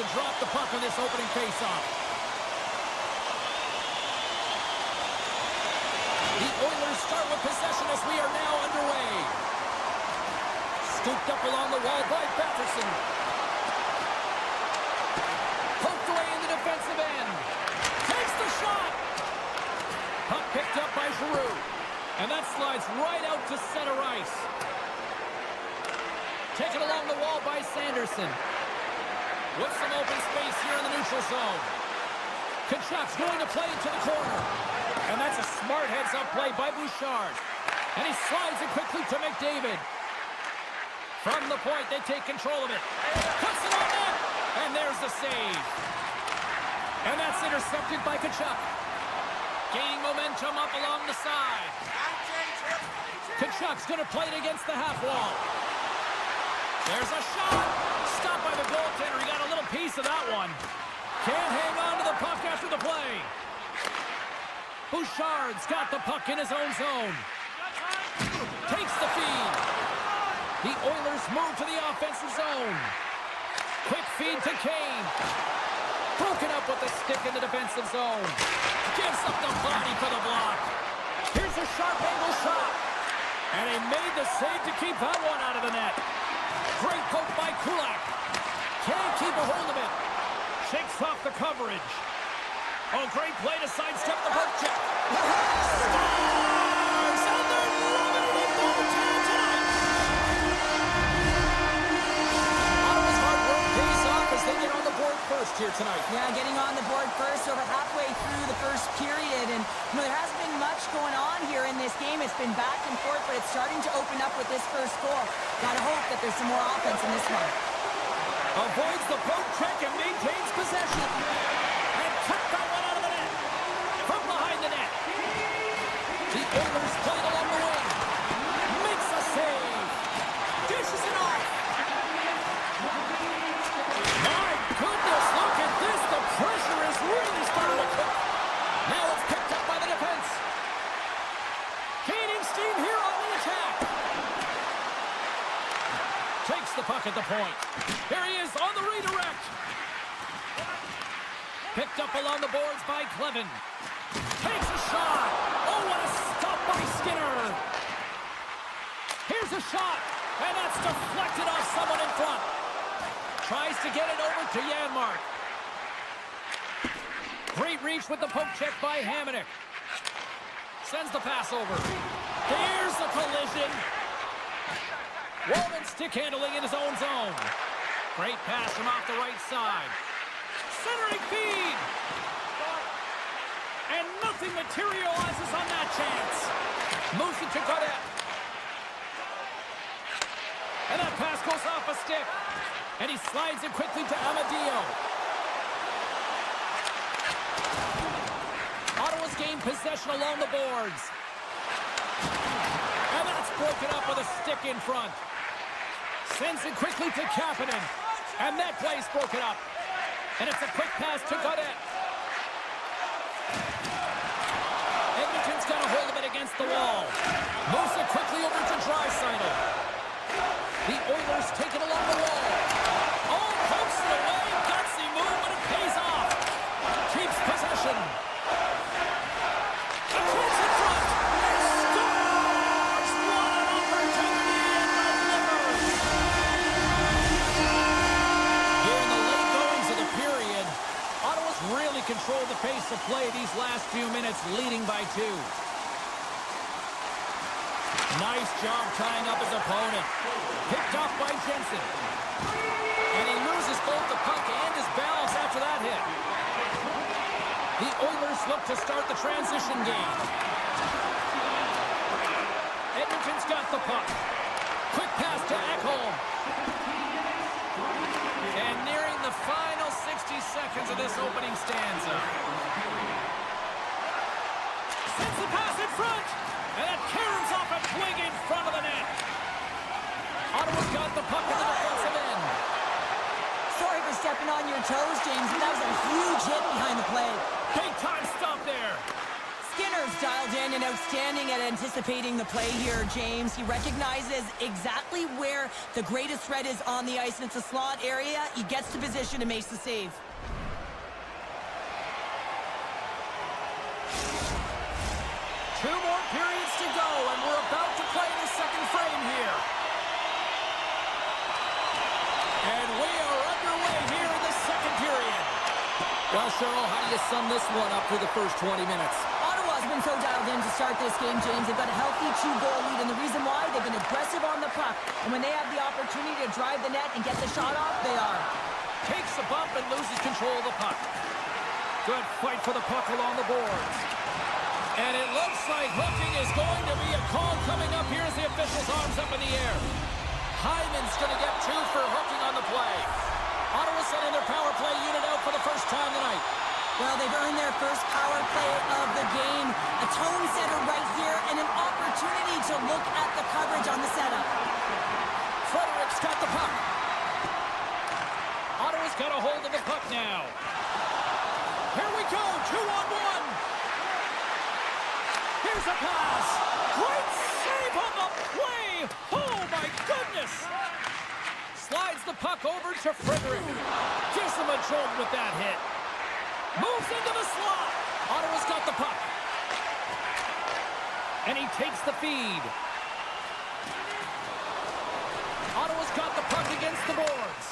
to drop the puck on this opening faceoff. The Oilers start with possession as we are now underway. Scooped up along the wall by Batherson. Poked away in the defensive end. Takes the shot. Puck picked up by Giroux. And that slides right out to center ice. Taken along the wall by Sanderson. With some open space here in the neutral zone. Kachuk's going to play into the corner. And that's a smart heads-up play by Bouchard. And he slides it quickly to McDavid. From the point, they take control of it. Puts it on net. And there's the save. And that's intercepted by Kachuk. Gaining momentum up along the side. Kachuk's going to play it against the half wall. There's a shot. Stopped by the goaltender. He got a little piece of that one. Can't hang on to the puck after the play. Bouchard's got the puck in his own zone. Takes the feed. The Oilers move to the offensive zone. Quick feed to Kane. Broken up with the stick in the defensive zone. Gives up the body for the block. Here's a sharp angle shot. And he made the save to keep that one out of the net. Great poke by Kulak. Can't keep a hold of it. Shakes off the coverage. Oh, great play to sidestep the poke check. Scores! And they're loving it in overtime tonight. Ottawa's hard work pays off as they get on the board first here tonight. Yeah, getting on the board first over halfway through the first period. And, there hasn't been much going on here in this game. It's been back and forth, but it's starting to open up with this first goal. Gotta hope that there's some more offense in this one. Avoids the poke check and maintains possession. And took that one out of the net. From behind the net. The Oilers play it along the wing. Makes a save. Dishes it off. My goodness, look at this. The pressure is really starting to cook. Now it's picked up by the defense. Gaining steam here on the attack. Takes the puck at the point. Here he is on the redirect. Picked up along the boards by Clevin. Takes a shot. Oh, what a stop by Skinner. Here's a shot. And that's deflected off someone in front. Tries to get it over to Janmark. Great reach with the poke check by Hamonic. Sends the pass over. Here's the collision. Walman stick handling in his own zone. Great pass from off the right side. Centering feed. And nothing materializes on that chance. Moves it to Godet. And that pass goes off a stick. And he slides it quickly to Amadio. Ottawa's gained possession along the boards. And that's broken up with a stick in front. Sends it quickly to Kapanen. And that play's broken up. And it's a quick pass to Godet. Edmonton's got a hold of it against the wall. Moves it quickly over to Draisaitl. The Oilers take it along the wall. Oh, pokes it away. Gutsy move, but it pays off. Keeps possession. A chance in front. Scores! What an opportunity and delivers. Here in the late goings of the period, Ottawa's really controlled the pace of play these last few minutes, leading by 2. Nice job tying up his opponent. Picked off by Jensen. And he loses both the puck and his balance after that hit. The Oilers look to start the transition game. Edmonton's got the puck. Quick pass to Ekholm. And nearing the final 60 seconds of this opening stanza. Sends the pass in front. And it caroms off a twig in front of the net. Ottawa's got the puck in the defensive end. Sorry for stepping on your toes, James, but that was a huge hit behind the play. Big time stop there. Skinner Oiler's dialed in and outstanding at anticipating the play here, James. He recognizes exactly where the greatest threat is on the ice, and it's a slot area. He gets to position and makes the save. Two more periods to go, and we're about to play the second frame here. And we are underway here in the second period. Well, Cheryl, how do you sum this one up through the first 20 minutes? Ottawa's been so dialed in to start this game, James. They've got a healthy 2-goal lead, and the reason why, they've been aggressive on the puck. And when they have the opportunity to drive the net and get the shot off, they are. Takes a bump and loses control of the puck. Good fight for the puck along the boards. And it looks like hooking is going to be a call coming up here as the official's arms up in the air. Hyman's going to get 2 for hooking on the play. Ottawa sending their power play unit out for the first time tonight. Well, they've earned their first power play of the game. A tone setter right here and an opportunity to look at the coverage on the setup. Frederick's got the puck. Ottawa's got a hold of the puck now. Here we go, 2-on-1. Here's a pass. Great save on the play. Oh, my goodness. Slides the puck over to Frederick. Gives him a jolt with that hit. Moves into the slot. Ottawa's got the puck. And he takes the feed. Ottawa's got the puck against the boards.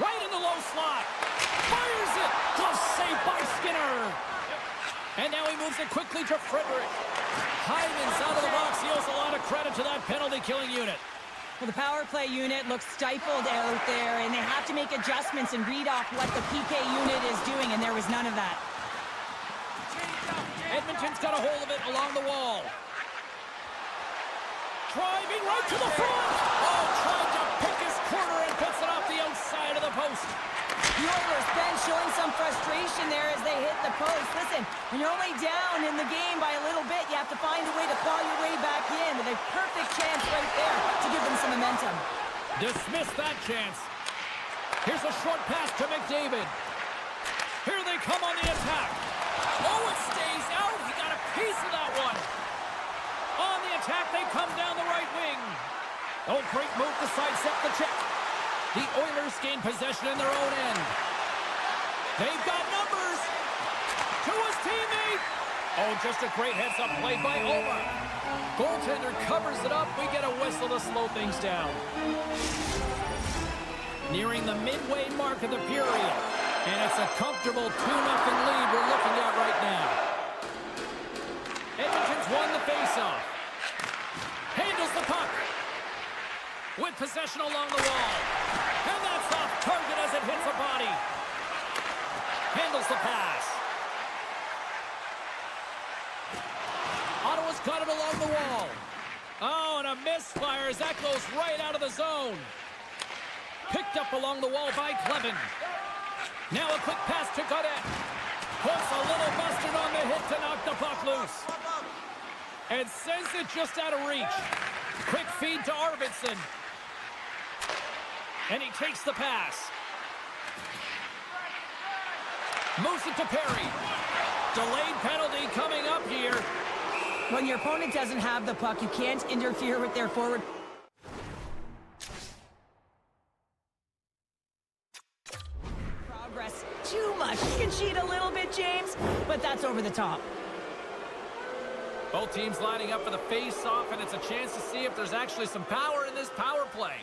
Right in the low slot. Fires it. Glove save by Skinner. And now he moves it quickly to Frederick. Hyman's out of the box. He owes a lot of credit to that penalty-killing unit. Well, the power play unit looks stifled out there, and they have to make adjustments and read off what the PK unit is doing, and there was none of that. Edmonton's got a hold of it along the wall. Driving right to the front. Oh, trying to pick his corner and puts it off the outside of the post. The Oilers bench showing some frustration there as they hit the post. Listen, when you're only down in the game by a little bit, you have to find a way to claw your way back in. With a perfect chance right there to give them some momentum. Dismiss that chance. Here's a short pass to McDavid. Here they come on the attack. Oh, it stays out. He got a piece of that one. On the attack, they come down the right wing. Oh, great move to sidestep the check. The Oilers gain possession in their own end. They've got numbers. To his teammate. Oh, just a great heads-up play by Oma. Goaltender covers it up. We get a whistle to slow things down. Nearing the midway mark of the period. And it's a comfortable 2-0 lead we're looking at right now. Edmonton's won the faceoff. Handles the puck. With possession along the wall. And that's off target as it hits a body. Handles the pass. Ottawa's got it along the wall. Oh, and a misfire as that goes right out of the zone. Picked up along the wall by Clevin. Now a quick pass to Godet. Puts a little mustard on the hit to knock the puck loose. And sends it just out of reach. Quick feed to Arvidsson. And he takes the pass. Moves it to Perry. Delayed penalty coming up here. When your opponent doesn't have the puck, you can't interfere with their forward. Progress too much. You can cheat a little bit, James, but that's over the top. Both teams lining up for the face-off, and it's a chance to see if there's actually some power in this power play.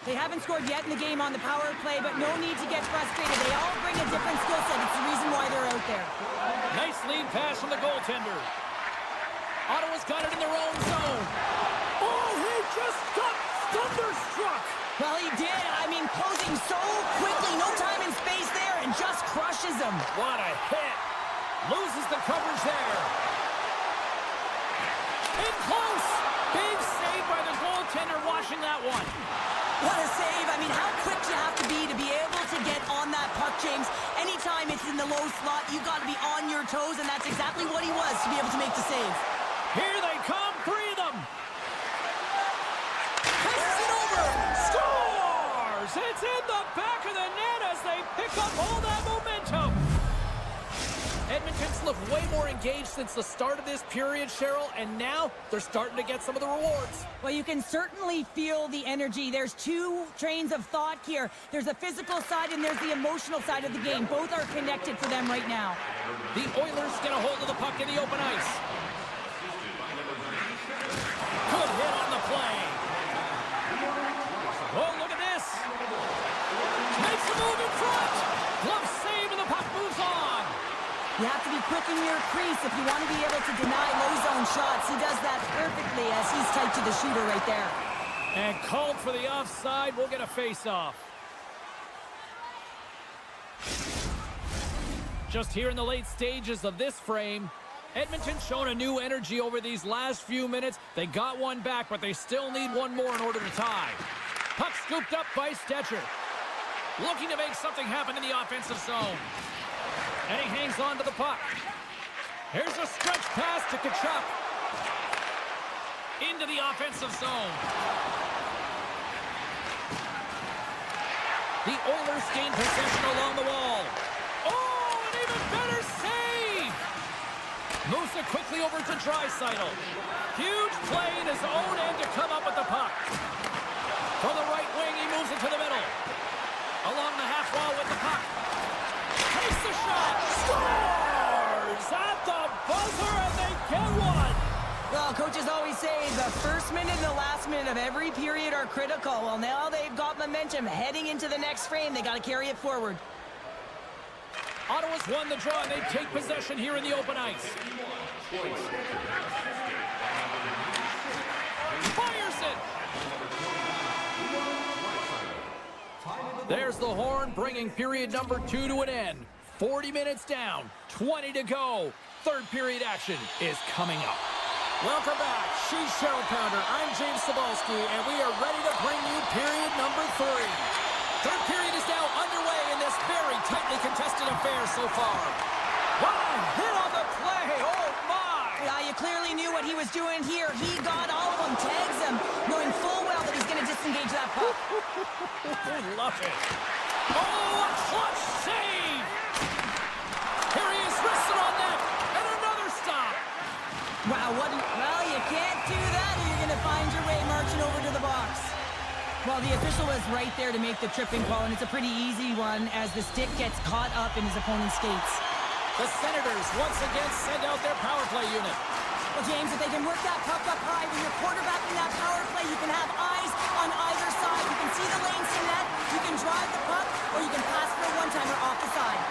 They haven't scored yet in the game on the power play, but no need to get frustrated. They all bring a different skill set. It's the reason why they're out there. Nice lead pass from the goaltender. Ottawa's got it in their own zone. Oh, he just got thunderstruck. Well, he did. I mean, closing so quickly. No time and space there, and just crushes him. What a hit. Loses the coverage there. In close. Big save by the goaltender washing that one. What a save. I mean, how quick you have to be able to get on that puck, James. Anytime it's in the low slot, you got to be on your toes, and that's exactly what he was to be able to make the save. Here they come, 3 of them. Passes it over. Scores! It's in the back of the net as they pick up all that momentum. Edmonton's looked way more engaged since the start of this period, Cheryl, and now they're starting to get some of the rewards. Well, you can certainly feel the energy. There's two trains of thought here. There's the physical side and there's the emotional side of the game. Both are connected for them right now. The Oilers get a hold of the puck in the open ice. Good hit on the play. Oh, look at this. Makes a move in front. Glove save and the puck moves on. You have to be quick in your crease if you want to be able to deny low zone shots. He does that perfectly as he's tight to the shooter right there. And called for the offside. We'll get a face-off. Just here in the late stages of this frame, Edmonton's shown a new energy over these last few minutes. They got one back, but they still need one more in order to tie. Puck scooped up by Stetcher. Looking to make something happen in the offensive zone. And he hangs on to the puck. Here's a stretch pass to Tkachuk. Into the offensive zone. The Oilers gain possession along the wall. Oh, an even better save! Moves it quickly over to Draisaitl. Huge play in his own end to come up with the puck. From the right wing, he moves it to the middle. Along the half wall with the puck. Takes the shot. Scores at the buzzer, and they get one. Well, coaches always say the first minute and the last minute of every period are critical. Well, now they've got momentum heading into the next frame. They got to carry it forward. Ottawa's won the draw, and they take possession here in the open ice. Fires it. There's the horn, bringing period number 2 to an end. 40 minutes down, 20 to go. Third period action is coming up. Welcome back. She's Cheryl Pounder. I'm James Cebulski, and we are ready to bring you period number 3. Third period is now underway in this very tightly contested affair so far. What a hit on the play! Oh, my! Yeah, you clearly knew what he was doing here. He got all of them, tags them, knowing full well that he's going to disengage that puck. Love it. Oh, a clutch save! Here he is, wristed on net, and another stop. Wow, well, you can't do that or you're going to find your way marching over to the box. Well, the official was right there to make the tripping call, and it's a pretty easy one as the stick gets caught up in his opponent's skates. The Senators once again send out their power play unit. Well, James, if they can work that puck up high when you're quarterbacking that power play, you can have eyes on either side. You can see the lanes to net, you can drive the puck, or you can pass for a one-timer off the side.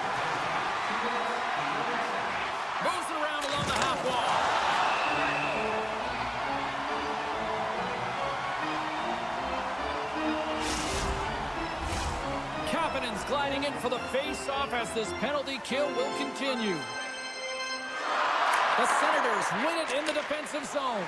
Moves it around along the half wall. Kapanen's gliding in for the face-off as this penalty kill will continue. The Senators win it in the defensive zone.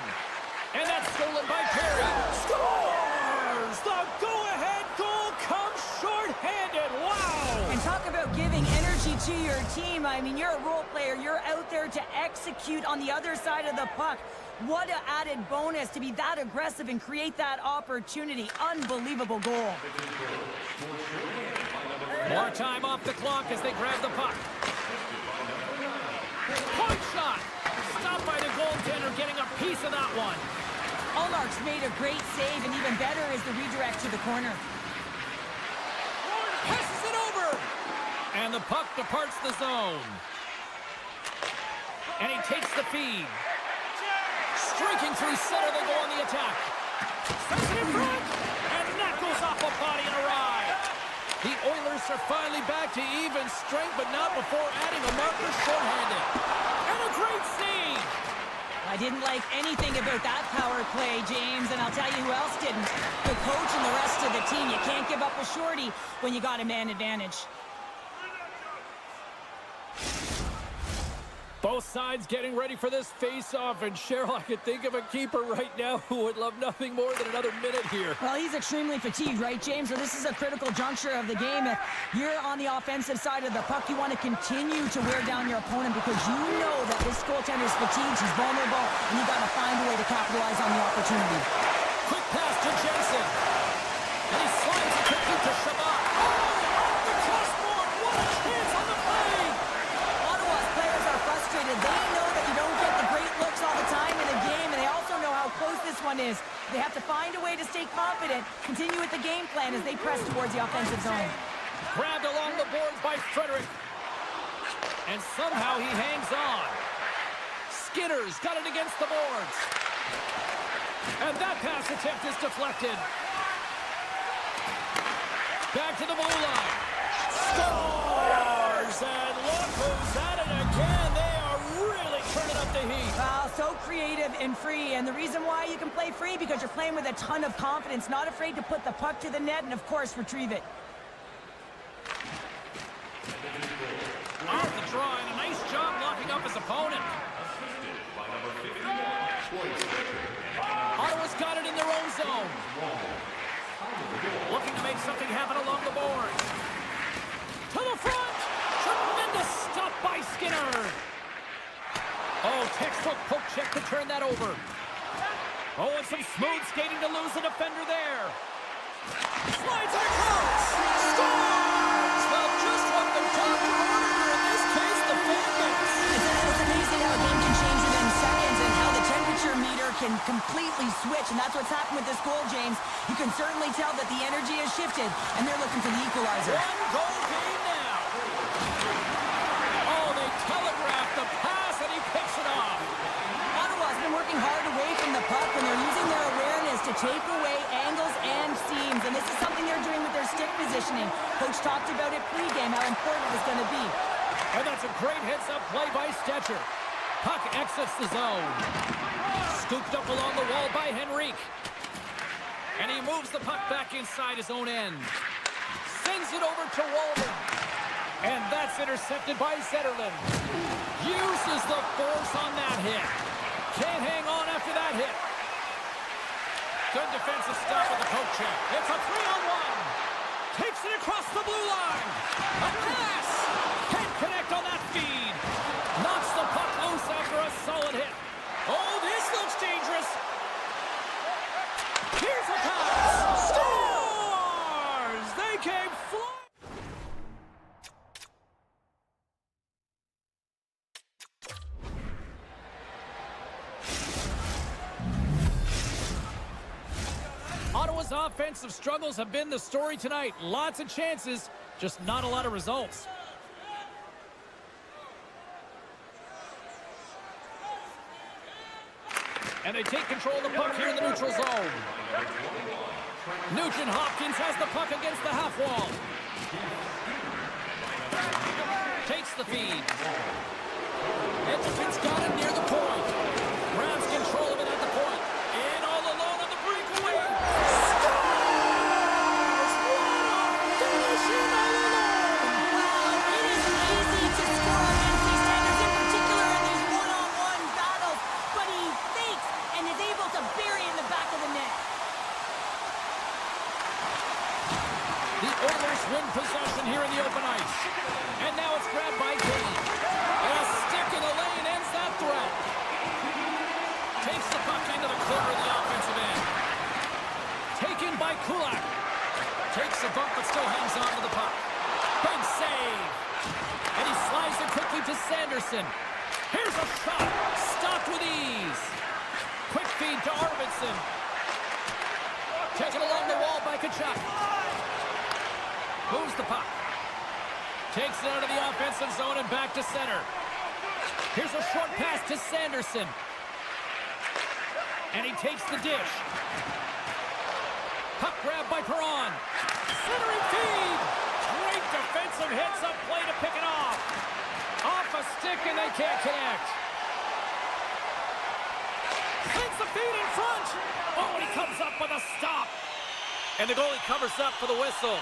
And that's stolen by Perry. Scores! The go-ahead goal comes short-handed. Wow! And talk about giving energy to your team. I mean, you're a role player. You're out there to execute on the other side of the puck. What an added bonus to be that aggressive and create that opportunity. Unbelievable goal. More time off the clock as they grab the puck. Point shot! Stopped by the goaltender, getting a piece of that one. Ullmark's made a great save, and even better is the redirect to the corner. Passes it over! And the puck departs the zone. And he takes the feed. Streaking through center, they go on the attack. Sets it in front! And that goes off a body and a ride. The Oilers are finally back to even strength, but not before adding a marker shorthanded. And a great save! I didn't like anything about that power play, James, and I'll tell you who else didn't. The coach and the rest of the team. You can't give up a shorty when you got a man advantage. Both sides getting ready for this face-off, and Cheryl, I could think of a keeper right now who would love nothing more than another minute here. Well, he's extremely fatigued, right, James? So this is a critical juncture of the game. If you're on the offensive side of the puck, you want to continue to wear down your opponent because you know that this goaltender's fatigued, he's vulnerable, and you got to find a way to capitalize on the opportunity. Quick pass to Jensen. And he slides it quickly to Shabbat. Oh, off the crossbar! What a chance on the play! Ottawa's players are have to find a way to stay confident, continue with the game plan as they press towards the offensive zone. Grabbed along the boards by Frederick. And somehow he hangs on. Skinner's got it against the boards. And that pass attempt is deflected. Back to the blue line. Scores! And look who's at it again. They are really turning up the heat. Wow, so creative and free. And the reason why you can play free, because you're playing with a ton of confidence, not afraid to put the puck to the net and, of course, retrieve it. Off the draw, and a nice job locking up his opponent. Ottawa's got it in their own zone. Looking to make something happen along the boards. To the front! Tremendous stop by Skinner. Oh, textbook poke check to turn that over. Oh, and some smooth skating to lose the defender there. Slides it across. Scores! Well, just what the doctor ordered, in this case, the fan base. It's amazing how a game can change within seconds and how the temperature meter can completely switch, and that's what's happened with this goal, James. You can certainly tell that the energy has shifted, and they're looking for the equalizer. One-goal game now. Oh, they telegraphed the pass, and he picks it off. Ottawa's been working hard away from the puck, and they're using their awareness to take away angles and seams, and this is something they're doing with their stick positioning. Coach talked about it pregame, how important it was going to be. And that's a great heads-up play by Stetcher. Puck exits the zone. Scooped up along the wall by Henrique. And he moves the puck back inside his own end. Sends it over to Walden. And that's intercepted by Zetterlund. Uses the force on that hit. Can't hang on after that hit. Good defensive stop with the poke check. It's a 3-on-1. Takes it across the blue line. A pass. Can't connect on that feed. Knocks the puck loose after a solid hit. Oh, this looks dangerous. Here's a pass. Scores! They came flying. Ottawa's offensive struggles have been the story tonight. Lots of chances, just not a lot of results. And they take control of the puck here in the neutral zone. Nugent Hopkins has the puck against the half wall. Takes the feed. Edmonton's got it near the point. Grabs control of it at the point. In all alone on the breakaway. Scores! What a finishing all alone! Wow, it is easy to score against these standards, in particular in these one-on-one battles, but he fakes and is able to bury in the back of the net. The Oilers win possession here in the open ice. And now it's grabbed by Kane. And a stick in the lane ends that threat. Takes the puck into the corner of the offensive end. Taken by Kulak. Takes a bump but still hangs on to the puck. Big save. And he slides it quickly to Sanderson. Here's a shot. Stopped with ease. Quick feed to Arvidsson. Taken along the wall by Kachuk. Moves the puck. Takes it out of the offensive zone and back to center. Here's a short pass to Sanderson. And he takes the dish. Puck grab by Perron. Centering feed. Great defensive hits up play to pick it off. Off a stick and they can't connect. Sends the feed in front. Oh, and he comes up with a stop. And the goalie covers up for the whistle.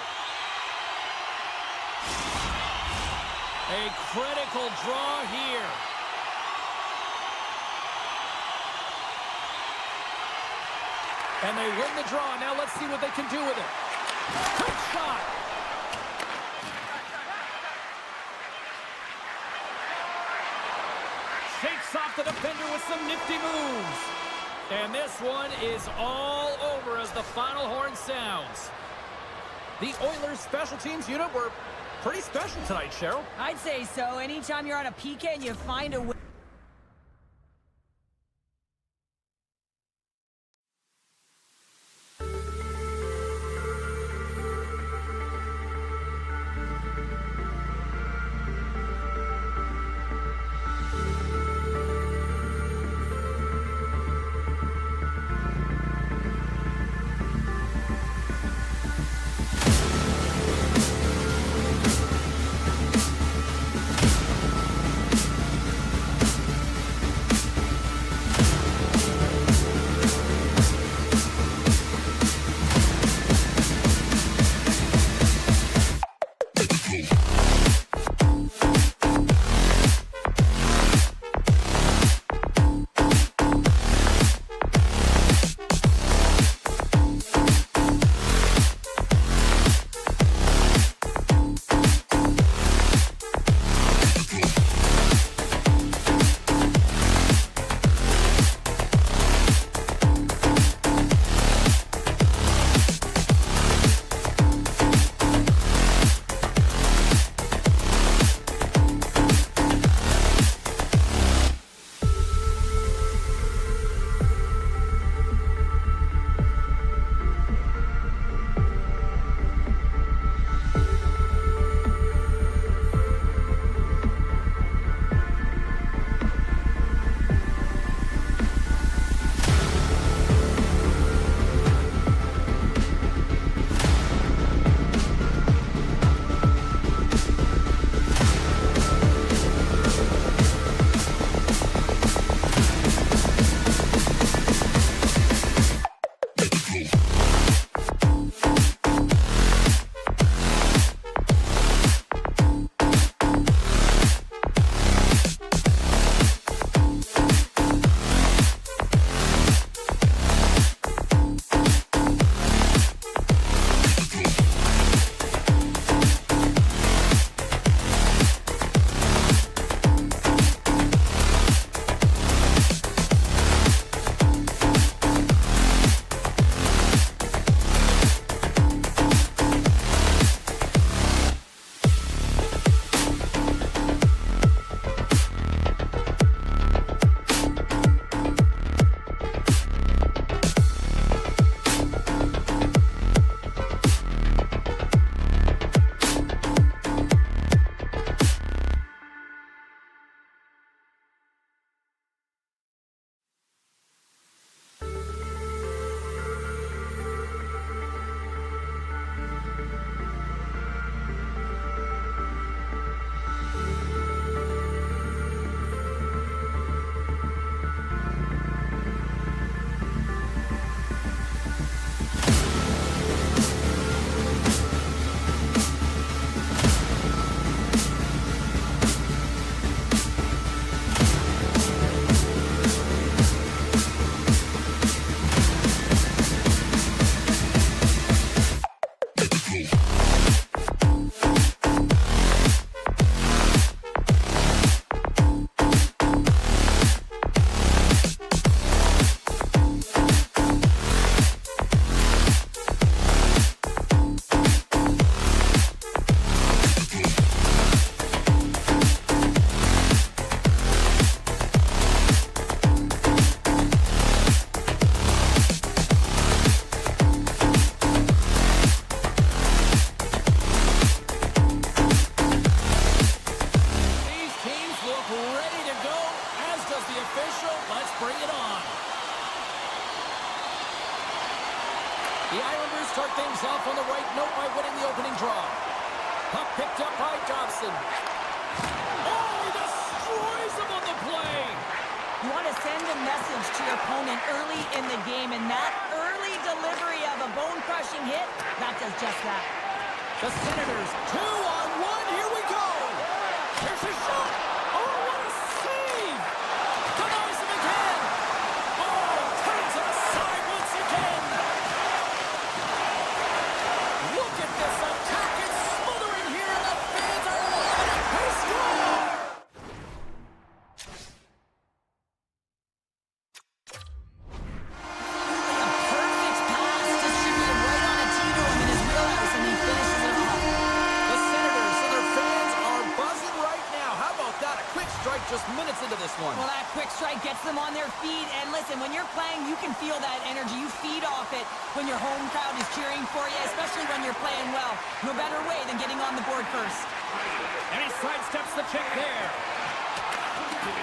A critical draw here. And they win the draw. Now let's see what they can do with it. Quick shot. Shakes off the defender with some nifty moves. And this one is all over as the final horn sounds. The Oilers special teams unit were pretty special tonight, Cheryl. I'd say so. Anytime you're on a PK and you find a way. says the official. Let's bring it on. The Islanders start things off on the right note by winning the opening draw. Puck picked up by Dobson. Oh, he destroys him on the play. You want to send a message to your opponent early in the game, and that early delivery of a bone-crushing hit, that does just that. The Senators, 2-on-1, here we go! Here's his shot! Oh, what a save! Denies him again! Oh, turns it aside once again! Look at this attack! It's smothering here, and the fans are loving it! They score! Just minutes into this one. Well, that quick strike gets them on their feet. And listen, when you're playing, you can feel that energy. You feed off it when your home crowd is cheering for you, especially when you're playing well. No better way than getting on the board first. And he sidesteps the check there.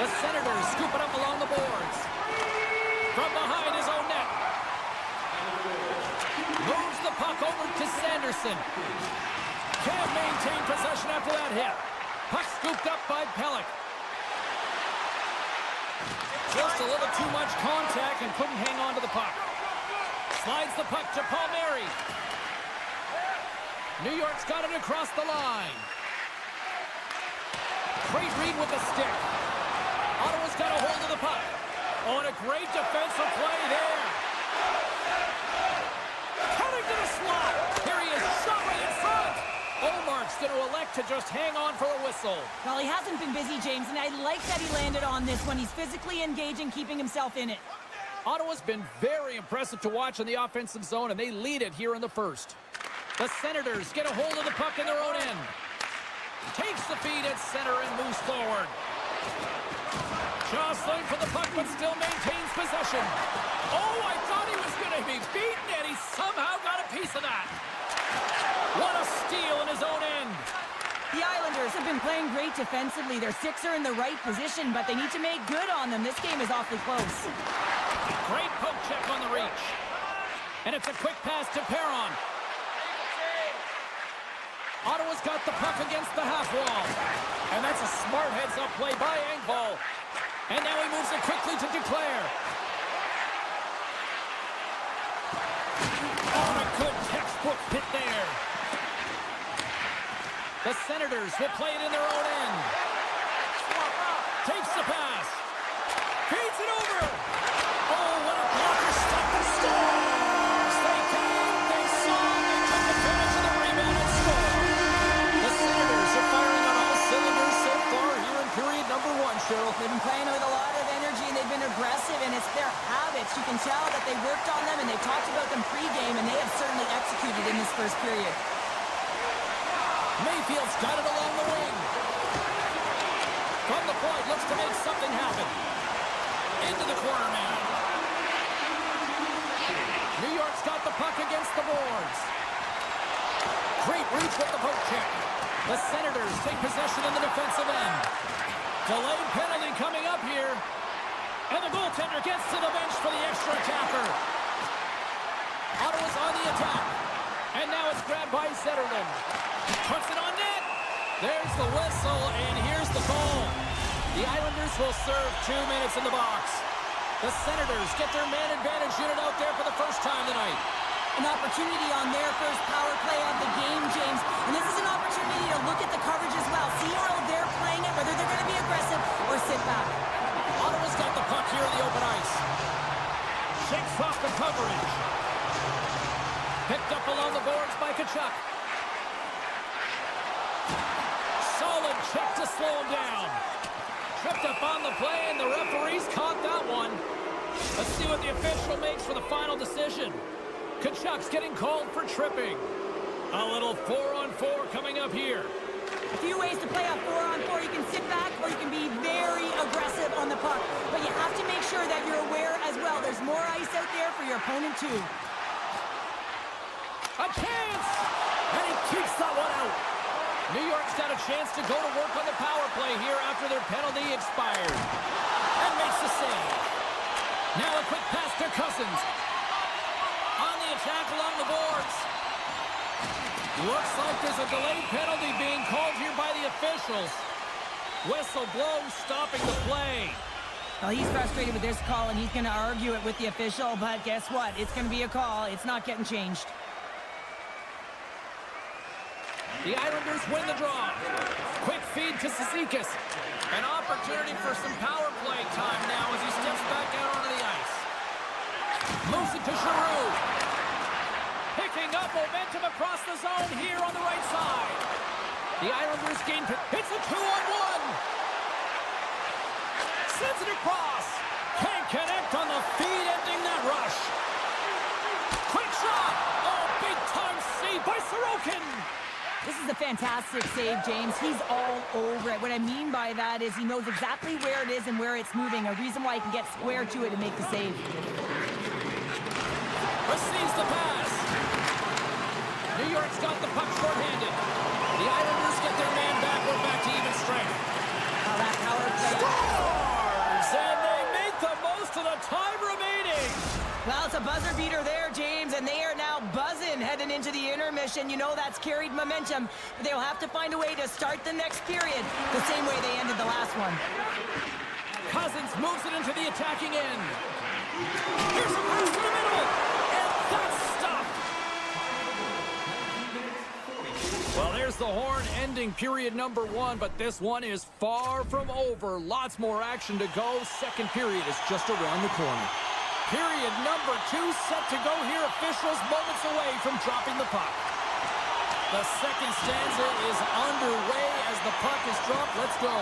The Senators scoop it up along the boards. From behind his own net. Moves the puck over to Sanderson. Can't maintain possession after that hit. Puck scooped up by Pelech. Just a little too much contact and couldn't hang on to the puck. Slides the puck to Palmieri. New York's got it across the line. Great read with the stick. Ottawa's got a hold of the puck. Oh, and a great defensive play there. Cutting to the slot. Here he is, shot right in front. Olmark's going to elect to just hang on for a whistle. Well, he hasn't been busy, James, and I like that he landed on this one. He's physically engaging, keeping himself in it. Ottawa's been very impressive to watch in the offensive zone, and they lead it here in the first. The Senators get a hold of the puck in their own end. Takes the feed at center and moves forward. Jostling for the puck, but still maintains possession. Oh, I thought he was going to be beaten, and he somehow got a piece of that. What a steal in his own end. The Islanders have been playing great defensively. Their six are in the right position, but they need to make good on them. This game is awfully close. Great poke check on the reach. And it's a quick pass to Perron. Ottawa's got the puck against the half wall. And that's a smart heads-up play by Engvall. And now he moves it quickly to Duclair. Oh, a good textbook hit there. The Senators will play it in their own end. Takes the pass. Feeds it over. Oh, what a blocker stop and scores. They came, they saw, they took advantage of the rebound and scored. The Senators are firing on all cylinders so far here in period number one, Cheryl. They've been playing with a lot of energy, and they've been aggressive, and it's their habits. You can tell that they worked on them, and they talked about them pregame, and they have certainly executed in this first period. Mayfield's got it along the wing. From the point, looks to make something happen. Into the corner now. New York's got the puck against the boards. Great reach with the poke check. The Senators take possession in the defensive end. Delayed penalty coming up here. And the goaltender gets to the bench for the extra attacker. Ottawa's on the attack. And now it's grabbed by Zetterlund. Puts it on net. There's the whistle, and here's the call. The Islanders will serve 2 minutes in the box. The Senators get their man advantage unit out there for the first time tonight. An opportunity on their first power play of the game, James. And this is an opportunity to look at the coverage as well. See how they're playing it, whether they're going to be aggressive or sit back. Ottawa's got the puck here in the open ice. Shakes off the coverage. Picked up along the boards by Tkachuk. Solid check to slow him down. Tripped up on the play, and the referees caught that one. Let's see what the official makes for the final decision. Tkachuk's getting called for tripping. A little 4-on-4 coming up here. A few ways to play a 4-on-4. You can sit back or you can be very aggressive on the puck. But you have to make sure that you're aware as well. There's more ice out there for your opponent too. A chance! And he keeps that one out. New York's got a chance to go to work on the power play here after their penalty expired. And Now a quick pass to Cousins. On the attack along the boards. Looks like there's a delayed penalty being called here by the officials. Whistle blows, stopping the play. Well, he's frustrated with this call, and he's going to argue it with the official, but guess what? It's going to be a call. It's not getting changed. The Islanders win the draw. Quick feed to Cizikas. An opportunity for some power play time now as he steps back out onto the ice. Moves it to Giroux. Picking up momentum across the zone here on the right side. The Islanders gain. It's a 2-on-1. Sends it across. Can't connect on the feed, ending that rush. Quick shot. Oh, big-time save by Sorokin. This is a fantastic save, James. He's all over it. What I mean by that is he knows exactly where it is and where it's moving, a reason why he can get square to it and make the save. Receives the pass. New York's got the puck short-handed. The Islanders get their man back. We're back to even strength. How that power play. Scores! And they make the most of the time remaining. Well, it's a buzzer beater there, James, and they are now buzzing heading into the intermission. You know that's carried momentum, but they'll have to find a way to start the next period the same way they ended the last one. Cousins moves it into the attacking end. Here's a pass to the middle, and that's stopped. Well, there's the horn ending period number 1, but this one is far from over. Lots more action to go. Second period is just around the corner. Period number 2 set to go here. Officials moments away from dropping the puck. The second stanza is underway as the puck is dropped. Let's go.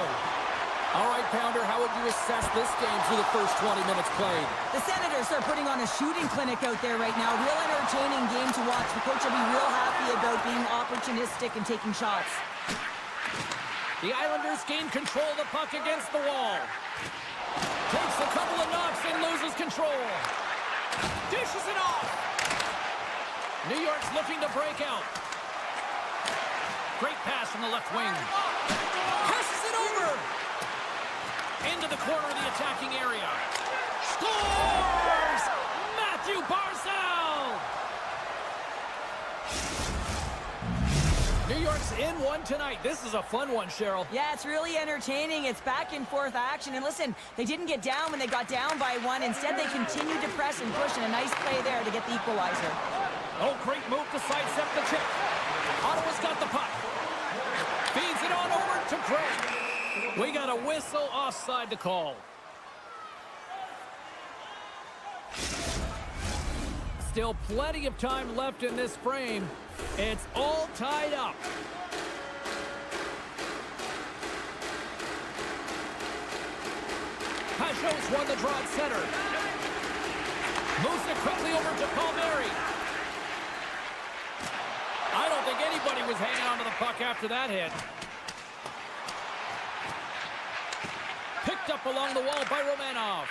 All right, Pounder, how would you assess this game through the first 20 minutes played? The Senators are putting on a shooting clinic out there right now. Real entertaining game to watch. The coach will be real happy about being opportunistic and taking shots. The Islanders gain control of the puck against the wall. Takes a couple of knocks and loses control. Dishes it off. New York's looking to break out. Great pass from the left wing. Passes it over. Into the corner of the attacking area. Scores! Matthew Barzal! New York's in one tonight. This is a fun one, Cheryl. Yeah, it's really entertaining. It's back and forth action. And listen, they didn't get down when they got down by 1. Instead, they continued to press and push, and a nice play there to get the equalizer. Oh, great move to sidestep the chip. Ottawa's got the puck. Feeds it on over to Craig. We got a whistle offside to call. Still plenty of time left in this frame. It's all tied up. Pajot's won the draw at center. Moves it quickly over to Palmieri. I don't think anybody was hanging on to the puck after that hit. Picked up along the wall by Romanov.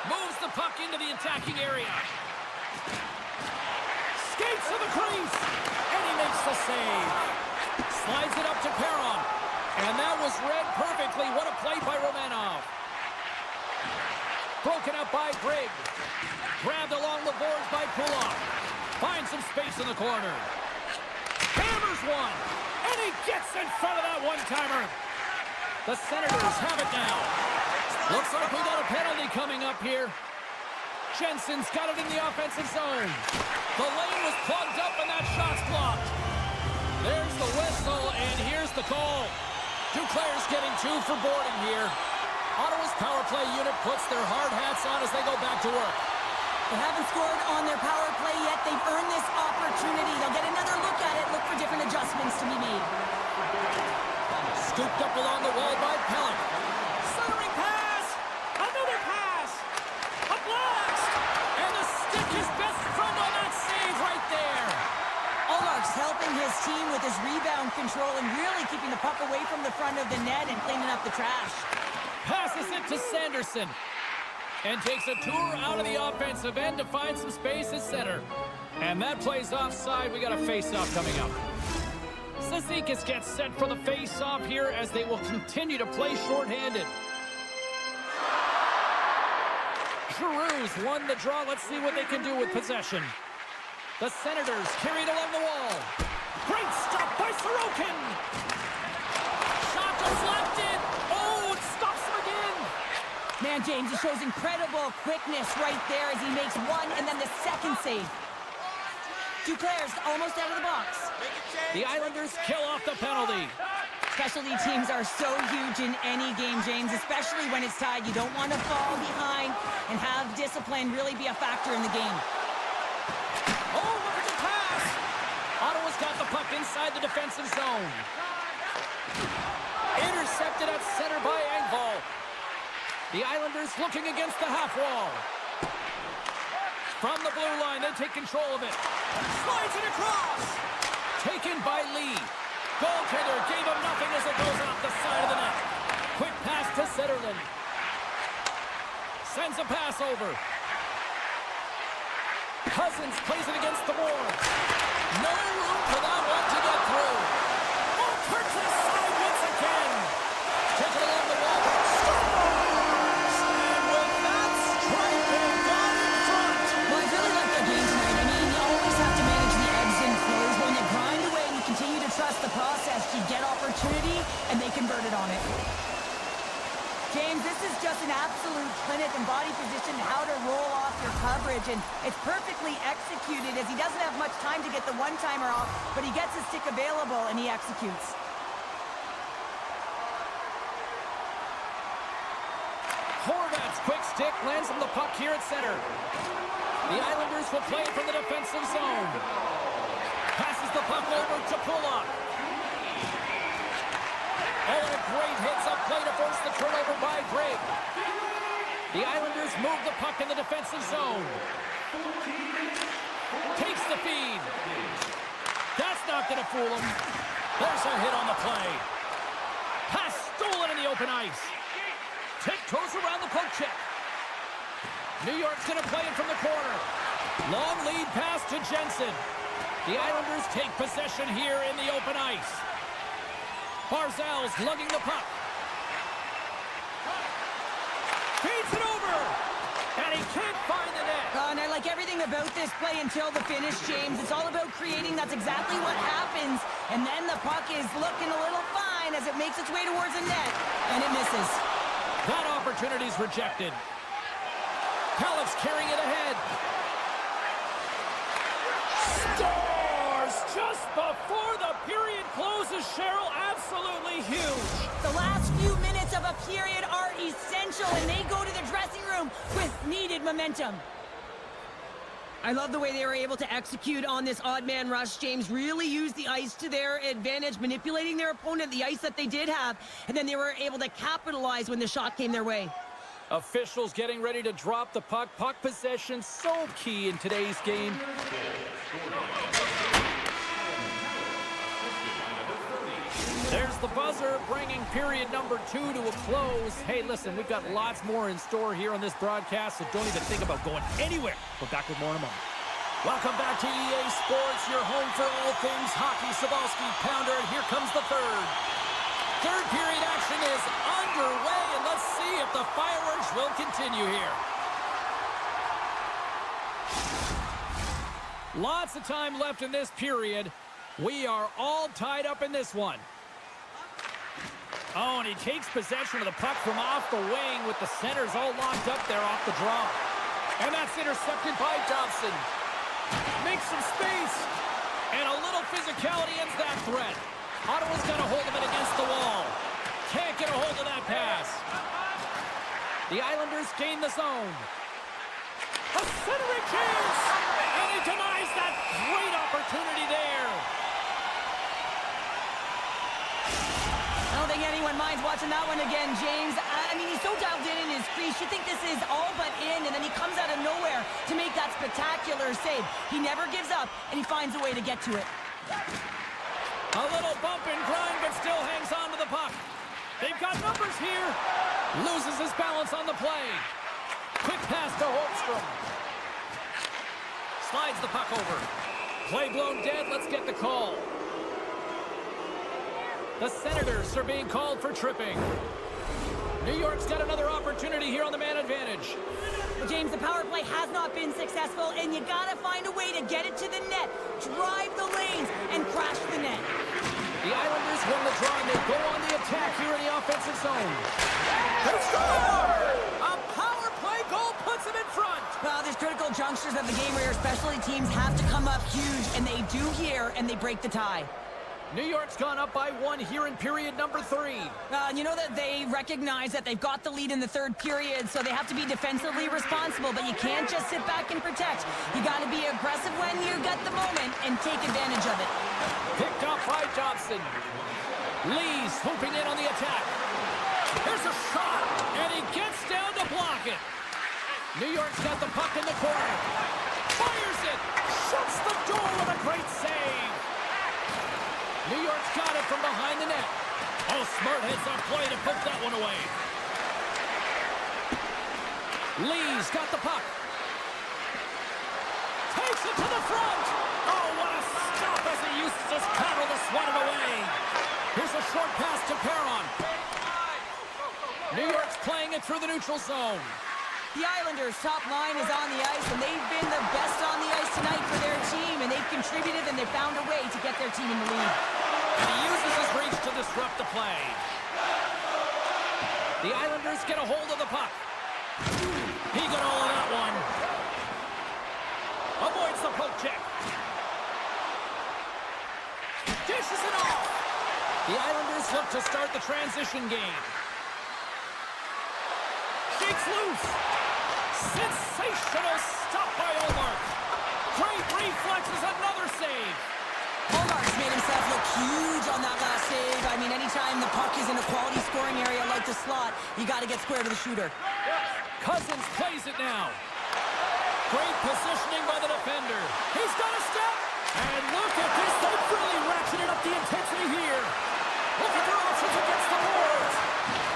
Moves the puck into the attacking area. Skates to the crease. And he makes the save. Slides it up to Perron. And that was read perfectly. What a play by Romanov. Broken up by Grigg. Grabbed along the boards by Kulak. Finds some space in the corner. Hammers one. And he gets in front of that one-timer. The Senators have it now. Looks like we got a penalty coming up here. Jensen's got it in the offensive zone. The lane was plugged up and that shot's blocked. There's the whistle and here's the call. Duclair's getting 2 for boarding here. Ottawa's power play unit puts their hard hats on as they go back to work. They haven't scored on their power play yet. They've earned this opportunity. They'll get another look at it, look for different adjustments to be made. Scooped up along the wall by Pellick. Centering pass! Another pass! A blast! And the stick is best friend on that save right there. Ullmark's helping his team with his rebound control and really keeping the puck away from the front of the net and cleaning up the trash. Passes it to Sanderson. And takes a tour out of the offensive end to find some space at center. And that plays offside. We got a face-off coming up. Cizikas gets set for the face-off here as they will continue to play shorthanded. Giroux's won the draw. Let's see what they can do with possession. The Senators carried along the wall. Great stop by Sorokin. Shot deflected. Oh, it stops him again. Man, James, he shows incredible quickness right there as he makes one and then the second save. Duclair's almost out of the box. The Islanders kill off the penalty. Specialty teams are so huge in any game, James, especially when it's tied. You don't want to fall behind and have discipline really be a factor in the game. Oh, look at the pass. Ottawa's got the puck inside the defensive zone. Intercepted at center by Engvall. The Islanders looking against the half wall. From the blue line, they take control of it. Slides it across. Taken by Lee. Goaltender gave him nothing as it goes off the side of the net. Quick pass to Zetterlund. Sends a pass over. Cousins plays it against the boards. No room for that one to get through. Oh, Kirk to the side once again. Take it along the wall. Scores! And with that strike, they've got in front. Well, I really like their game tonight. I mean, you always have to manage the ebbs and flows. When you grind away and you continue to trust the process, you get opportunity, and they convert it on it. James, this is just an absolute clinic in body position, how to roll off your coverage, and it's perfectly executed as he doesn't have much time to get the one-timer off, but he gets his stick available and he executes. Horvat's quick stick lands him the puck here at center. The Islanders will play from the defensive zone. Passes the puck over to Pulock. Oh, and a great hits up play to force the turnover by Greg. The Islanders move the puck in the defensive zone. Takes the feed. That's not going to fool him. There's a hit on the play. Pass stolen in the open ice. Tiptoes around the poke check. New York's going to play it from the corner. Long lead pass to Jensen. The Islanders take possession here in the open ice. Barzal's lugging the puck. Feeds it over. And he can't find the net. And I like everything about this play until the finish, James. It's all about creating. That's exactly what happens. And then the puck is looking a little fine as it makes its way towards the net. And it misses. That opportunity's rejected. Halleck's carrying it ahead. Scores just before the period closes, Cheryl. Absolutely huge. The last few minutes of a period are essential, and they go to the dressing room with needed momentum. I love the way they were able to execute on this odd man rush. James really used the ice to their advantage, manipulating their opponent, the ice that they did have, and then they were able to capitalize when the shot came their way. Officials getting ready to drop the puck. Puck possession so key in today's game. There's the buzzer, bringing period number 2 to a close. Hey, listen, we've got lots more in store here on this broadcast, so don't even think about going anywhere. We're back with more in a moment. Welcome back to EA Sports, your home for all things hockey. Sabalski, Pounder, and here comes the third. Third period action is underway, and let's see if the fireworks will continue here. Lots of time left in this period. We are all tied up in this one. Oh, and he takes possession of the puck from off the wing with the centers all locked up there off the draw. And that's intercepted by Dobson. Makes some space. And a little physicality ends that threat. Ottawa's got a hold of it against the wall. Can't get a hold of that pass. The Islanders gain the zone. A centering chance. And he denies that great opportunity there. I don't think anyone minds watching that one again, James. I mean, he's so dialed in his crease. You think this is all but in, and then he comes out of nowhere to make that spectacular save. He never gives up, and he finds a way to get to it. A little bump and grind, but still hangs on to the puck. They've got numbers here. Loses his balance on the play. Quick pass to Holmstrom. Slides the puck over. Play blown dead. Let's get the call. The Senators are being called for tripping. New York's got another opportunity here on the man advantage. Well, James, the power play has not been successful, and you gotta find a way to get it to the net, drive the lanes, and crash the net. The Islanders win the draw, and they go on the attack here in the offensive zone. They score! A power play goal puts them in front. Well, there's critical junctures of the game where your specialty teams have to come up huge, and they do here, and they break the tie. New York's gone up by 1 here in period number 3. You know that they recognize that they've got the lead in the third period, so they have to be defensively responsible, but you can't just sit back and protect. You got to be aggressive when you get the moment and take advantage of it. Picked up by Johnson. Lee swooping in on the attack. Here's a shot, and he gets down to block it. New York's got the puck in the corner. Fires it. Shuts the door with a great save. New York's got it from behind the net. Oh, smart heads-up play to poke that one away. Lee's got the puck. Takes it to the front. Oh, what a stop as he uses his paddle to swat it away. Here's a short pass to Perron. New York's playing it through the neutral zone. The Islanders' top line is on the ice, and they've been the best on the ice tonight for their team, and they've contributed, and they've found a way to get their team in the lead. And he uses his reach to disrupt the play. The Islanders get a hold of the puck. He got all of that one. Avoids the poke check. Dishes it off. The Islanders look to start the transition game. Shakes loose. Sensational stop by Omar. Great reflexes, another save. Omar's made himself look huge on that last save. I mean, anytime the puck is in a quality scoring area like the slot, you got to get square to the shooter. Cousins plays it now. Great positioning by the defender. He's got a step. And look at this. They've really ratcheted up the intensity here. Look at their options against the boards.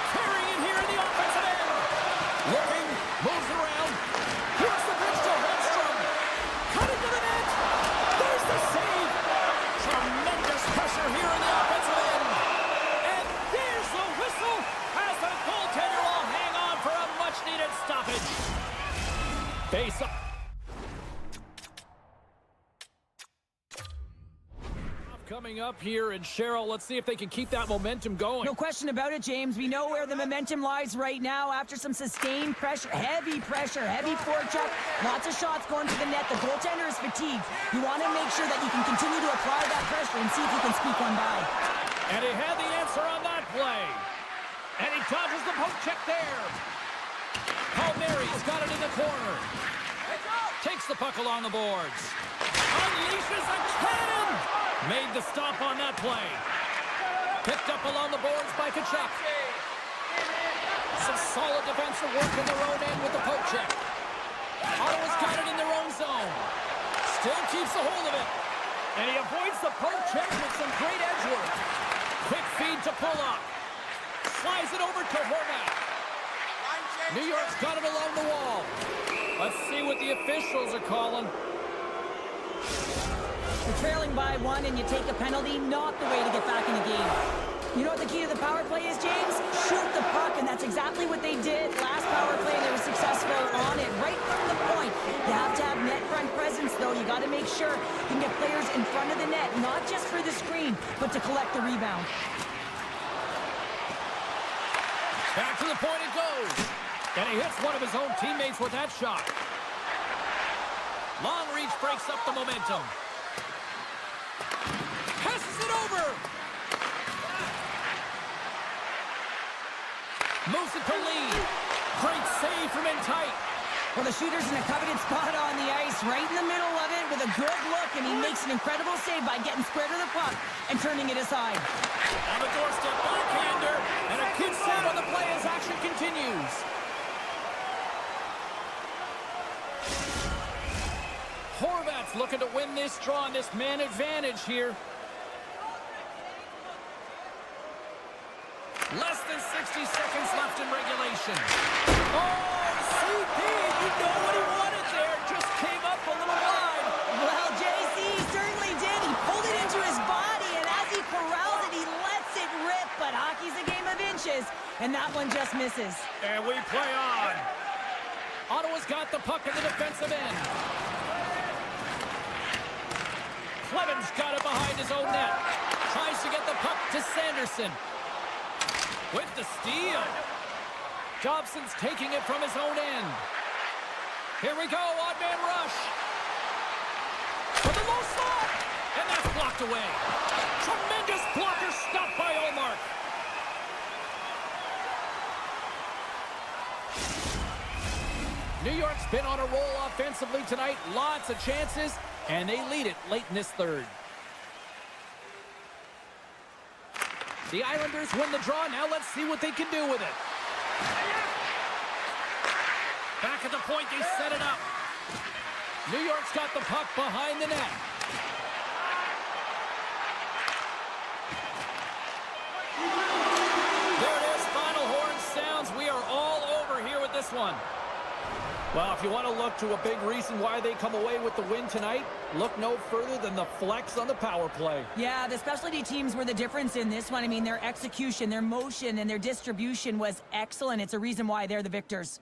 Carrying it here in the offensive end. Looking, moves around. Here's the pitch to Holmstrom. Cutting to the net. There's the save. Tremendous pressure here in the offensive end. And there's the whistle as the goaltender will hang on for a much-needed stoppage. Face up. Coming up here, and Cheryl, let's see if they can keep that momentum going. No question about it, James. We know where the momentum lies right now after some sustained pressure, heavy forecheck, lots of shots going to the net. The goaltender is fatigued. You want to make sure that you can continue to apply that pressure and see if you can squeak one by. And he had the answer on that play. And he dodges the poke check there. Palmieri's got it in the corner. Takes the puck along the boards. Unleashes a cannon. Made the stop on that play. Picked up along the boards by Kachuk. Some solid defensive work in their own end with the poke check. Ottawa's got it in their own zone. Still keeps a hold of it. And he avoids the poke check with some great edge work. Quick feed to Pulock. Slides it over to Horvat. New York's got it along the wall. Let's see what the officials are calling. You're trailing by 1 and you take a penalty, not the way to get back in the game. You know what the key to the power play is, James? Shoot the puck, and that's exactly what they did last power play, and they were successful on it, right from the point. You have to have net front presence, though. You got to make sure you can get players in front of the net, not just for the screen, but to collect the rebound. Back to the point it goes. And he hits one of his own teammates with that shot. Long reach breaks up the momentum. Passes it over. Moves it to Lee. Great save from in tight. Well, the shooter's in a coveted spot on the ice, right in the middle of it with a good look, and he makes an incredible save by getting square to the puck and turning it aside. On the doorstep, backhander, and a good save on the play as action continues. Horvat's looking to win this draw on this man advantage here. Less than 60 seconds left in regulation. Oh, CP, you know what he wanted there. Just came up a little wide. Well, JC certainly did. He pulled it into his body, and as he corrals it, he lets it rip. But hockey's a game of inches. and that one just misses. And we play on. Ottawa's got the puck in the defensive end. Cleven's got it behind his own net. Tries to get the puck to Sanderson. With the steal. Jobson's taking it from his own end. Here we go, odd man rush. For the low slot. And that's blocked away. Tremendous blocker stopped by Olmark. New York's been on a roll offensively tonight. Lots of chances, and they lead it late in this third. The Islanders win the draw. Now let's see what they can do with it. Back at the point, they set it up. New York's got the puck behind the net. There it is. Final horn sounds. We are all over here with this one. Well, if you want to look to a big reason why they come away with the win tonight, look no further than the flex on the power play. Yeah, the specialty teams were the difference in this one. I mean, their execution, their motion, and their distribution was excellent. It's a reason why they're the victors.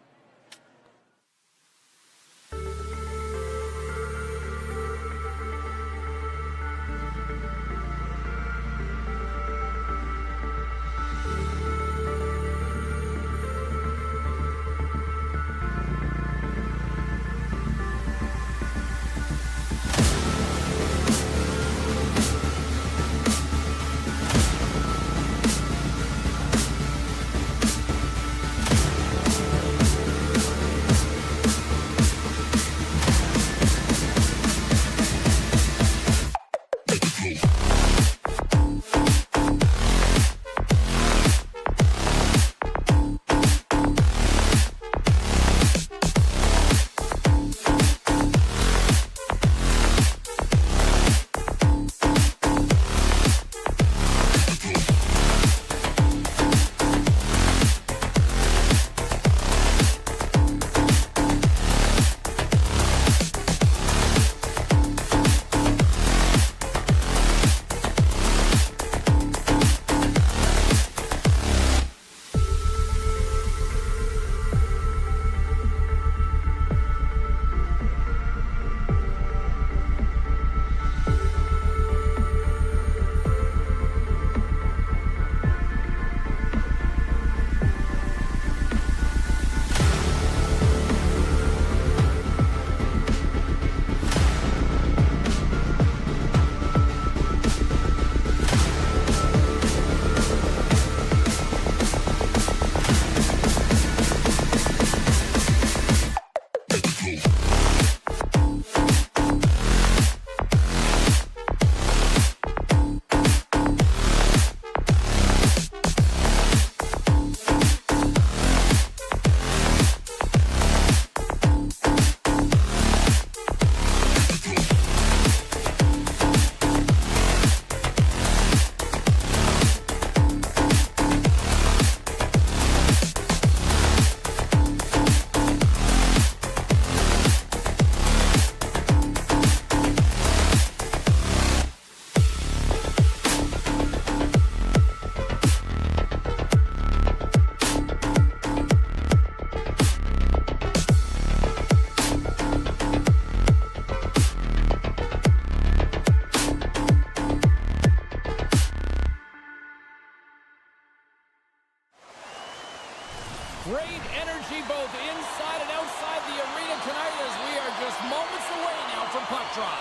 Great energy both inside and outside the arena tonight as we are just moments away now from puck drop.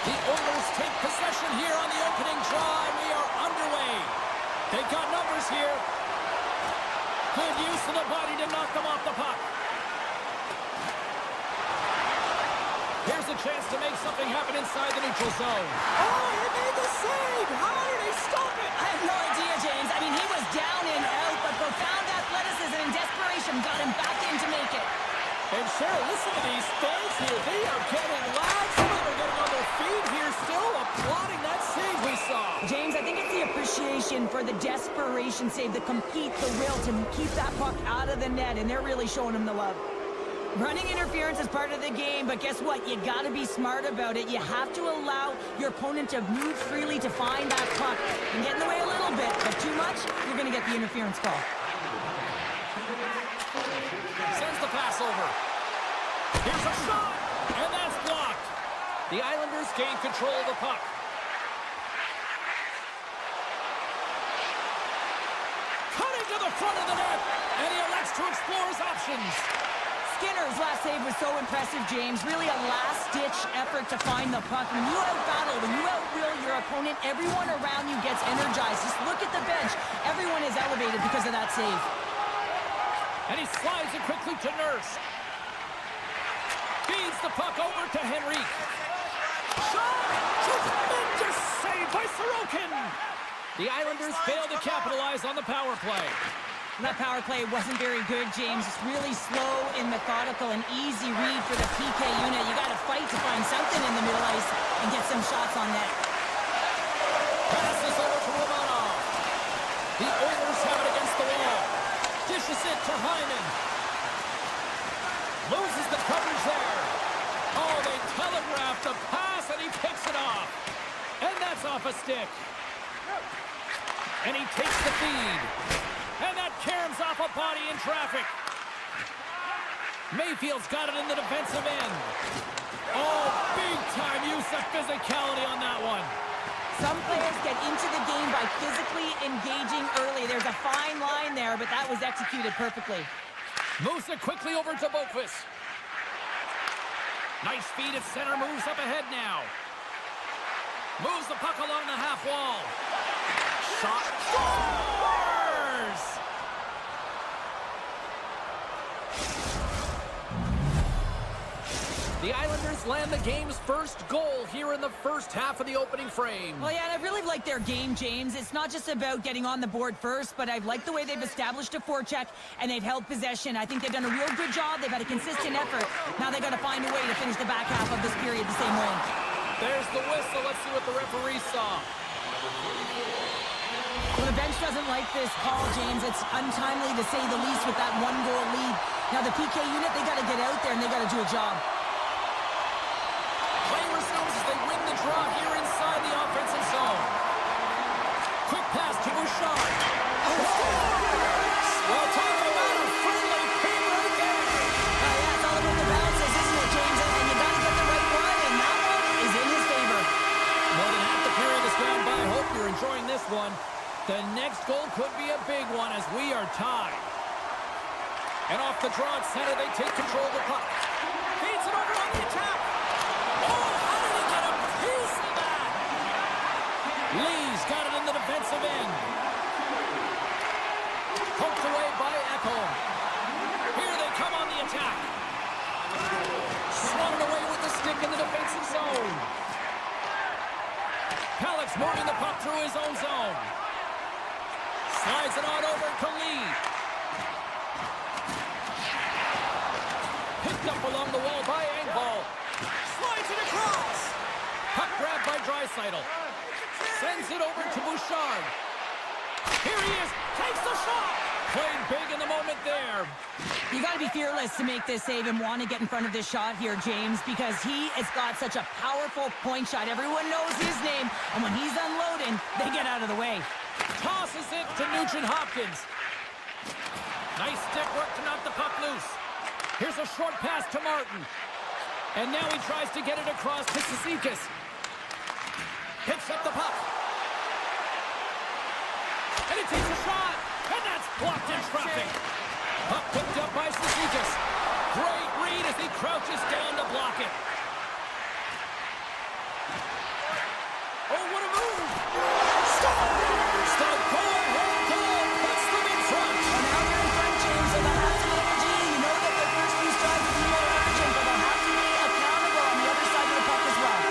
The Oilers take possession here on the opening draw, and we are underway. They've got numbers here. Good use of the body to knock them off the puck. Here's a chance to make something happen inside the neutral zone. Oh, he made the save! How did he stop it? I have no idea, James. I mean, he was down and out, but profound athleticism and desperation got him back in to make it. And Cheryl, listen to these fans here. They are getting loud. Some of them are getting on their feet here still, applauding that save we saw. James, I think it's the appreciation for the desperation save, the compete, the will to keep that puck out of the net, and they're really showing him the love. Running interference is part of the game, but guess what? You got to be smart about it. You have to allow your opponent to move freely to find that puck. And get in the way a little bit, but too much, you're going to get the interference call. Sends the pass over. Here's a shot, and that's blocked. The Islanders gain control of the puck. Cutting to the front of the net, and he elects to explore his options. Skinner's last save was so impressive, James. Really a last-ditch effort to find the puck. When you out-battle, when you out-will your opponent, everyone around you gets energized. Just look at the bench. Everyone is elevated because of that save. And he slides it quickly to Nurse. Feeds the puck over to Henrique. Shot! Tremendous save by Sorokin! The Islanders fail to capitalize on the power play. That power play wasn't very good, James. It's really slow and methodical, an easy read for the PK unit. You got to fight to find something in the middle ice and get some shots on net. Passes over to Romanov. The Oilers have it against the wall. Dishes it to Hyman. Loses the coverage there. Oh, they telegraphed the pass, and he picks it off. And that's off a stick. And he takes the feed. And that caroms off a body in traffic. Mayfield's got it in the defensive end. Oh, big-time use of physicality on that one. Some players get into the game by physically engaging early. There's a fine line there, but that was executed perfectly. Moves it quickly over to Boqvist. Nice feed at center, moves up ahead now. Moves the puck along the half wall. Shot. Scores! The Islanders land the game's first goal here in the first half of the opening frame. Well, yeah, and I really like their game, James. It's not just about getting on the board first, but I've liked the way they've established a forecheck and they've held possession. I think they've done a real good job. They've had a consistent effort. Now they've got to find a way to finish the back half of this period the same way. There's the whistle. Let's see what the referee saw. Well, the bench doesn't like this call, James. It's untimely to say the least with that one-goal lead. Now the PK unit, they got to get out there and they got to do a job. Players knows as they win the draw here inside the offensive zone. Quick pass to Bouchard. Well, talk about a friendly pin right there. Yeah, it's all about the bounces, isn't it, James? And you got to get the right one, and that one is in his favor. More than half the period is gone by. Hope you're enjoying this one. The next goal could be a big one as we are tied. And off the draw at center, they take control of the puck. Feeds it over on the attack. Oh, how did he get a piece of that? Lee's got it in the defensive end. Poked away by Ekholm. Here they come on the attack. Swung away with the stick in the defensive zone. Pellick's moving the puck through his own zone. Slides it on over to Lee. Picked up along the wall by Engvall. Slides it across. Puck grabbed by Draisaitl. Sends it over to Bouchard. Here he is. Takes the shot. Played big in the moment there. You got to be fearless to make this save and want to get in front of this shot here, James, because he has got such a powerful point shot. Everyone knows his name, and when he's unloading, they get out of the way. Tosses it to Nugent-Hopkins. Nice stick work to knock the puck loose. Here's a short pass to Martin. And now he tries to get it across to Cizikas. Picks up the puck. And he takes a shot. And that's blocked in traffic. Puck picked up by Cizikas. Great read as he crouches down to block it. Oh, what a move! Stop! Stop! Go ahead, goal! Puts them in front! Well, now they're in front, James, so they'll have some energy. You know that their first few strides will be more urgent, but they'll have to be accountable on the other side of the puck as well.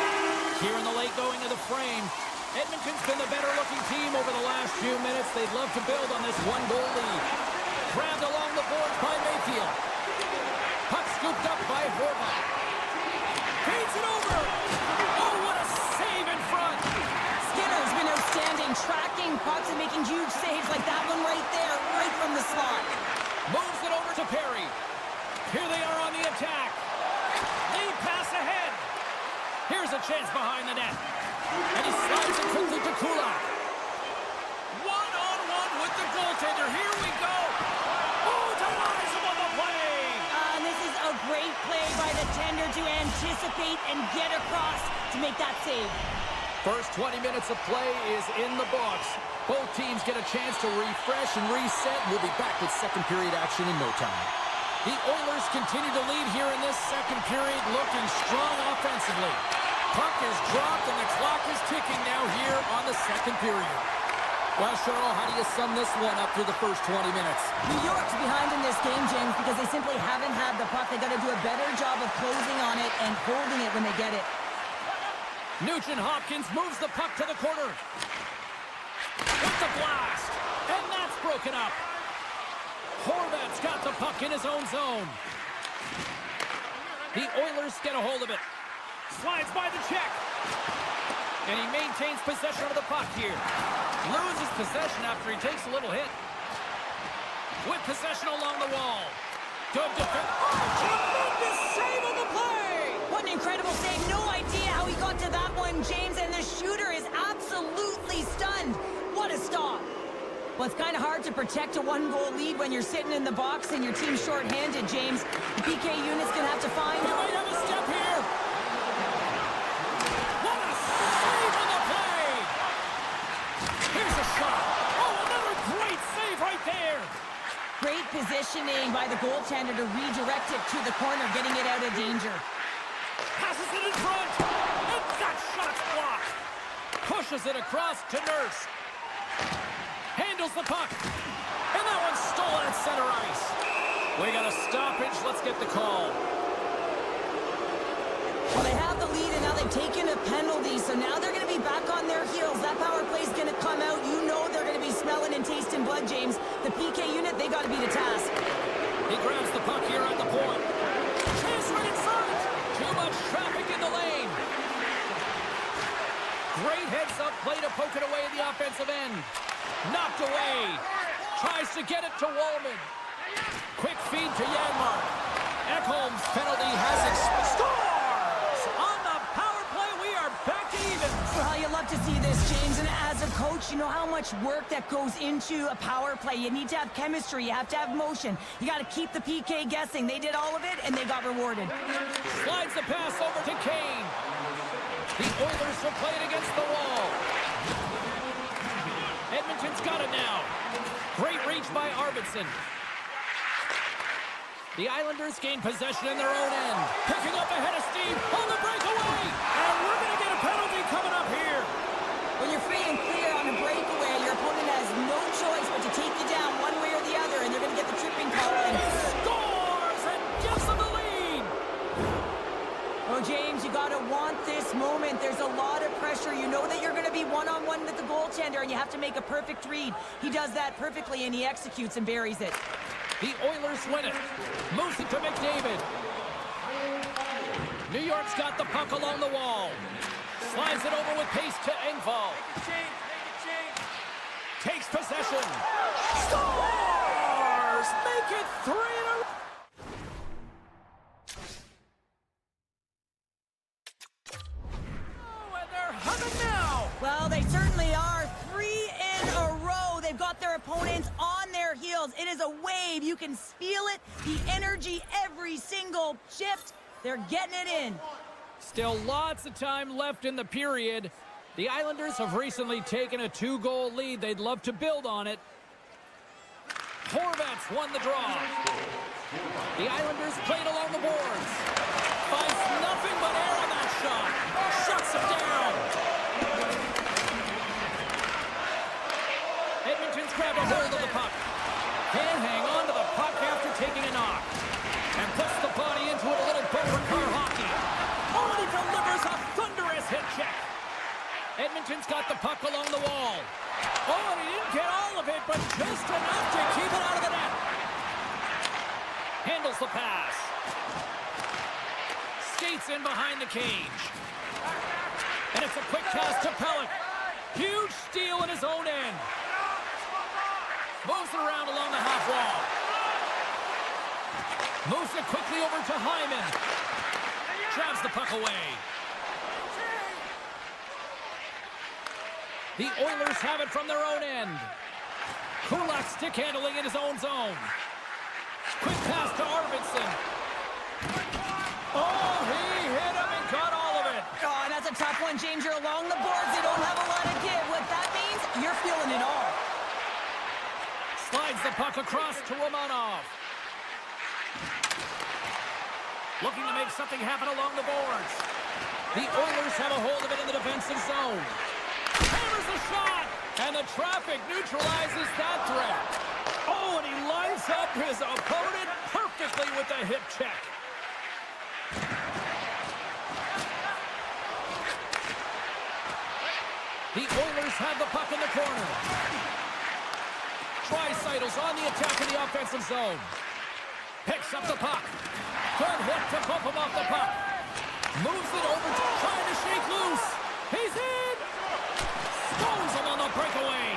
Here in the late going of the frame, Edmonton's been the better-looking team over the last few minutes. They'd love to build on this one-goal lead. Grabbed along the boards by Mayfield. Puck scooped up by Horvat. Feeds it over! Oh, what a save in front! Skinner's been outstanding, tracking pucks and making huge saves like that one right there, right from the slot. Moves it over to Perry. Here they are on the attack. Lead pass ahead. Here's a chance behind the net. And he slides it quickly to Kulak. One-on-one with the goaltender. Here we go. Oh, denies him on the play. And this is a great play by the tender to anticipate and get across to make that save. First 20 minutes of play is in the books. Both teams get a chance to refresh and reset. We'll be back with second period action in no time. The Oilers continue to lead here in this second period, looking strong offensively. Puck is dropped and the clock is ticking now here on the second period. Well, Cheryl, how do you sum this one up through the first 20 minutes? New York's behind in this game, James, because they simply haven't had the puck. They got to do a better job of closing on it and holding it when they get it. Nugent Hopkins moves the puck to the corner. With the blast. And that's broken up. Horvat's got the puck in his own zone. The Oilers get a hold of it. Slides by the check. And he maintains possession of the puck here. Loses possession after he takes a little hit. With possession along the wall. Good defense. Oh, tremendous save on the play! What an incredible save. No idea how he got to that one, James, and the shooter is absolutely stunned. What a stop. Well, it's kind of hard to protect a one-goal lead when you're sitting in the box and your team's short-handed, James. The PK unit's going to have to find... He might have a step here. What a save on the play! Here's a shot. Oh, another great save right there. Great positioning by the goaltender to redirect it to the corner, getting it out of danger. Passes it in front. And that shot's blocked. Pushes it across to Nurse. Handles the puck. And that one's stolen at center ice. We got a stoppage. Let's get the call. Well, they have the lead, and now they've taken a penalty, so now they're going to be back on their heels. That power play's going to come out. You know they're going to be smelling and tasting blood, James. The PK unit, they got to be the task. He grabs the puck here at the point. Chase right in front. Too much traffic in the lane. Great heads-up play to poke it away at the offensive end. Knocked away. Tries to get it to Wallman. Quick feed to Janmark. Ekholm's penalty has scores! On the power play, we are back to even. Well, you love to see this, James, and as a coach, you know how much work that goes into a power play. You need to have chemistry. You have to have motion. You got to keep the PK guessing. They did all of it, and they got rewarded. Slides the pass over to Kane. The Oilers will play it against the wall. Edmonton's got it now. Great reach by Arvidsson. The Islanders gain possession in their own end. Picking up ahead of steam on the breakaway. And we're going to get a penalty coming up here. When you're free and clear on a breakaway, your opponent has no choice but to take you down one way or the other, and they're going to get the tripping call in. He scores and gives them the lead. Oh, James, you got to want this moment. There's a lot of pressure. You know that you're going to be one-on-one with the goaltender, and you have to make a perfect read. He does that perfectly, and he executes and buries it. The Oilers win it. Moves it to McDavid. New York's got the puck along the wall. Slides it over with pace to Engvall. Takes possession. Scores! Make it 3 in a row. Oh, and they're humming now. Well, they certainly are. 3 in a row. They've got their opponents on their heels. It is a wave. You can feel it. The energy, every single shift. They're getting it in. Still lots of time left in the period. The Islanders have recently taken a 2-goal lead. They'd love to build on it. Horvat's won the draw. The Islanders played along the boards. Finds nothing but air on that shot. Shuts him down. Edmonton's grabbed a hold of the puck. Can't hang on to the puck after taking a knock. And puts the body into it, a little bumper car hockey. Oh, and he delivers a thunderous hit check. Edmonton's got the puck along the wall. Oh, and he didn't get all of it, but just enough to keep it out of the net. Handles the pass. Skates in behind the cage. And it's a quick pass to Pellick. Huge steal in his own end. Moves it around along the half wall. Moves it quickly over to Hyman. Drives the puck away. The Oilers have it from their own end. Kulak stick handling in his own zone. Quick pass to Arvidsson. Oh, he hit him and got all of it. Oh, and that's a tough one, James. You're along the boards. They don't have a lot of give. What that means, you're feeling it all. Slides the puck across to Romanov. Looking to make something happen along the boards. The Oilers have a hold of it in the defensive zone. Hammers the shot, and the traffic neutralizes that threat. Oh, and he lines up his opponent perfectly with the hip check. The Oilers have the puck in the corner. Tricycles on the attack in the offensive zone. Picks up the puck. Good hit to bump him off the puck. Moves it over, trying to shake loose. He's in! Stones him on the breakaway.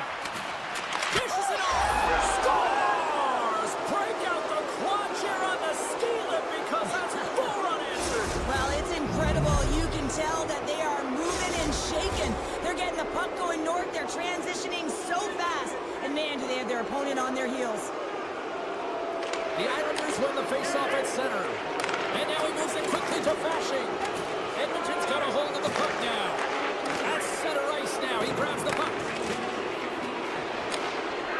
Dishes it off. Scores! Break out the quad chair on the ski lift because that's 4 unanswered. Well, it's incredible. You can tell that they are moving and shaking. They're getting the puck going north. They're transitioning so fast. And man, do they have their opponent on their heels. The Islanders win the faceoff at center. And now he moves it quickly to Fasching. Edmonton's got a hold of the puck now. At center ice now. He grabs the puck.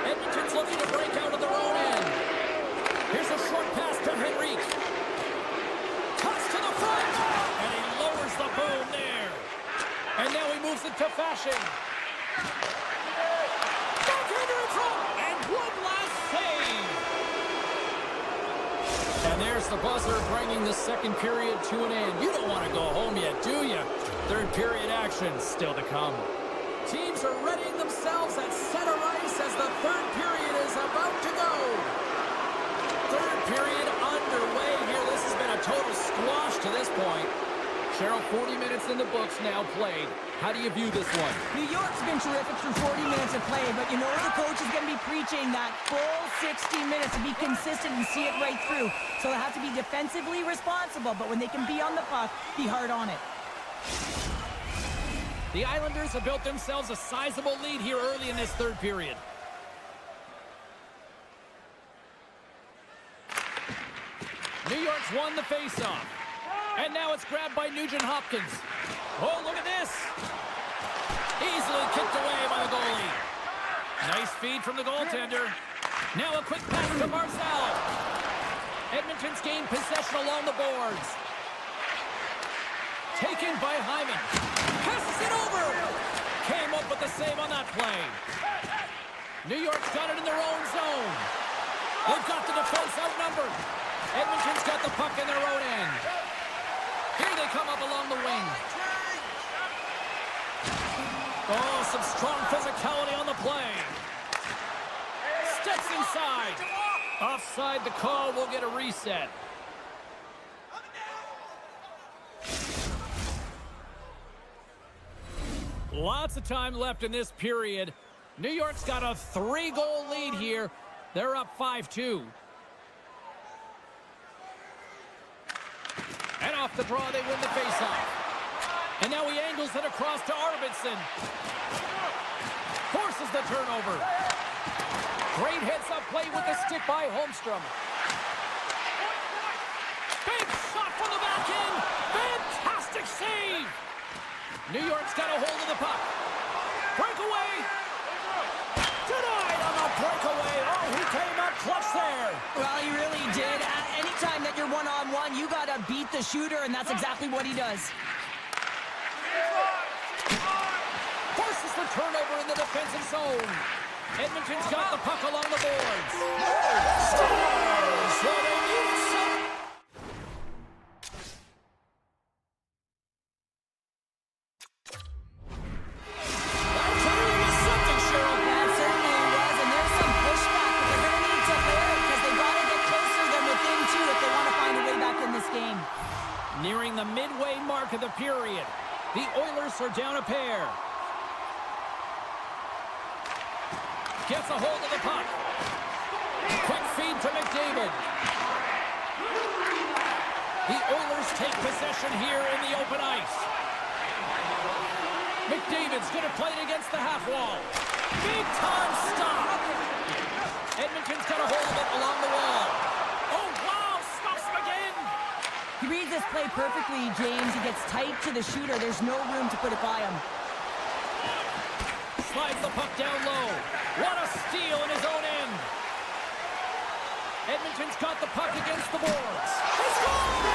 Edmonton's looking to break out of their own end. Here's a short pass to Henrique. Toss to the front. And he lowers the boom there. And now he moves it to Fasching. Backhander in front. And one last save. And there's the buzzer bringing the second period to an end. You don't want to go home yet, do you? Third period action still to come. Teams are readying themselves at center ice as the third period is about to go. Third period underway here. This has been a total squash to this point. Cheryl, 40 minutes in the books now played. How do you view this one? New York's been terrific through 40 minutes of play, but you know the coach is going to be preaching that full 60 minutes to be consistent and see it right through. So they have to be defensively responsible, but when they can be on the puck, be hard on it. The Islanders have built themselves a sizable lead here early in this third period. New York's won the faceoff. And now it's grabbed by Nugent-Hopkins. Oh, look at this. Easily kicked away by the goalie. Nice feed from the goaltender. Now a quick pass to Barzal. Edmonton's gained possession along the boards. Taken by Hyman. Passes it over. Came up with the save on that play. New York's got it in their own zone. They've got the defense outnumbered. Edmonton's got the puck in their own end. Here they come up along the wing. Oh, some strong physicality on the play. Steps inside. Offside, the call will get a reset. Lots of time left in this period. New York's got a 3-goal lead here. They're up 5-2. And off the draw, they win the faceoff. And now he angles it across to Arvidsson. Forces the turnover. Great heads-up play with the stick by Holmstrom. Big shot from the back end. Fantastic save. New York's got a hold of the puck. Breakaway. Denied on the breakaway. Oh, he came up clutch there. Well, he really did. Anytime that you're one-on-one, you got to beat the shooter, and that's exactly what he does. Forces the turnover in the defensive zone. Edmonton's got the puck along the boards. Scores! So they need some. That certainly was something, Cheryl. That certainly was, and there's some pushback, but they're going to need to bear it because they've got to get closer than within two if they want to find a way back in this game. Nearing the midway mark of the period, the Oilers are down a pair. Gets a hold of the puck. Quick feed to McDavid. The Oilers take possession here in the open ice. McDavid's going to play it against the half wall. Big time stop. Edmonton's got a hold of it along the wall. Oh, wow, stops him again. He reads this play perfectly, James. He gets tight to the shooter. There's no room to put it by him. Slides the puck down low. What a steal in his own end. Edmonton's got the puck against the boards. He scores!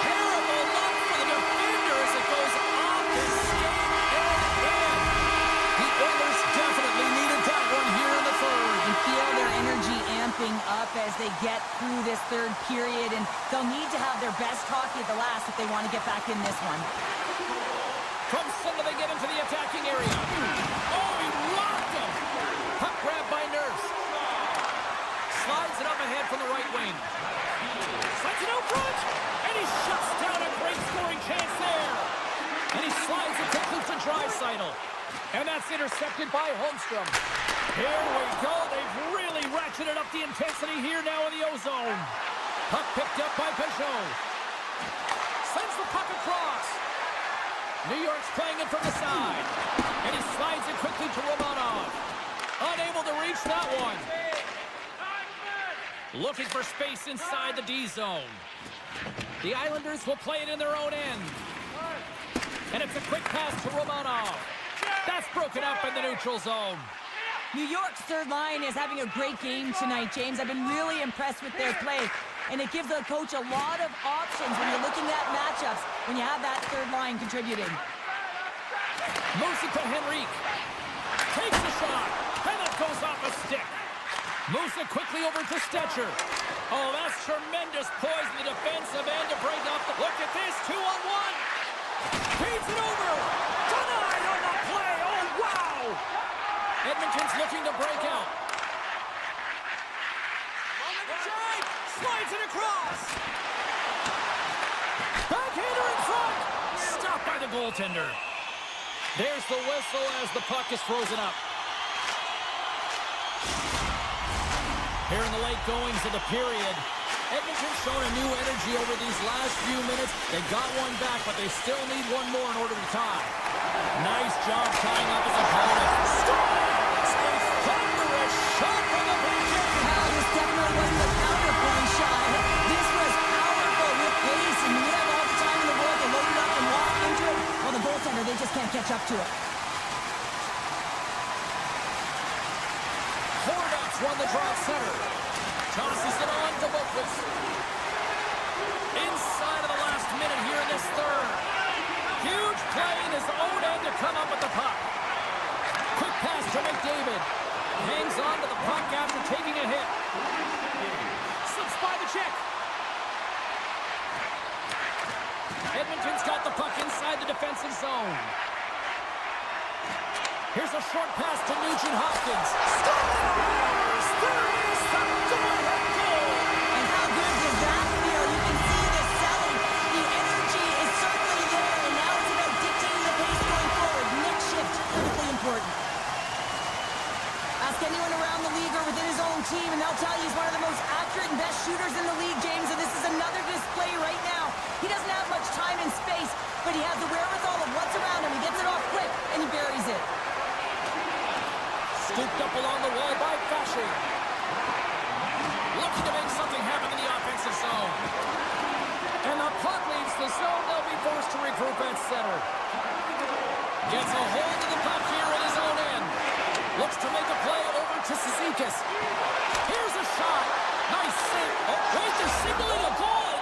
Terrible luck for the defender as it goes off his skate and in. The Oilers definitely needed that one here in the third. You feel their energy amping up as they get through this third period, and they'll need to have their best hockey at the last if they want to get back in this one. From center they get into the attacking area. Oh, he rocked him. Puck grabbed by Nurse. Slides it up ahead from the right wing. Slides it out front. And he shuts down a great scoring chance there. And he slides it quickly to Draisaitl. And that's intercepted by Holmstrom. Here we go. They've really ratcheted up the intensity here now in the O-zone. Puck picked up by Peugeot. Sends the puck across. New York's playing it from the side. And he slides it quickly to Romanov. Unable to reach that one. Looking for space inside the D-zone. The Islanders will play it in their own end. And it's a quick pass to Romanov. That's broken up in the neutral zone. New York's third line is having a great game tonight, James. I've been really impressed with their play. And it gives the coach a lot of options when you're looking at matchups when you have that third line contributing. Moves it to Henrique. Takes the shot. And it goes off a stick. Moves it quickly over to Stetcher. Oh, that's tremendous poise in the defensive end to break up. Look at this, 2-on-1. Feeds it over. Denied on the play. Oh, wow. Edmonton's looking to break out. Slides it across. Backhander in front. Stopped by the goaltender. There's the whistle as the puck is frozen up. Here in the late goings of the period, Edmonton's shown a new energy over these last few minutes. They got one back, but they still need one more in order to tie. Nice job tying up his opponent. Scores! A thunderous shot from the backhand. Now, this definitely wasn't a counterpoint shot. This was powerful with pace, and we have all the time in the world to load it up and walk into it. Well, the goaltender, they just can't catch up to it. Hornets won the draw center. Tosses it on to Boquist. Inside of the last minute here in this third. Huge play in his own end to come up with the puck. Quick pass to McDavid. Hangs on to the puck after taking a hit. Slips by the check. Edmonton's got the puck inside the defensive zone. Here's a short pass to Nugent-Hopkins. Scores! There is the go-ahead goal! And how good does that feel? You can see the selling. The energy is certainly there, and now it's about dictating the pace going forward. Next shift, critically important. Ask anyone around the league or within his own team, and they'll tell you he's one of the most accurate and best shooters in the league, James, and this is another display right now. He doesn't have much time and space, but he has the wherewithal of what's around him. He gets it off quick, and he buries it. Scooped up along the wall by Fasching. Looking to make something happen in the offensive zone. And the puck leaves the zone. They'll be forced to regroup at center. Gets a hold of the puck here in his own end. Looks to make a play over to Cizikas. Here's a shot. Nice save. Oh, wait, they're signaling a goal.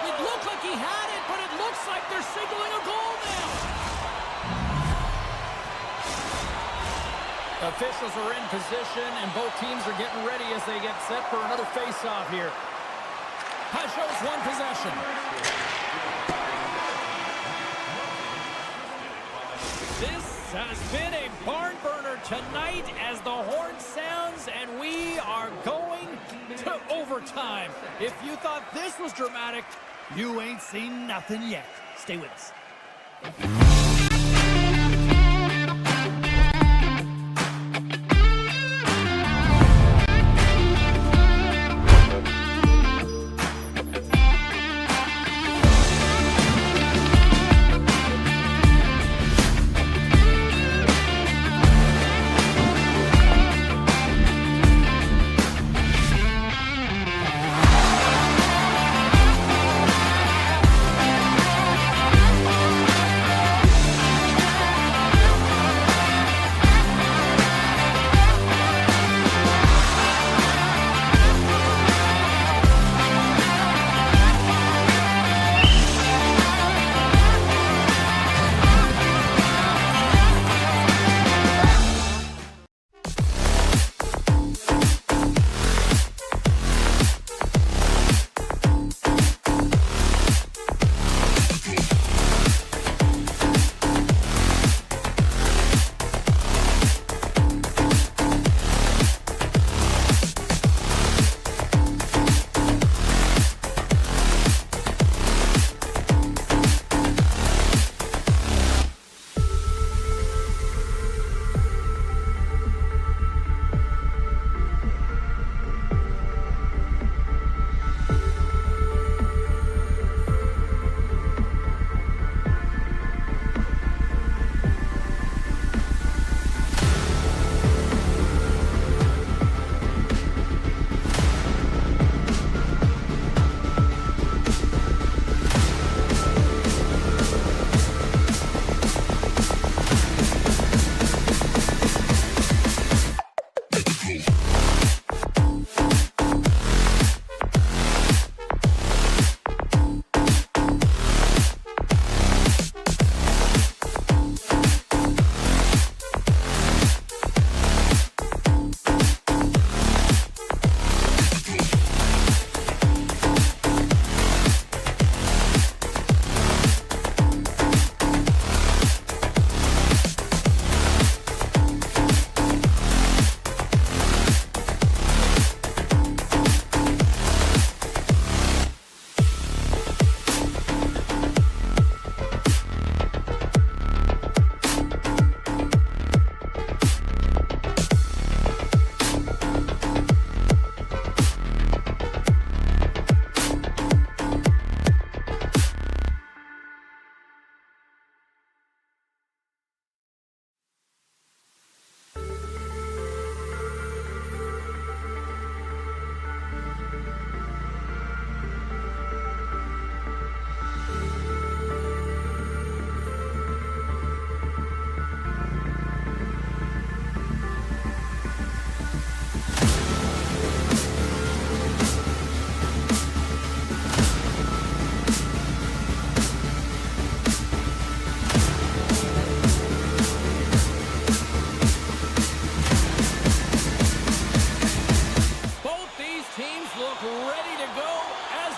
It looked like he had it, but it looks like they're signaling a goal now. Officials are in position, and both teams are getting ready as they get set for another face-off here. Peugeot's won possession. This has been a barn burner tonight as the horn sounds, and we are going to overtime. If you thought this was dramatic, you ain't seen nothing yet. Stay with us.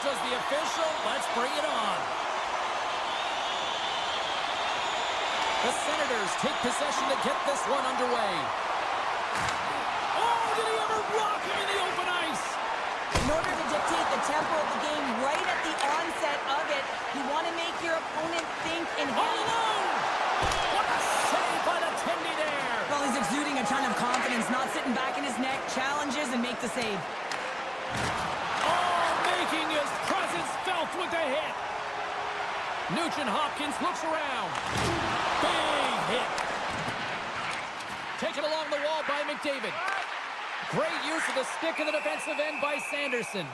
does the official. Let's bring it on. The Senators take possession to get this one underway. Oh, did he ever rock him in the open ice? In order to dictate the tempo of the game right at the onset of it, you want to make your opponent think and All alone! What a save by the Tendy there! Well, he's exuding a ton of confidence, not sitting back in his neck, challenges and make the save. Oh, making his presence felt with the hit. Nugent-Hopkins looks around. Big hit. Taken along the wall by McDavid. Great use of the stick in the defensive end by Sanderson.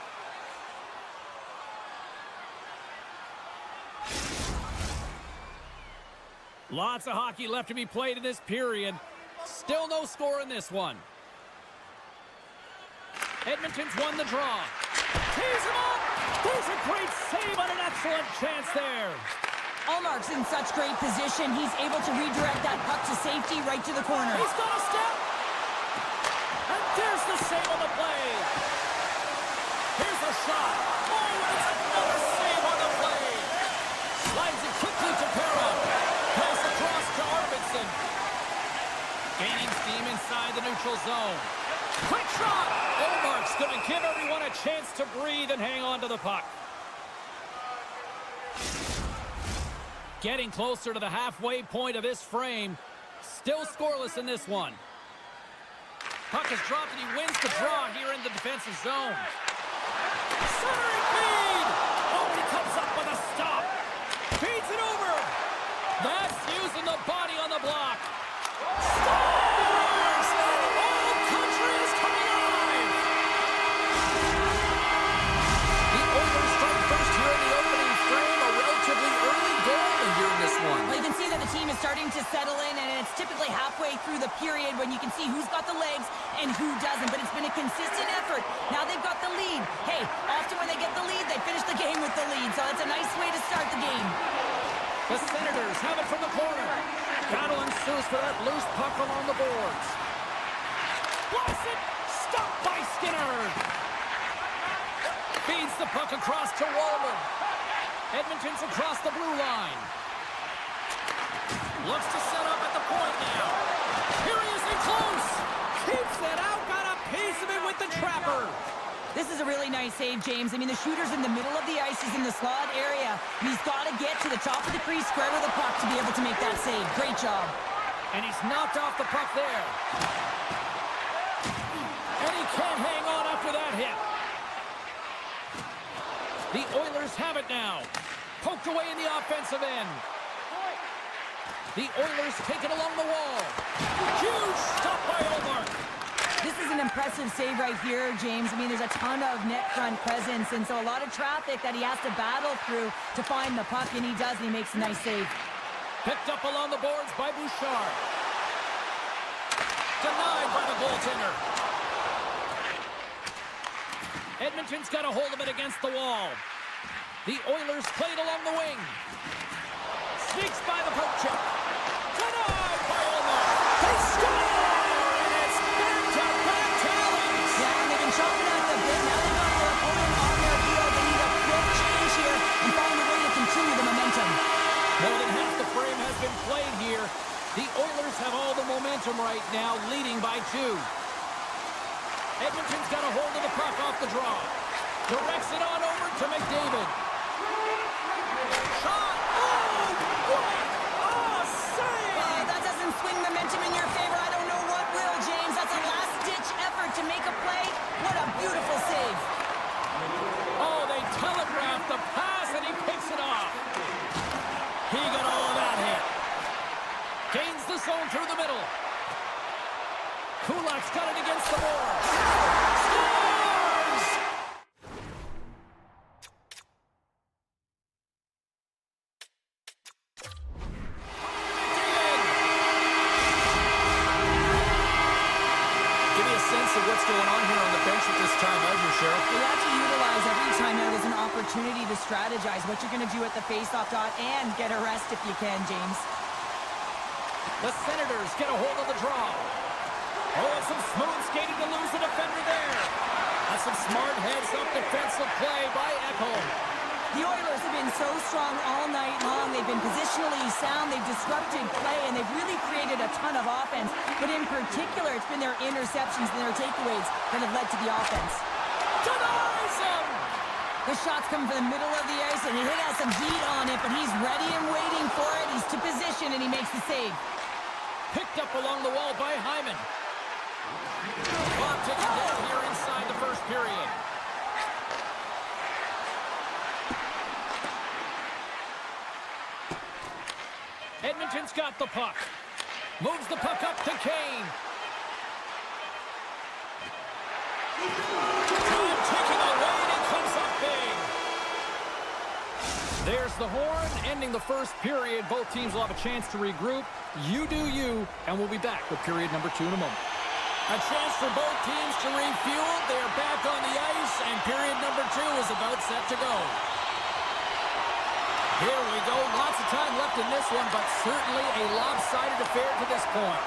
Lots of hockey left to be played in this period. Still no score in this one. Edmonton's won the draw. Tees him up! There's a great save on an excellent chance there. Allmark's in such great position. He's able to redirect that puck to safety right to the corner. He's got a step. And there's the save on the play. Here's a shot. Oh, and it's another save on the play. Slides it quickly to Perra. Pass across to Arvidsson. Gaining steam inside the neutral zone. Quick shot. Allmark's going to give everyone a chance to breathe and hang on to the puck. Getting closer to the halfway point of this frame. Still scoreless in this one. Puck is dropped and he wins the draw here in the defensive zone. Centering feed! Oh, he comes up with a stop. Feeds it over. That's using the body on the block. Scores! All country is coming alive! The Oilers strike first here in the opening frame. A relatively early goal here in this one. Well, you can see that the team is starting to settle in, and it's typically halfway through the period when you can see who's got the legs and who doesn't, but it's been a consistent effort. Now they've got the lead. Hey, often when they get the lead, they finish the game with the lead, so it's a nice way to start the game. The Senators have it from the corner. Battle ensues for that loose puck along the boards. Blast it! Stopped by Skinner. Feeds the puck across to Wallman. Edmonton's across the blue line. Looks to set up at the point now. Here he is in close. Keeps it out. Got a piece of it with the trapper. This is a really nice save, James. I mean, the shooter's in the middle of the ice. He's in the slot area. And he's got to get to the top of the crease square with the puck to be able to make that save. Great job. And he's knocked off the puck there. And he can't hang on after that hit. The Oilers have it now. Poked away in the offensive end. The Oilers take it along the wall. Huge stop by Allmark. This is an impressive save right here, James. I mean, there's a ton of net front presence, and so a lot of traffic that he has to battle through to find the puck, and he does, and he makes a nice save. Picked up along the boards by Bouchard. Denied by the goaltender. Edmonton's got a hold of it against the wall. The Oilers played along the wing. Sneaks by the poke check. Denied by Allmark. They score! And it's back-to-back talents! Yeah, and they've been chopping at the bit. Now they've got their opponent on their field. They need a quick change here and find a way to continue the momentum. More than half the frame has been played here. The Oilers have all the momentum right now, leading by 2. Edmonton's got a hold of the puck off the draw. Directs it on over to McDavid. Shot! Oh, boy! Oh, save! That doesn't swing momentum in your favor. I don't know what will, James. That's a last-ditch effort to make a play. What a beautiful save. Oh, they telegraphed the pass, and he picks it off. He got all of that hit. Gains the zone through the middle. Kulak's got it against the board. Scores! Give me a sense of what's going on here on the bench at this time out here, Sheriff. You have to utilize every timeout as an opportunity to strategize what you're going to do at the faceoff dot and get a rest if you can, James. The Senators get a hold of the draw. Oh, and some smooth skating to lose the defender there. That's some smart heads-up defensive play by Ekholm. The Oilers have been so strong all night long. They've been positionally sound. They've disrupted play, and they've really created a ton of offense. But in particular, it's been their interceptions and their takeaways that have led to the offense. Denies him! The shot's coming from the middle of the ice, and he has some heat on it, but he's ready and waiting for it. He's to position, and he makes the save. Picked up along the wall by Hyman. Clock ticking down here inside the first period. Edmonton's got the puck. Moves the puck up to Kane. Time ticking away, and it comes up big. There's the horn, ending the first period. Both teams will have a chance to regroup. You do you, and we'll be back with period number 2 in a moment. A chance for both teams to refuel. They're back on the ice, and period number 2 is about set to go. Here we go. Lots of time left in this one, but certainly a lopsided affair to this point.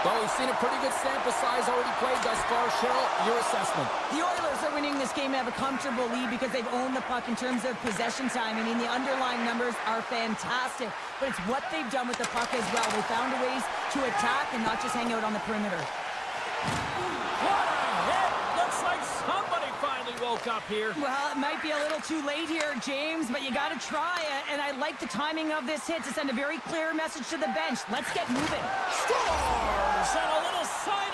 Well, we've seen a pretty good sample size already played thus far. Cheryl, your assessment. The Oilers are winning this game and have a comfortable lead because they've owned the puck in terms of possession time. I mean, the underlying numbers are fantastic, but it's what they've done with the puck as well. They found ways to attack and not just hang out on the perimeter. What a hit! Looks like somebody finally woke up here. Well, it might be a little too late here, James, but you got to try it. And I like the timing of this hit to send a very clear message to the bench. Let's get moving. Scores! And a little sign.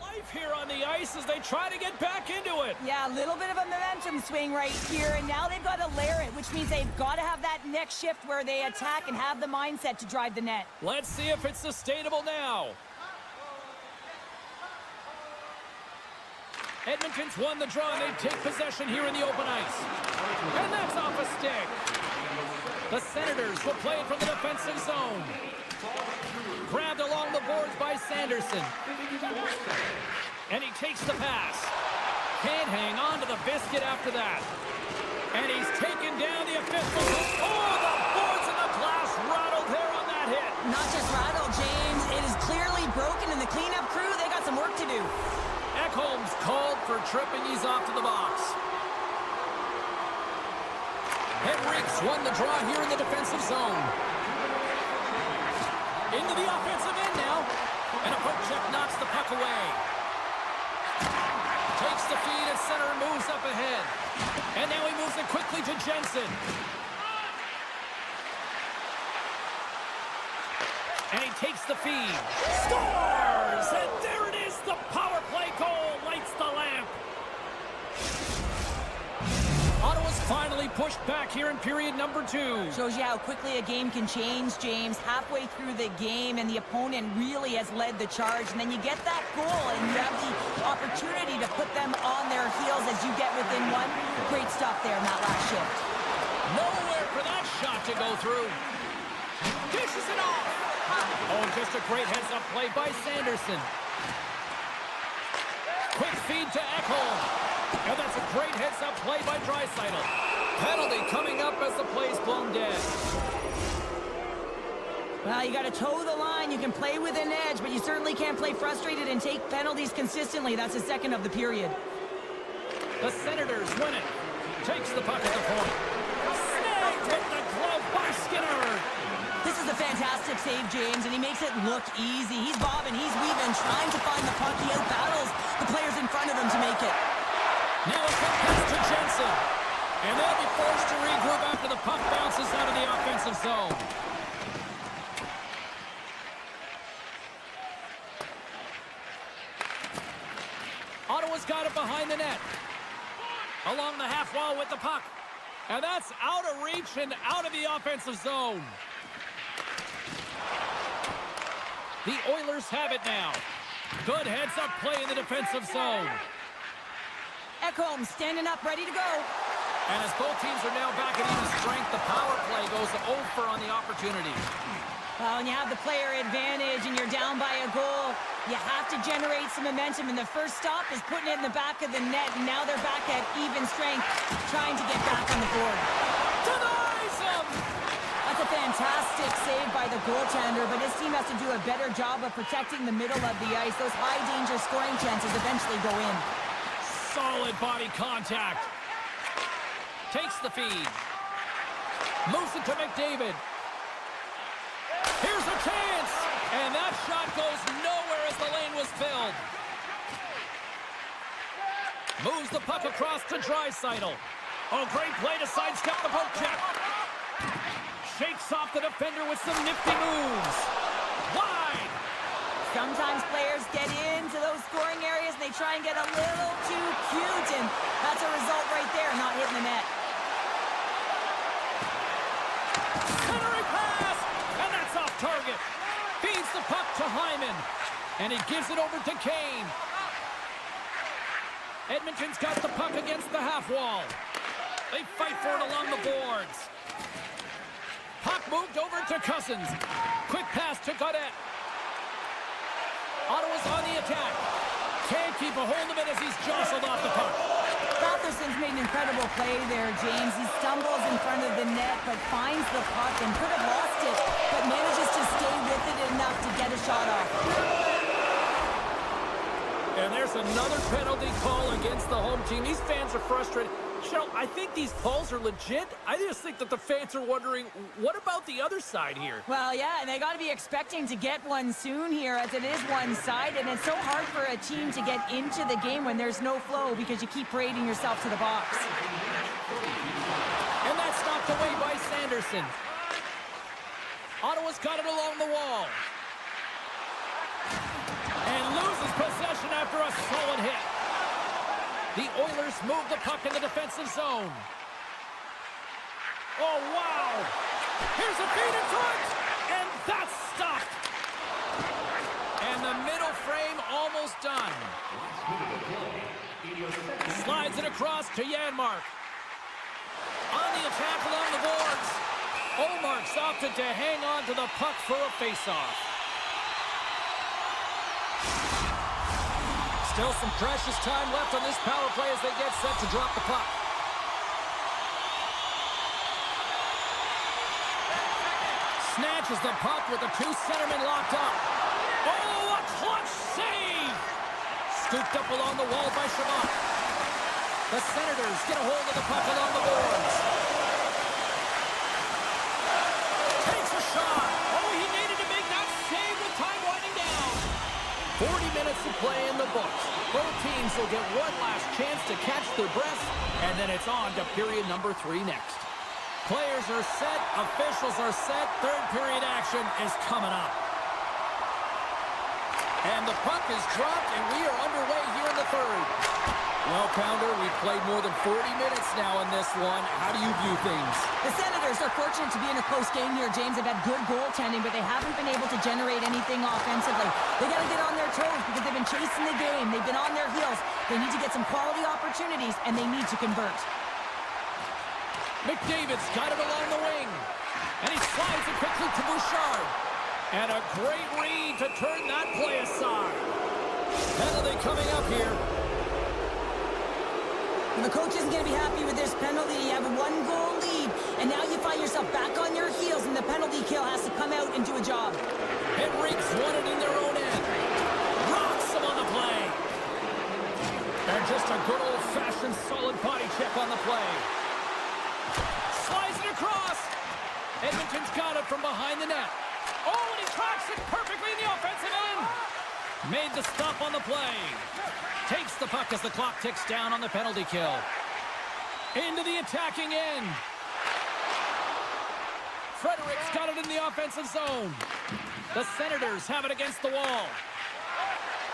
Life here on the ice as they try to get back into it. Yeah, a little bit of a momentum swing right here, and now they've got to layer it, which means they've got to have that next shift where they attack and have the mindset to drive the net. Let's see if it's sustainable now. Edmonton's won the draw, and they take possession here in the open ice. And that's off a stick. The Senators will play it from the defensive zone. Grabbed along the boards by Sanderson. And he takes the pass. Can't hang on to the biscuit after that. And he's taken down the official. Oh, the boards and the glass rattled there on that hit. Not just rattled, James. It is clearly broken, and the cleanup crew, they got some work to do. Ekholm's called for tripping. He's off to the box. Henrique's won the draw here in the defensive zone. Into the offensive end now. And a poke check knocks the puck away. Takes the feed at center and moves up ahead. And now he moves it quickly to Jensen. And he takes the feed. Scores! And there it is. The power play goal lights the lamp. Ottawa's finally pushed back here in period number 2. Shows you how quickly a game can change, James. Halfway through the game, and the opponent really has led the charge. And then you get that goal, and you have the opportunity to put them on their heels as you get within one. Great stuff there in that last shift. Nowhere for that shot to go through. Dishes it off. Oh, just a great heads-up play by Sanderson. Quick feed to Ekholm. And that's a great heads-up play by Draisaitl. Penalty coming up as the play's blown dead. Well, you got to toe the line. You can play with an edge, but you certainly can't play frustrated and take penalties consistently. That's the second of the period. The Senators win it. Takes the puck at the point. Snagged with the glove by Skinner. This is a fantastic save, James, and he makes it look easy. He's bobbing, he's weaving, trying to find the puck. He out-battles the players in front of him to make it. Now a quick pass to Jensen. And they'll be forced to regroup after the puck bounces out of the offensive zone. Ottawa's got it behind the net. Along the half wall with the puck. And that's out of reach and out of the offensive zone. The Oilers have it now. Good heads-up play in the defensive zone. Ekholm standing up, ready to go. And as both teams are now back at even strength, the power play goes over on the opportunity. Well, when you have the player advantage and you're down by a goal, you have to generate some momentum. And the first stop is putting it in the back of the net. And now they're back at even strength, trying to get back on the board. Denies him! That's a fantastic save by the goaltender, but his team has to do a better job of protecting the middle of the ice. Those high-danger scoring chances eventually go in. Solid body contact. Takes the feed. Moves it to McDavid. Here's a chance! And that shot goes nowhere as the lane was filled. Moves the puck across to Draisaitl. Oh, great play to sidestep the poke check. Shakes off the defender with some nifty moves. Wide! Sometimes players get into those scoring areas and they try and get a little too cute, and that's a result right there, not hitting the net. Centering pass! And that's off target. Feeds the puck to Hyman. And he gives it over to Kane. Edmonton's got the puck against the half wall. They fight for it along the boards. Puck moved over to Cousins. Quick pass to Gaudette. Ottawa's on the attack. Can't keep a hold of it as he's jostled off the puck. Rotherson's made an incredible play there, James. He stumbles in front of the net, but finds the puck and could have lost it, but manages to stay with it enough to get a shot off. And there's another penalty call against the home team. These fans are frustrated. Cheryl, I think these calls are legit. I just think that the fans are wondering, what about the other side here? Well, yeah, and they got to be expecting to get one soon here, as it is one-sided, and it's so hard for a team to get into the game when there's no flow because you keep parading yourself to the box. And that's knocked away by Sanderson. Ottawa's got it along the wall. And loses possession after a solid hit. The Oilers move the puck in the defensive zone. Oh, wow! Here's a feed in front! And that's stopped! And the middle frame almost done. Slides it across to Janmark. On the attack along the boards. Omark's opted to hang on to the puck for a face-off. Still some precious time left on this power play as they get set to drop the puck. Snatches the puck with the two centermen locked up. Oh, a clutch save! Scooped up along the wall by Shabbat. The Senators get a hold of the puck along the boards. Takes a shot. Oh, he needed to make that save with time winding down. 40 minutes of play in the books. Both teams will get one last chance to catch their breath, and then it's on to period number 3 next. Players are set, officials are set, third period action is coming up. And the puck is dropped, and we are underway here in the third. Well, Pounder, we've played more than 40 minutes now in this one. How do you view things? The Senators are fortunate to be in a close game here, James. They've had good goaltending, but they haven't been able to generate anything offensively. They got to get on their toes because they've been chasing the game. They've been on their heels. They need to get some quality opportunities, and they need to convert. McDavid's got it along the wing, and he slides it quickly to Bouchard. And a great read to turn that play aside. Penalty coming up here. And the coach isn't going to be happy with this penalty. You have a 1-goal lead, and now you find yourself back on your heels, and the penalty kill has to come out and do a job. Henrique's won it in their own end. Rocks him on the play. And just a good old-fashioned solid body check on the play. Slides it across. Edmonton's got it from behind the net. Oh, and he tracks it perfectly in the offensive end. Made the stop on the play. Takes the puck as the clock ticks down on the penalty kill. Into the attacking end. Frederick's got it in the offensive zone. The Senators have it against the wall.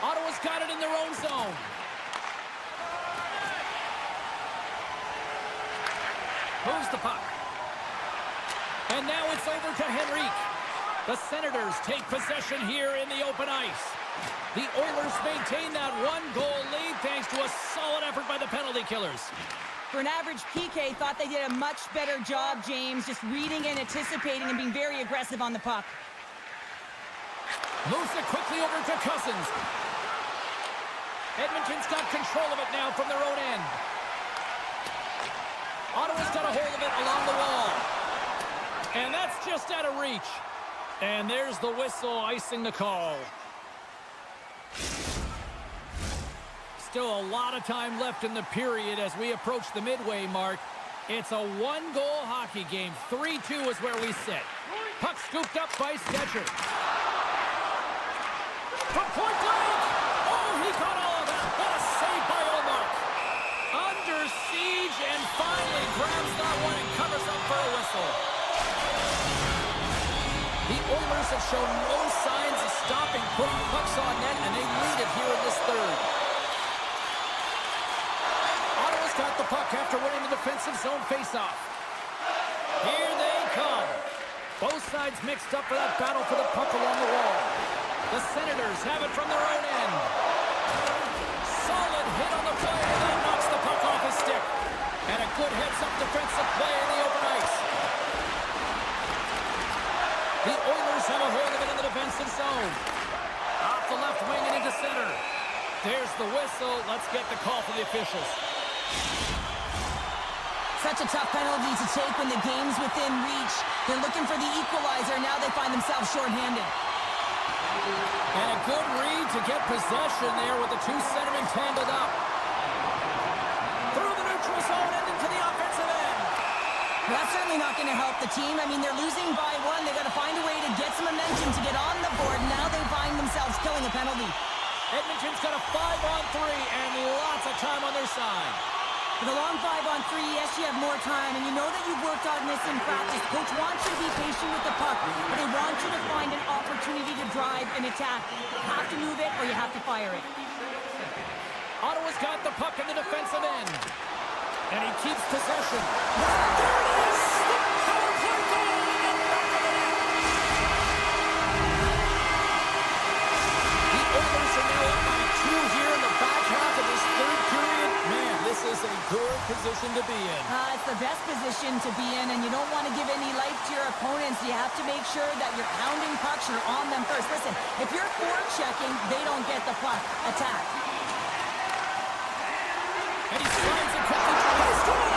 Ottawa's got it in their own zone. Moves the puck. And now it's over to Henrique. The Senators take possession here in the open ice. The Oilers maintain that 1-goal lead thanks to a solid effort by the penalty killers. For an average PK, thought they did a much better job, James, just reading and anticipating and being very aggressive on the puck. Moves it quickly over to Cousins. Edmonton's got control of it now from their own end. Ottawa's got a hold of it along the wall. And that's just out of reach. And there's the whistle icing the call. Still a lot of time left in the period as we approach the midway mark. It's a one-goal hockey game. 3-2 is where we sit. Puck scooped up by Sketcher. From point blank! Oh, he caught all of that. What a save by Omar. Under siege and finally grabs that one and covers up for a whistle. The Oilers have shown no signs of stopping putting pucks on net, and they lead it here in this third. Ottawa's got the puck after winning the defensive zone faceoff. Here they come. Both sides mixed up for that battle for the puck along the wall. The Senators have it from their own end. Solid hit on the play, and that knocks the puck off his stick. And a good heads-up defensive play in the open ice. The Oilers have a hold of it in the defensive zone. Off the left wing and into center. There's the whistle. Let's get the call for the officials. Such a tough penalty to take when the game's within reach. They're looking for the equalizer. Now they find themselves shorthanded. And a good read to get possession there with the two centermen tangled up. Through the neutral zone and into the offensive end. Well, that's certainly not going to help the team. I mean, they're losing by one. They've got to find a way to get some momentum to get on the board. Now they find themselves killing a penalty. Edmonton's got a 5-on-3 and lots of time on their side. With a long 5-on-3, yes, you have more time, and you know that you've worked on this in practice. Coach wants you to be patient with the puck, but they want you to find an opportunity to drive and attack. You have to move it, or you have to fire it. Ottawa's got the puck in the defensive end, and he keeps possession. There it is! The power play goal in the back of the net! The Oilers are now up by 2 here in the back half of this third period. Man, this is a good position to be in. It's the best position to be in, and you don't want to give any life to your opponents. You have to make sure that you're pounding pucks, you're on them first. Listen, if you're forechecking, they don't get the puck. Attack. And he slides it quickly to the score!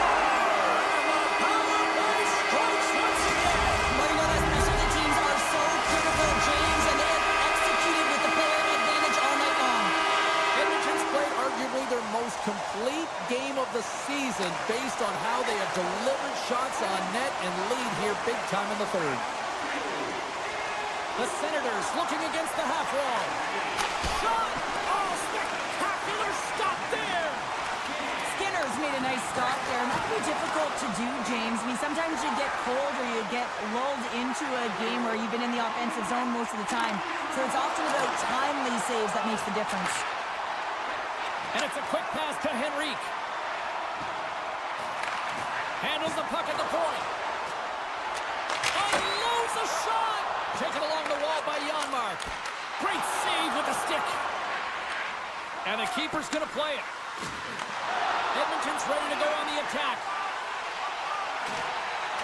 And the power play strikes once again! Well, you know that specialty teams are so critical, James, and they have executed with the player advantage all night long. Edmonton's played arguably their most complete game of the season based on how they have delivered shots on net and lead here big time in the third. The Senators looking against the half wall. Shot! Oh, spectacular stop there! Skinner's made a nice stop there, and that can be difficult to do, James. I mean, sometimes you get cold or you get lulled into a game where you've been in the offensive zone most of the time. So it's often about timely saves that makes the difference. And it's a quick pass to Henrique. Handles the puck at the point. Unloads a shot! Taken along the wall by Janmark. Great save with the stick. And the keeper's going to play it. Edmonton's ready to go on the attack.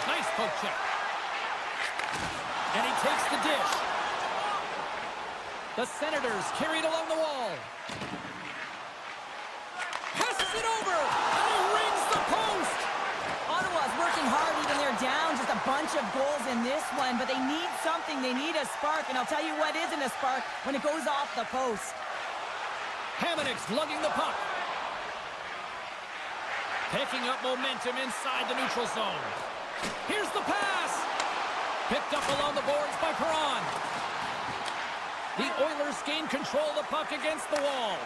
Nice poke check. And he takes the dish. The Senators carried along the wall. Passes it over. And he rings the post. Ottawa's working hard, even they're down just a bunch of goals in this one, but they need something. They need a spark, and I'll tell you what isn't a spark when it goes off the post. Hamonic's lugging the puck. Picking up momentum inside the neutral zone. Here's the pass. Picked up along the boards by Perron. The Oilers gain control of the puck against the wall.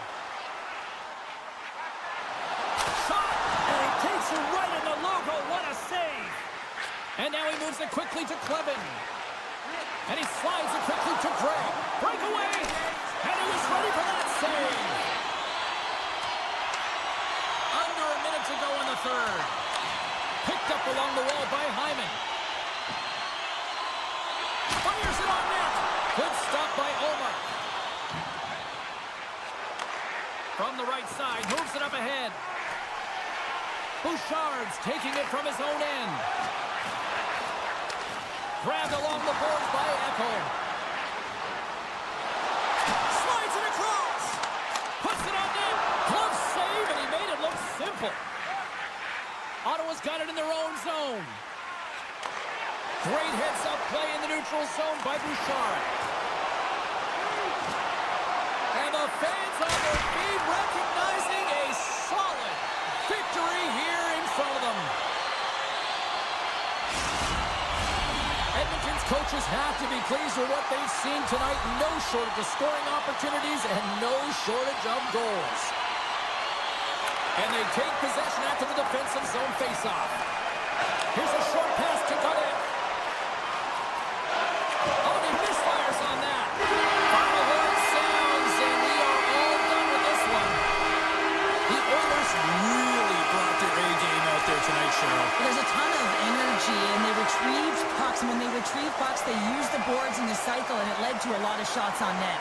Shot! And he takes it right in the logo. What a save! And now he moves it quickly to Clevin. And he slides it quickly to Gregg. Breakaway! And he was ready for that save. Under a minute to go in the third. Picked up along the wall by Hyman. Fires it on net. Good stop by Omar. From the right side, moves it up ahead. Bouchard's taking it from his own end. Grabbed along the boards by Echo. Slides it across. Puts it on net. Close save, and he made it look simple. Ottawa's got it in their own zone. Great heads-up play in the neutral zone by Bouchard. And the fans on their feet recognizing a solid victory here in front of them. Edmonton's coaches have to be pleased with what they've seen tonight. No shortage of scoring opportunities and no shortage of goals. And they take possession after the defensive zone faceoff. Here's a short pass to Kleiny. Oh, he misfires on that. Final horn sounds, and we are all done with this one. The Oilers really brought their A game out there tonight, Cheryl. There's a ton of energy, and they retrieved pucks. And when they retrieve pucks, they use the boards in the cycle, and it led to a lot of shots on net.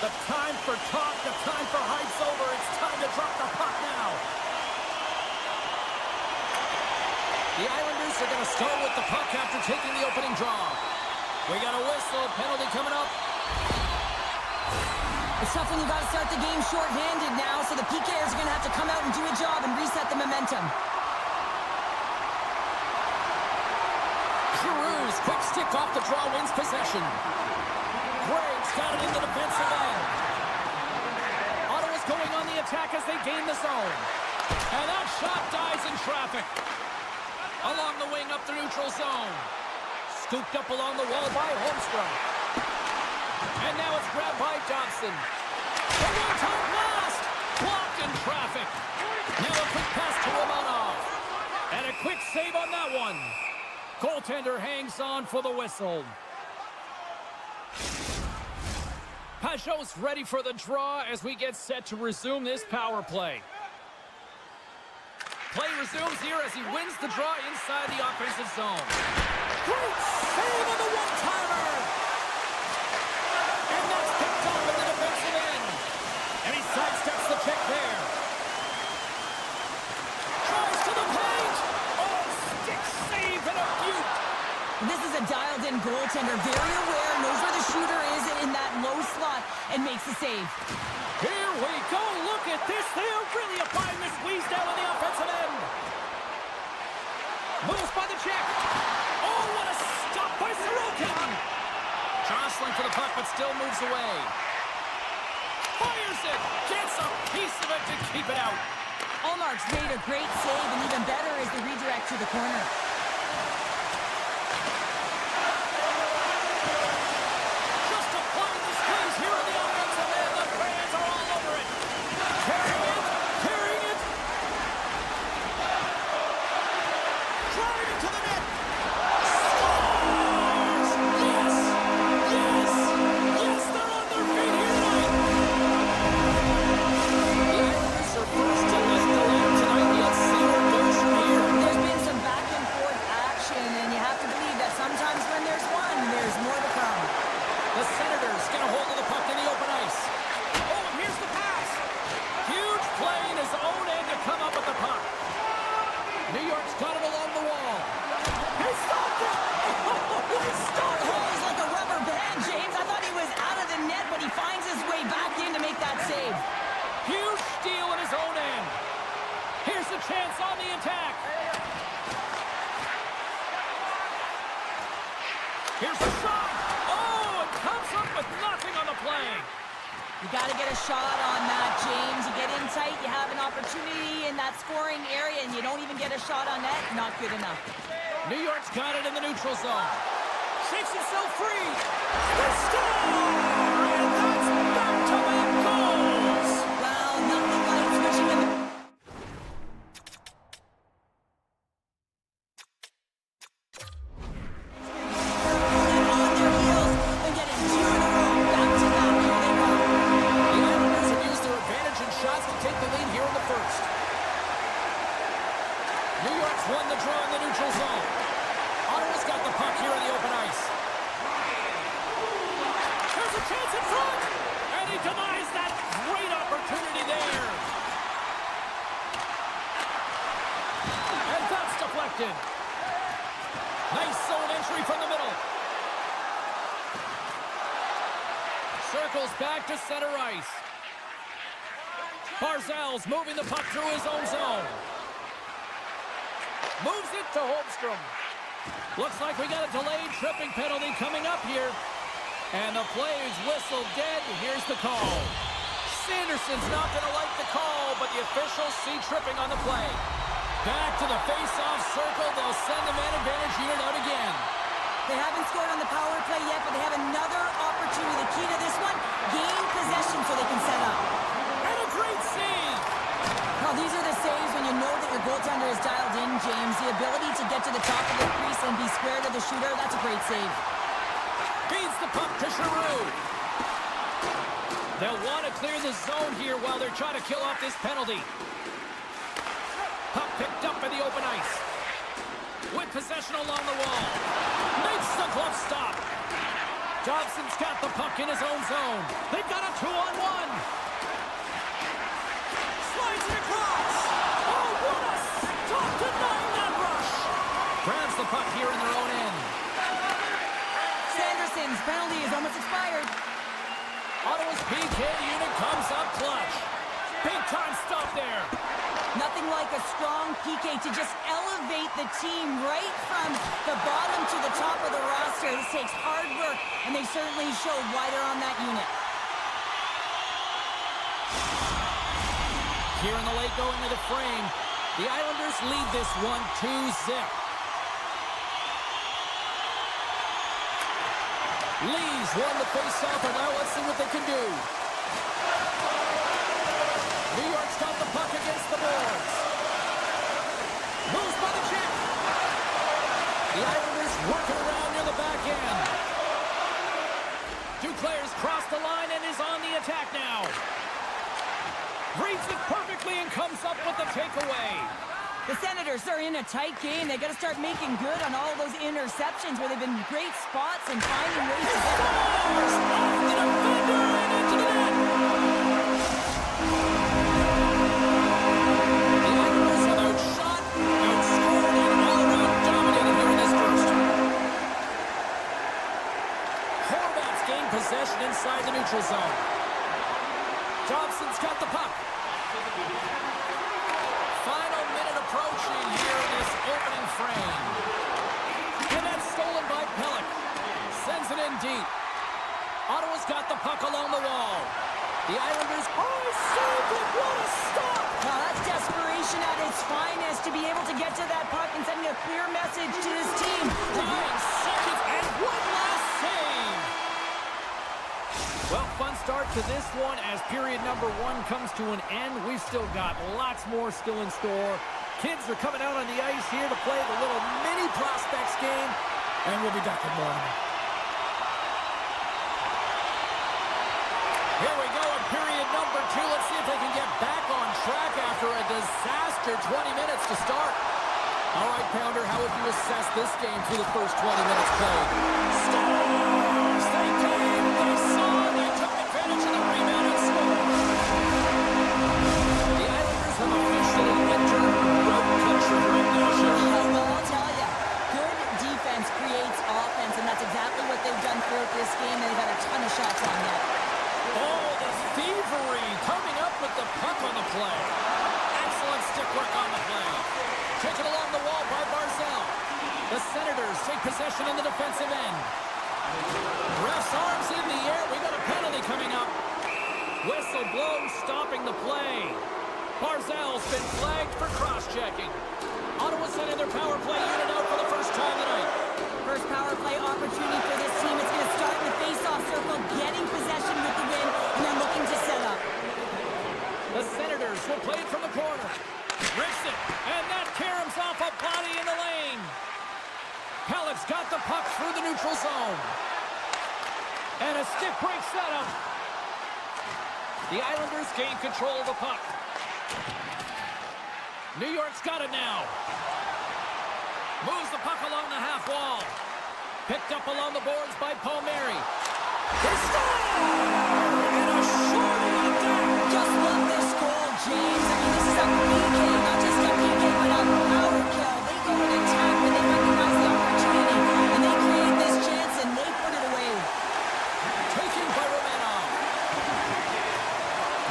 The time for talk, the time for hype's over. It's time to drop the puck now. The Islanders are going to start with the puck after taking the opening draw. We got a whistle, penalty coming up. It's tough when you got to start the game short-handed now, so the PKers are going to have to come out and do a job and reset the momentum. Giroux's quick stick off the draw wins possession. Greg's got it in the defensive end. Ottawa's going on the attack as they gain the zone. And that shot dies in traffic. Along the wing up the neutral zone. Scooped up along the wall by Holmstrom. And now it's grabbed by Johnson. The one-time blast! Blocked in traffic. Now a quick pass to Romanov. And a quick save on that one. Goaltender hangs on for the whistle. Pajot's ready for the draw as we get set to resume this power play. Play resumes here as he wins the draw inside the offensive zone. Great save on the one-timer! And that's picked up in the defensive end. And he sidesteps the check there. Tries to the paint! Oh, stick save and a beaut! This is a dialed-in goaltender, very aware, knows where the shooter is in that low slot, and makes the save. Here we go. Look at this. They are really applying the squeeze down on the offensive end. Moves by the check. Oh, what a stop by Sorokin. Jostling for the puck, but still moves away. Fires it. Gets a piece of it to keep it out. Allmark's made a great save, and even better is the redirect to the corner. Chance on the attack. Here's a shot. Oh, it comes up with nothing on the play. You got to get a shot on that, James. You get in tight, you have an opportunity in that scoring area, and you don't even get a shot on net. Not good enough. New York's got it in the neutral zone. Shakes himself free. The score! And that's back-to-back goals. Well, nothing like switching in the... Won the draw in the neutral zone. Ottawa's got the puck here on the open ice. There's a chance in front! And he denies that great opportunity there. And that's deflected. Nice zone entry from the middle. Circles back to center ice. Barzal's moving the puck through his own zone. Moves it to Holmstrom. Looks like we got a delayed tripping penalty coming up here. And the play is whistled dead. Here's the call. Sanderson's not going to like the call, but the officials see tripping on the play. Back to the face-off circle. They'll send the man advantage unit out again. They haven't scored on the power play yet, but they have another opportunity. The key to this one, gain possession so they can set up. And a great save. Well, these are the saves when you know that your goaltender is dialed in, James. The ability to get to the top of the crease and be square to the shooter, that's a great save. Feeds the puck to Giroux. They'll want to clear the zone here while they're trying to kill off this penalty. Puck picked up in the open ice. With possession along the wall. Makes the glove stop. Johnson's got the puck in his own zone. They've got a 2-on-1. Slides it across. Oh, what a stop denying that rush. Grabs the puck here in their own end. Sanderson's penalty is almost expired. Ottawa's PK unit comes up clutch. Big time stop there. Nothing like a strong PK to just elevate the team right from the bottom to the top of the roster. This takes hard work, and they certainly showed why they're on that unit. Here in the late going to the frame, the Islanders lead this one 2-0. Lee's won the faceoff, and now let's see what they can do. New York's York's got the puck against the boards. Moves by the check. The Islanders working around near the back end. Duclair's crossed the line and is on the attack now. Reads it perfectly and comes up with the takeaway. The Senators are in a tight game. They got to start making good on all those interceptions where they've been great spots and finding ways to get Scores! Off the defender and into the net! The Islanders have outshot, outscored, and all-around dominated here in this first. Horvat's gained possession inside the neutral zone. Thompson's got the puck. Final minute approaching here in this opening frame. And that's stolen by Pellick. Sends it in deep. Ottawa's got the puck along the wall. The Islanders, saved it! What a stop! Now that's desperation at its finest to be able to get to that puck and sending a clear message to his team. 9 seconds and one last save! Well, fun start to this one as period number 1 comes to an end. We've still got lots more still in store. Kids are coming out on the ice here to play the little mini prospects game, and we'll be back in more. Here we go in period number 2. Let's see if they can get back on track after a disaster 20 minutes to start. All right, Pounder, how would you assess this game through the first 20 minutes played? Scores! They came, they saw, they took advantage of the rebound and scored. The Islanders have officially entered road country right now, Shin. Well, I'll tell you, good defense creates offense, and that's exactly what they've done throughout this game. They've had a ton of shots on net. Oh, the thievery coming up with the puck on the play. Excellent stick work on the play. Taken along the wall by Barzal. The Senators take possession in the defensive end. Ref's arms in the air. We got a penalty coming up. Whistle blows, stopping the play. Barzal's been flagged for cross-checking. Ottawa sending their power play unit out for the first time tonight. First power play opportunity for this team. It's going to start in the face-off circle, getting possession with the win, and then looking to set up. The Senators will play it from the corner. Rips it, and that caroms off a body in the lane. Pellick's got the puck through the neutral zone. And a stick break setup. The Islanders gain control of the puck. New York's got it now. Moves the puck along the half wall. Picked up along the boards by Palmieri. They score! And a short attack. Just love this goal, James. I mean, this is a PK, not just a PK, but a power kill. They go and attack when they recognize the opportunity, and they create this chance, and they put it away. Taken by Romanov.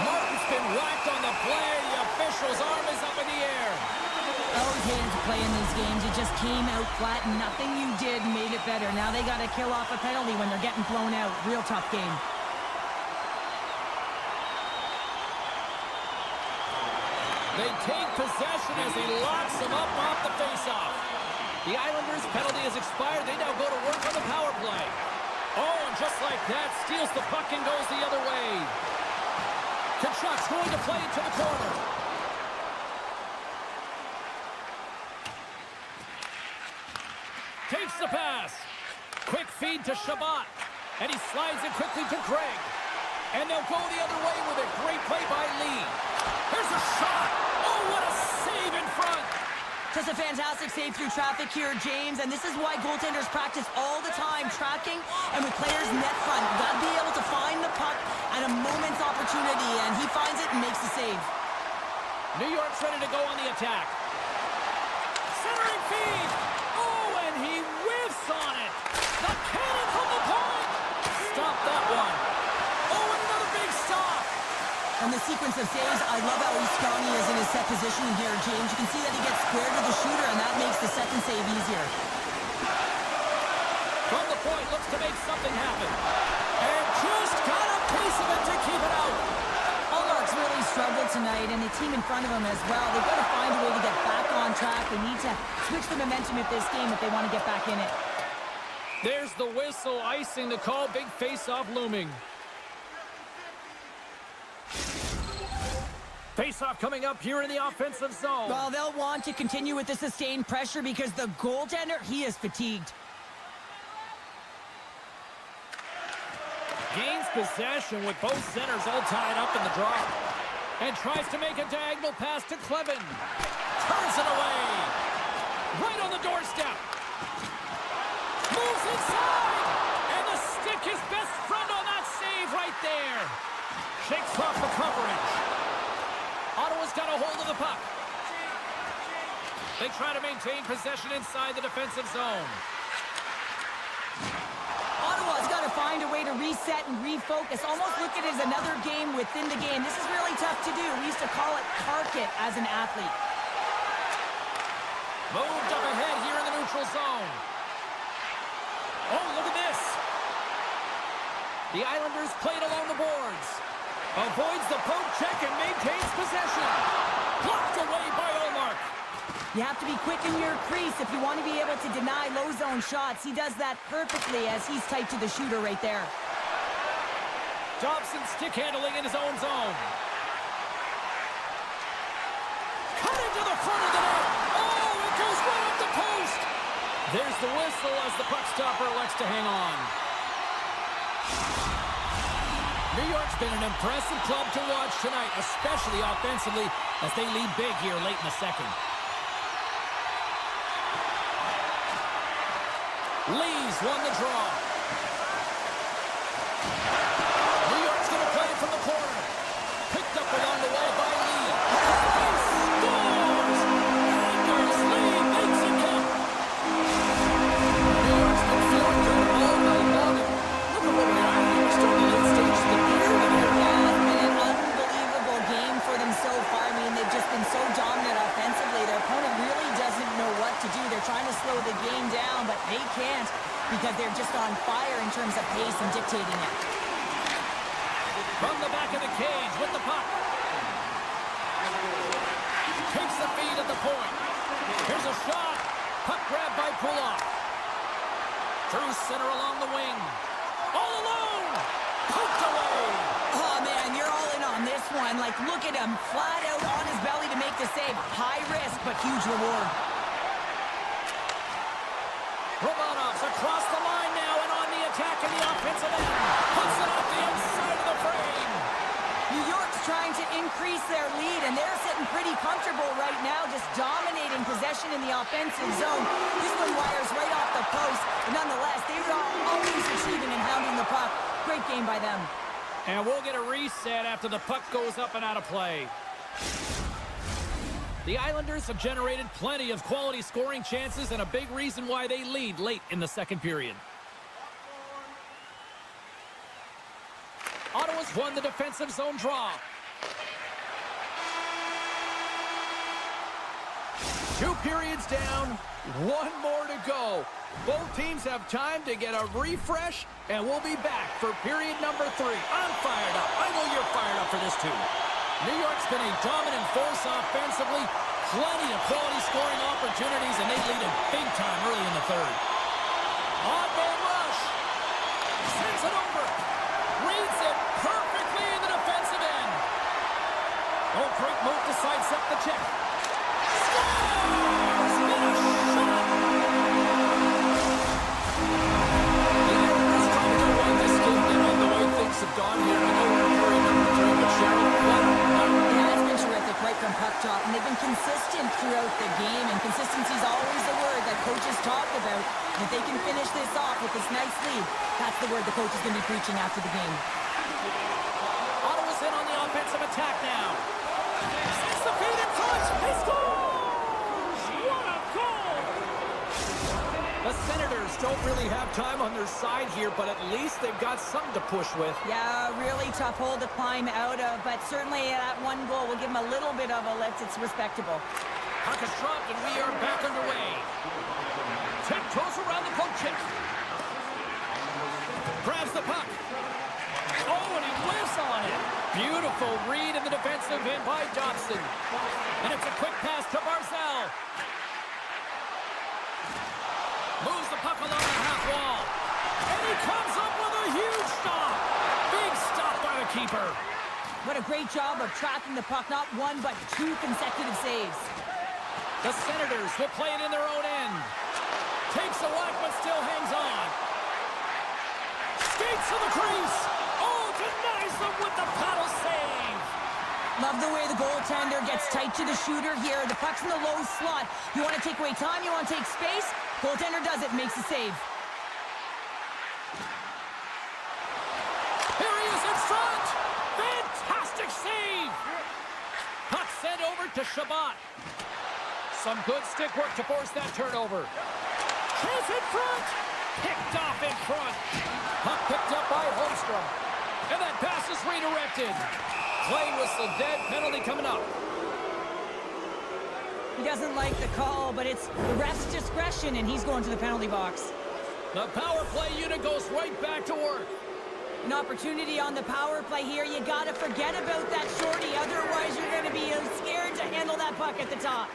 Martin's been whacked on the play. The official's arm is up in the air. Always hated to play in these games. It just came out flat, and nothing you did made it better. Now they got to kill off a penalty when they're getting blown out. Real tough game. They take possession as he locks them up off the faceoff. The Islanders' penalty has expired. They now go to work on the power play. Oh, and just like that, steals the puck and goes the other way. Kachuk's going to play it to the corner. Takes the pass. Quick feed to Shabbat. And he slides it quickly to Craig. And they'll go the other way with a great play by Lee. Here's a shot. Oh, what a save in front. Just a fantastic save through traffic here, James. And this is why goaltenders practice all the time, tracking and with players net front. You've got to be able to find the puck at a moment's opportunity, and he finds it and makes the save. New York's ready to go on the attack. Centering feed. Oh, and he whiffs on it. The cannon from the point. Stop that one. Oh, and another big stop. And the sequence of saves, I love how strong he is in his set position here, James. You can see that he gets squared to the shooter, and that makes the second save easier. From the point, looks to make something happen. And just got a piece of it to keep it out. Allmark's really struggled tonight, and the team in front of him as well. They've got to find a way to get back on track. They need to switch the momentum of this game if they want to get back in it. There's the whistle, icing the call. Big face-off looming. Face-off coming up here in the offensive zone. Well, they'll want to continue with the sustained pressure because the goaltender, he is fatigued. Gains possession with both centers all tied up in the draw. And tries to make a diagonal pass to Clevin. Turns it away. Right on the doorstep. Moves inside. And the stick is best friend on that save right there. Shakes off the coverage. Ottawa's got a hold of the puck. They try to maintain possession inside the defensive zone. Ottawa's got to find a way to reset and refocus. Almost look at it as another game within the game. This is really tough to do. We used to call it park it as an athlete. Moved up ahead here in the neutral zone. Oh, look at this. The Islanders played along the boards. Avoids the poke check and maintains possession. Blocked away by Olmark. You have to be quick in your crease if you want to be able to deny low zone shots. He does that perfectly as he's tight to the shooter right there. Dobson stick handling in his own zone. Cut into the front of the net. Oh, it goes right up the post. There's the whistle as the puck stopper elects to hang on. New York's been an impressive club to watch tonight, especially offensively, as they lead big here late in the second. Lee's won the draw. New York's going to play it from the corner. Picked up along the wall by Lee. He scores! Anders Lee makes it count. New York's been feeling good all night long. Look at what we are. We're still in the late stages of the period here. Yeah, it's been an unbelievable game for them so far. I mean, they've just been so dominant offensively. Their opponent really doesn't know what to do. They're trying to slow the game down, but they can't because they're just on fire in terms of pace and dictating it. From the back of the cage with the puck. Takes the feed at the point. Here's a shot. Puck grabbed by Puloff. Through center along the wing. All alone. Poked away. Oh, man, you're all in on this one. Like, look at him. Flat out on his belly to make the save. High risk, but huge reward. Romanov's across the line now and on the attack in the offensive end. Puts it off the inside of the frame. New York's trying to increase their lead, and they're sitting pretty comfortable right now, just dominating possession in the offensive zone. This one wires right off the post, but nonetheless, they're always achieving and hounding the puck. Great game by them. And we'll get a reset after the puck goes up and out of play. The Islanders have generated plenty of quality scoring chances and a big reason why they lead late in the second period. Ottawa's won the defensive zone draw. 2 periods down, 1 more to go. Both teams have time to get a refresh, and we'll be back for period number 3. I'm fired up. I know you're fired up for this too. New York's been a dominant force offensively. Plenty of quality scoring opportunities, and they lead it big time early in the third. On-ball rush. Sends it over. Reads it perfectly in the defensive end. Oh, great move to sidestep the check. Scores! What a shot! The Islanders trying to win this game, and the way things have gone here. I know we're in period number 3, but Cheryl, Yeah, it's been terrific right from puck drop, and they've been consistent throughout the game, and consistency is always the word that coaches talk about. And if they can finish this off with this nice lead, that's the word the coach is going to be preaching after the game. Ottawa's in on the offensive attack now. Sends the feed in front. He scores! What a goal! The Senators don't really have time on their side here, but at least they've got something to push with. Yeah, really tough hole to climb out of, but certainly that one goal will give them a little bit of a lift. It's respectable. Puck is dropped, and we are back underway. Tiptoes around the poke check. Grabs the puck. Oh, and he whiffs on it. Beautiful read in the defensive end by Dobson. And it's a quick pass to Barzal. Moves the puck along the half wall. And he comes up with a huge stop. Big stop by the keeper. What a great job of tracking the puck. Not one, but two consecutive saves. The Senators will play it in their own end. Takes a whack, but still hangs on. Skates to the crease. Oh, denies them with the paddle save. Love the way the goaltender gets tight to the shooter here. The puck's in the low slot. You want to take away time, you want to take space. Goaltender does it, makes the save. Here he is in front. Fantastic save. Puck sent over to Shabbat. Some good stick work to force that turnover. Chance in front. Picked off in front. Puck picked up by Holmstrom. And that pass is redirected. Play whistle dead. Penalty coming up. He doesn't like the call, but it's the ref's discretion, and he's going to the penalty box. The power play unit goes right back to work. An opportunity on the power play here. You got to forget about that shorty. Otherwise, you're going to be scared to handle that puck at the top.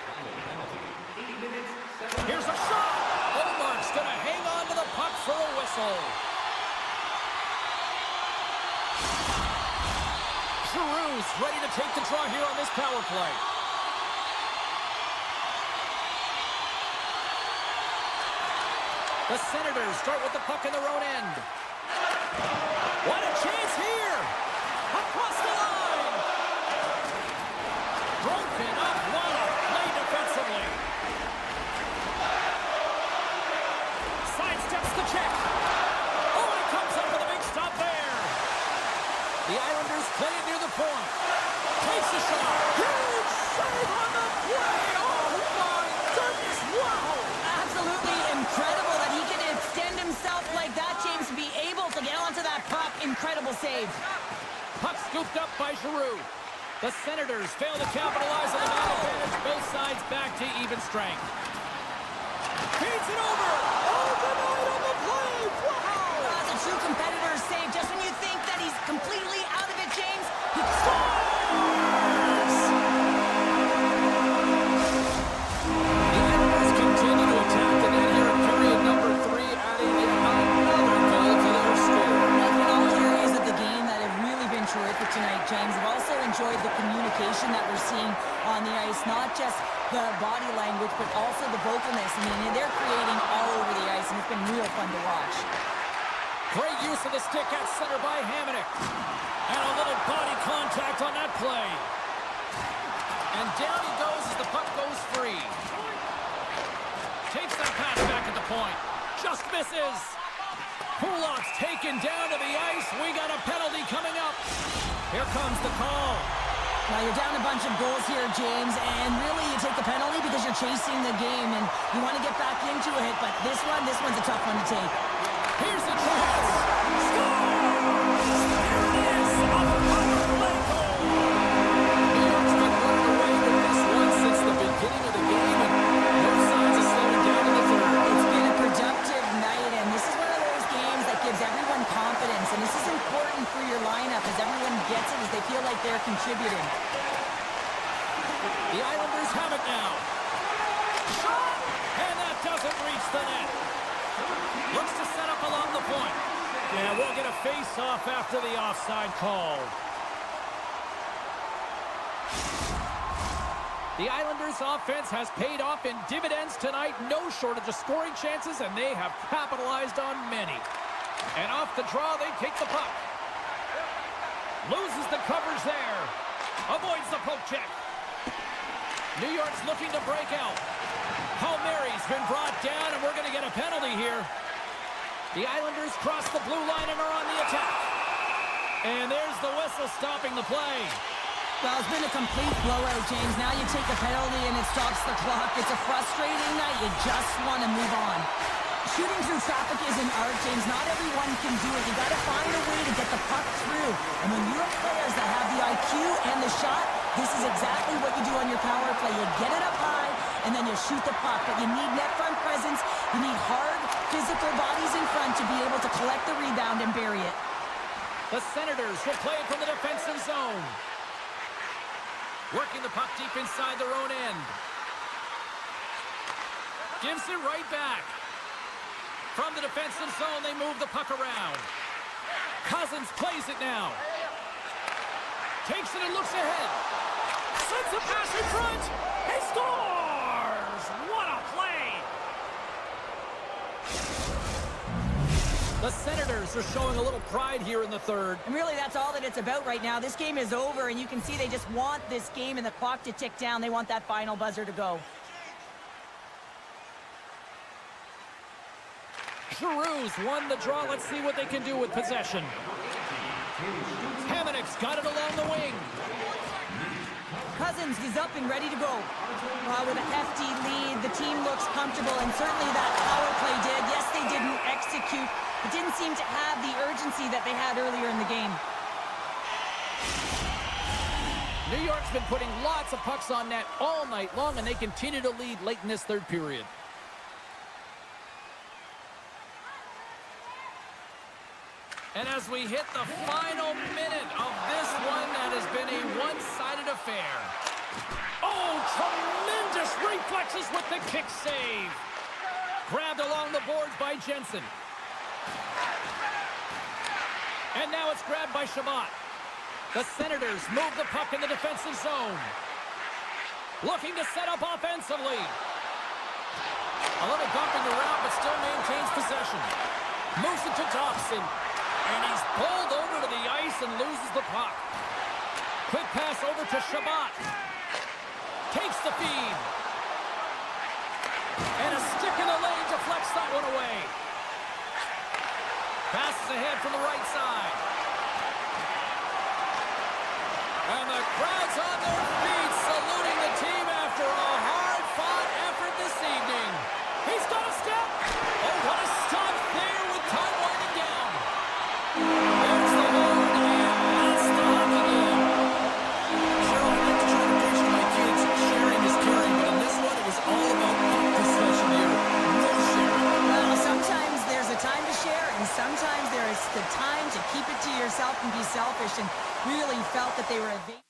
Here's a shot. Omark's going to hang on to the puck for a whistle. Giroux's ready to take the draw here on this power play. The Senators start with the puck in their own end. What a chance here! Across the line! Broken up, what a play defensively. Sidesteps the check. Oh, and it comes up with a big stop there. The Islanders play it near the point. Takes a shot. Huge save on the play. Oh, my goodness, wow! Absolutely incredible that he can extend himself like that, James, to be able to get onto that puck. Incredible save. Puck scooped up by Giroux. The Senators fail to capitalize on the man advantage. Both sides back to even strength. Feeds it over. Oh, denied on the play. Wow! That's a true competitor's save. Just when you think that he's completely out of it, James, he scores! The Islanders continue to attack the net here in period number 3, adding another goal to their score. In all areas of the game that have really been terrific tonight, James. I've also enjoyed the communication that we're seeing on the ice, not just the body language, but also the vocalness. I mean, they're creating all over the ice, and it's been real fun to watch. Great use of the stick at center by Hamonic. And a little body contact on that play. And down he goes as the puck goes free. Takes that pass back at the point. Just misses. Kulak's taken down to the ice. We got a penalty coming up. Here comes the call. Now, you're down a bunch of goals here, James, and really you take the penalty because you're chasing the game, and you want to get back into it, but this one's a tough one to take. Here's the chance. Scores! There it is. A power play goal. New York's been running away with this one since the beginning of the game, and no signs of slowing down in the third. It's been a productive night, and this is one of those games that gives everyone confidence, and this is important for your lineup as everyone gets it, as they feel like they're contributing. The Islanders have it now. Shot! And that doesn't reach the net. Looks to set up along the point. Yeah, we'll get a face-off after the offside call. The Islanders' offense has paid off in dividends tonight. No shortage of scoring chances, and they have capitalized on many. And off the draw, they take the puck. Loses the coverage there. Avoids the poke check. New York's looking to break out. Palmieri's been brought down, and we're going to get a penalty here. The Islanders cross the blue line and are on the attack. And there's the whistle stopping the play. Well, it's been a complete blowout, James. Now you take a penalty and it stops the clock. It's a frustrating night. You just want to move on. Shooting through traffic is an art, James. Not everyone can do it. You got to find a way to get the puck through. And when you have players that have the IQ and the shot, this is exactly what you do on your power play. You get it up high, and then you shoot the puck. But you need net front presence. You need hard, physical bodies in front to be able to collect the rebound and bury it. The Senators will play it from the defensive zone. Working the puck deep inside their own end. Gives it right back. From the defensive zone, they move the puck around. Cousins plays it now. Takes it and looks ahead. Sends a pass in front. He scores! What a play! The Senators are showing a little pride here in the third. And really, that's all that it's about right now. This game is over, and you can see they just want this game and the clock to tick down. They want that final buzzer to go. Giroux's won the draw. Let's see what they can do with possession. Hamannik's got it along the wing. Cousins is up and ready to go. With a hefty lead, the team looks comfortable, and certainly that power play did. Yes, they didn't execute. It didn't seem to have the urgency that they had earlier in the game. New York's been putting lots of pucks on net all night long, and they continue to lead late in this third period. And as we hit the final minute of this one, that has been a one-sided affair. Oh, tremendous reflexes with the kick save. Grabbed along the boards by Jensen. And now it's grabbed by Shabbat. The Senators move the puck in the defensive zone. Looking to set up offensively. A little bumping around, but still maintains possession. Moves it to Dobson. And he's pulled over to the ice and loses the puck. Quick pass over to Shabbat. Takes the feed. And a stick in the lane deflects that one away. Passes ahead from the right side. And the crowd's on their feet, saluting the team after a hard-fought effort this evening. He's got a step. Oh, what a stop there with time winding down. There's the hold, and that's the hockey game. Cheryl, I like to try to preach to my kids, sharing is caring, but in this one, it was all about puck possession here. No sharing. Well, sometimes there's a time to share, and sometimes there is the time to keep it to yourself and be selfish, and really felt that they were evading.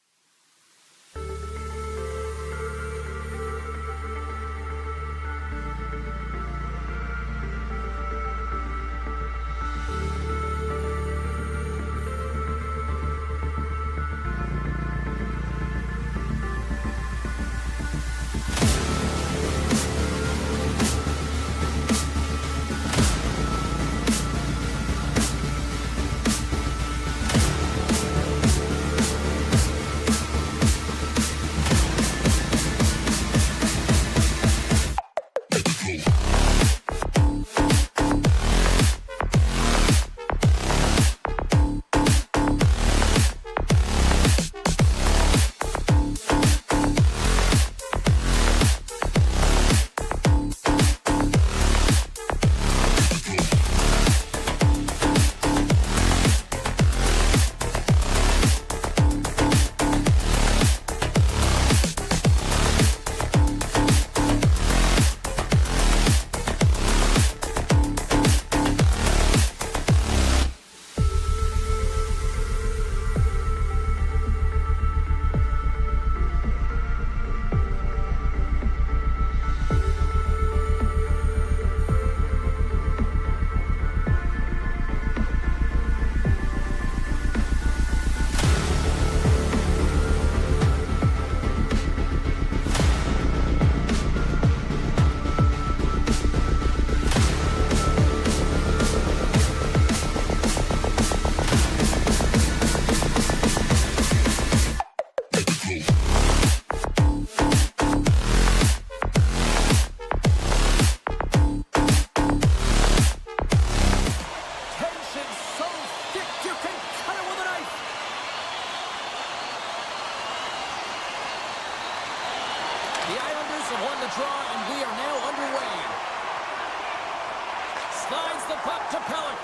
Slides the puck to Pellick.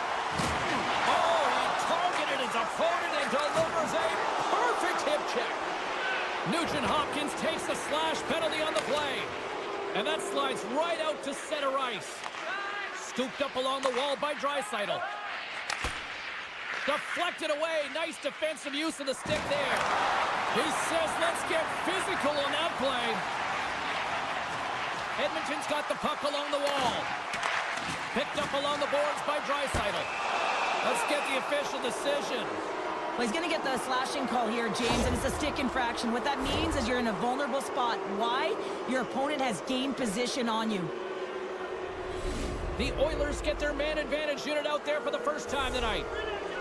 Oh, he targeted his opponent and delivers a perfect hip check. Nugent Hopkins takes a slash penalty on the play. And that slides right out to center ice. Scooped up along the wall by Draisaitl. Deflected away. Nice defensive use of the stick there. He says, let's get physical on that play. Edmonton's got the puck along the wall. Picked up along the boards by Draisaitl. Let's get the official decision. Well, he's going to get the slashing call here, James, and it's a stick infraction. What that means is you're in a vulnerable spot. Why? Your opponent has gained position on you. The Oilers get their man advantage unit out there for the first time tonight.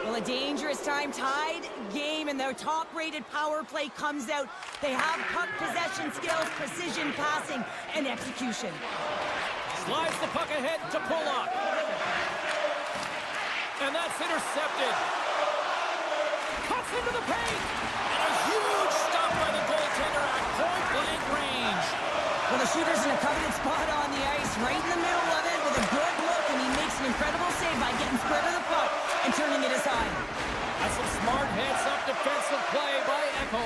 Well, a dangerous time, tied game, and their top-rated power play comes out. They have puck possession skills, precision passing, and execution. Slides the puck ahead to pull up. And that's intercepted. Cuts into the paint. And a huge stop by the goaltender at point-blank range. Well, the shooter's in a coveted spot on the ice, right in the middle of it with a good look, and he makes an incredible save by getting square to the puck and turning it aside. That's some smart heads-up defensive play by Echo.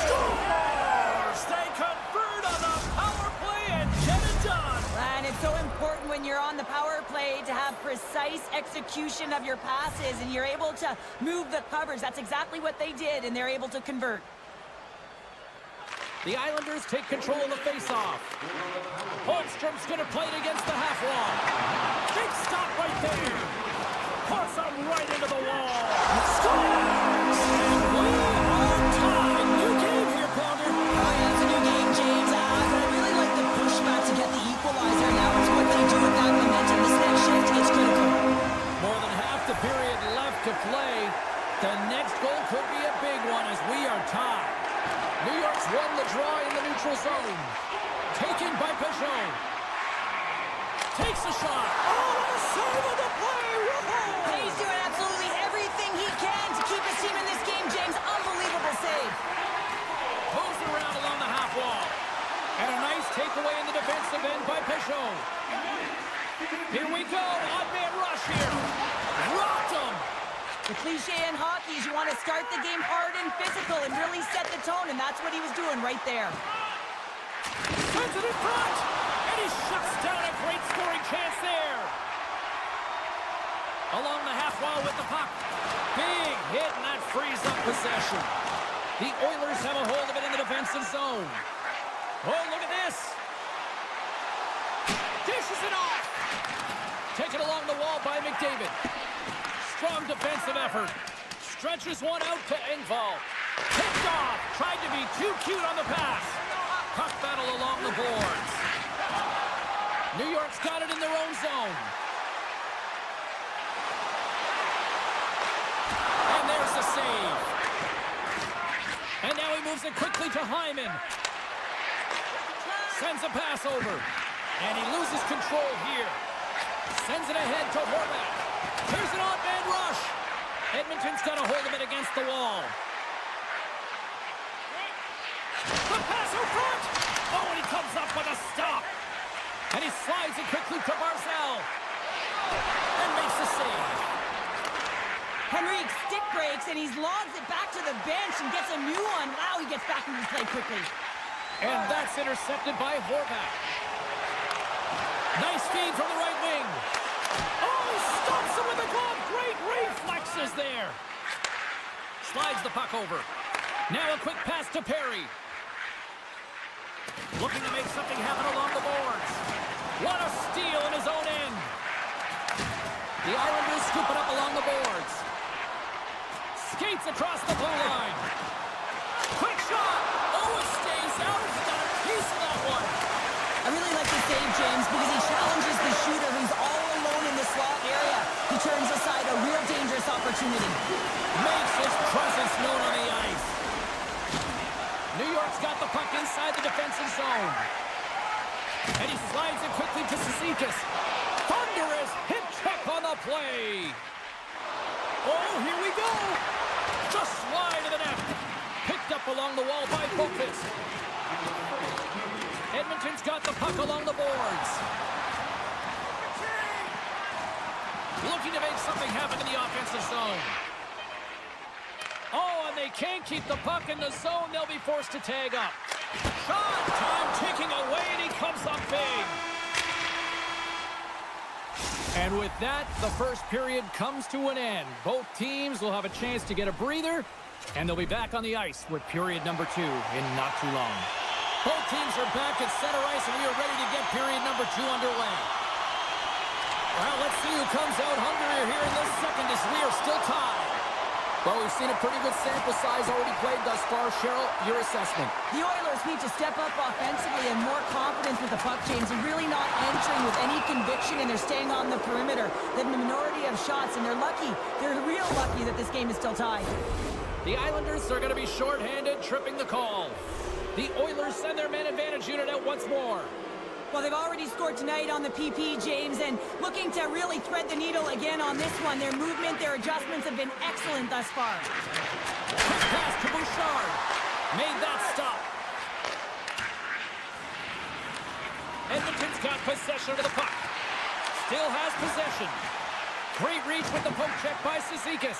Scores! They convert on the power play and get it done. And it's so important when you're on the power play to have precise execution of your passes, and you're able to move the covers. That's exactly what they did, and they're able to convert. The Islanders take control of the face-off. Holmstrom's going to play it against the half wall. Big stop right there. Puts him right into the wall. Scores! We are tied. New game here, Pounder. Oh, yeah, it's a new game, James. But I really like the pushback to get the equalizer. Now it's what they do with that momentum. This next shift is critical. More than half the period left to play. The next goal could be a big one as we are tied. New York's won the draw in the neutral zone. Taken by Peugeot. Takes a shot. Oh, what a save of the play! Hey, he's doing absolutely everything he can to keep his team in this game, James. Unbelievable save. Moves it around along the half wall. And a nice takeaway in the defensive end by Peugeot. Here we go. Odd man rush here. Rocked him. The cliche in hockey is you want to start the game hard and physical and really set the tone, and that's what he was doing right there. Sends it in front, and he shuts down a great scoring chance there. Along the half wall with the puck. Big hit, and that frees up possession. The Oilers have a hold of it in the defensive zone. Oh, look at this. Dishes it off. Taken along the wall by McDavid. Strong defensive effort. Stretches one out to Engvall. Picked off. Tried to be too cute on the pass. Puck battle along the boards. New York's got it in their own zone. And there's the save. And now he moves it quickly to Hyman. Sends a pass over. And he loses control here. Sends it ahead to Horvath. Here's an odd man rush. Edmonton's got a hold of it against the wall. The pass in front. Oh, and he comes up with a stop. And he slides it quickly to Barzal. And makes the save. Henrique stick breaks, and he logs it back to the bench and gets a new one. Wow, he gets back into the play quickly. And that's intercepted by Horvath. Nice feed from the right wing. Oh, he stops him with the glove. Great reflexes there. Slides the puck over. Now a quick pass to Perry. Looking to make something happen along the boards. What a steal in his own end. The Islanders scoop it up along the boards. Skates across the blue line. Quick shot. Oh, it stays out. He's got a piece of that one. I really like the save, James, because he challenges the shooter who's all alone in the slot area. He turns aside a real dangerous opportunity. Makes his presence known on the ice. New York's got the puck inside the defensive zone. And he slides it quickly to Cizikas. Thunderous hip check on the play. Oh, here we go. Just slide to the net. Picked up along the wall by Boqvist. Edmonton's got the puck along the boards. Looking to make something happen in the offensive zone. Oh, and they can't keep the puck in the zone. They'll be forced to tag up. Shot time ticking away, and he comes up big. And with that, the first period comes to an end. Both teams will have a chance to get a breather, and they'll be back on the ice with period number 2 in not too long. Both teams are back at center ice, and we are ready to get period number 2 underway. Well, let's see who comes out hungrier here in this second as we are still Well, we've seen a pretty good sample size already played thus far. Cheryl, your assessment. The Oilers need to step up offensively and more confidence with the puck, James, and really not entering with any conviction, and they're staying on the perimeter. They're the minority of shots, and they're lucky. They're real lucky that this game is still tied. The Islanders are going to be shorthanded, tripping the call. The Oilers send their man advantage unit out once more. Well, they've already scored tonight on the PP, James, and looking to really thread the needle again on this one. Their movement, their adjustments have been excellent thus far. Quick pass to Bouchard. Made that stop. Edmonton's got possession of the puck. Still has possession. Great reach with the poke check by Cizikas.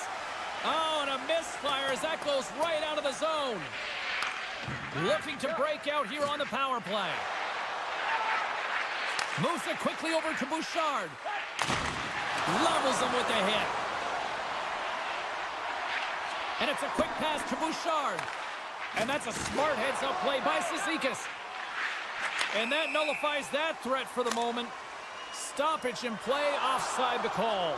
Oh, and a misfire as that goes right out of the zone. Looking to break out here on the power play. Moves it quickly over to Bouchard. Levels him with the hit. And it's a quick pass to Bouchard. And that's a smart heads-up play by Cizikas. And that nullifies that threat for the moment. Stoppage in play, offside the call.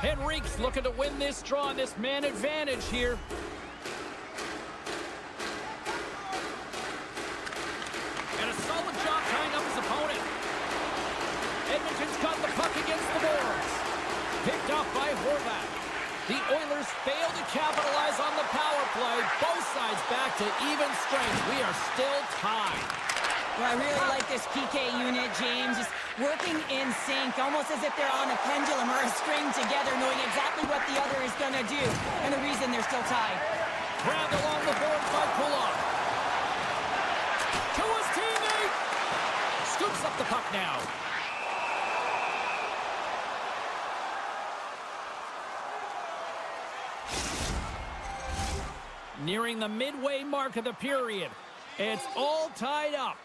Henrique's looking to win this draw on this man advantage here. And a solid job tying up his opponent. Edmonton's got the puck against the boards. Picked up by Horvat. The Oilers fail to capitalize on the power play. Both sides back to even strength. We are still tied. Well, I really like this PK unit, James. Just working in sync, almost as if they're on a pendulum or a string together, knowing exactly what the other is going to do, and the reason they're still tied. Grabbed along the boards by Kulak. To his teammate. Scoops up the puck now. Nearing the midway mark of the period. It's all tied up.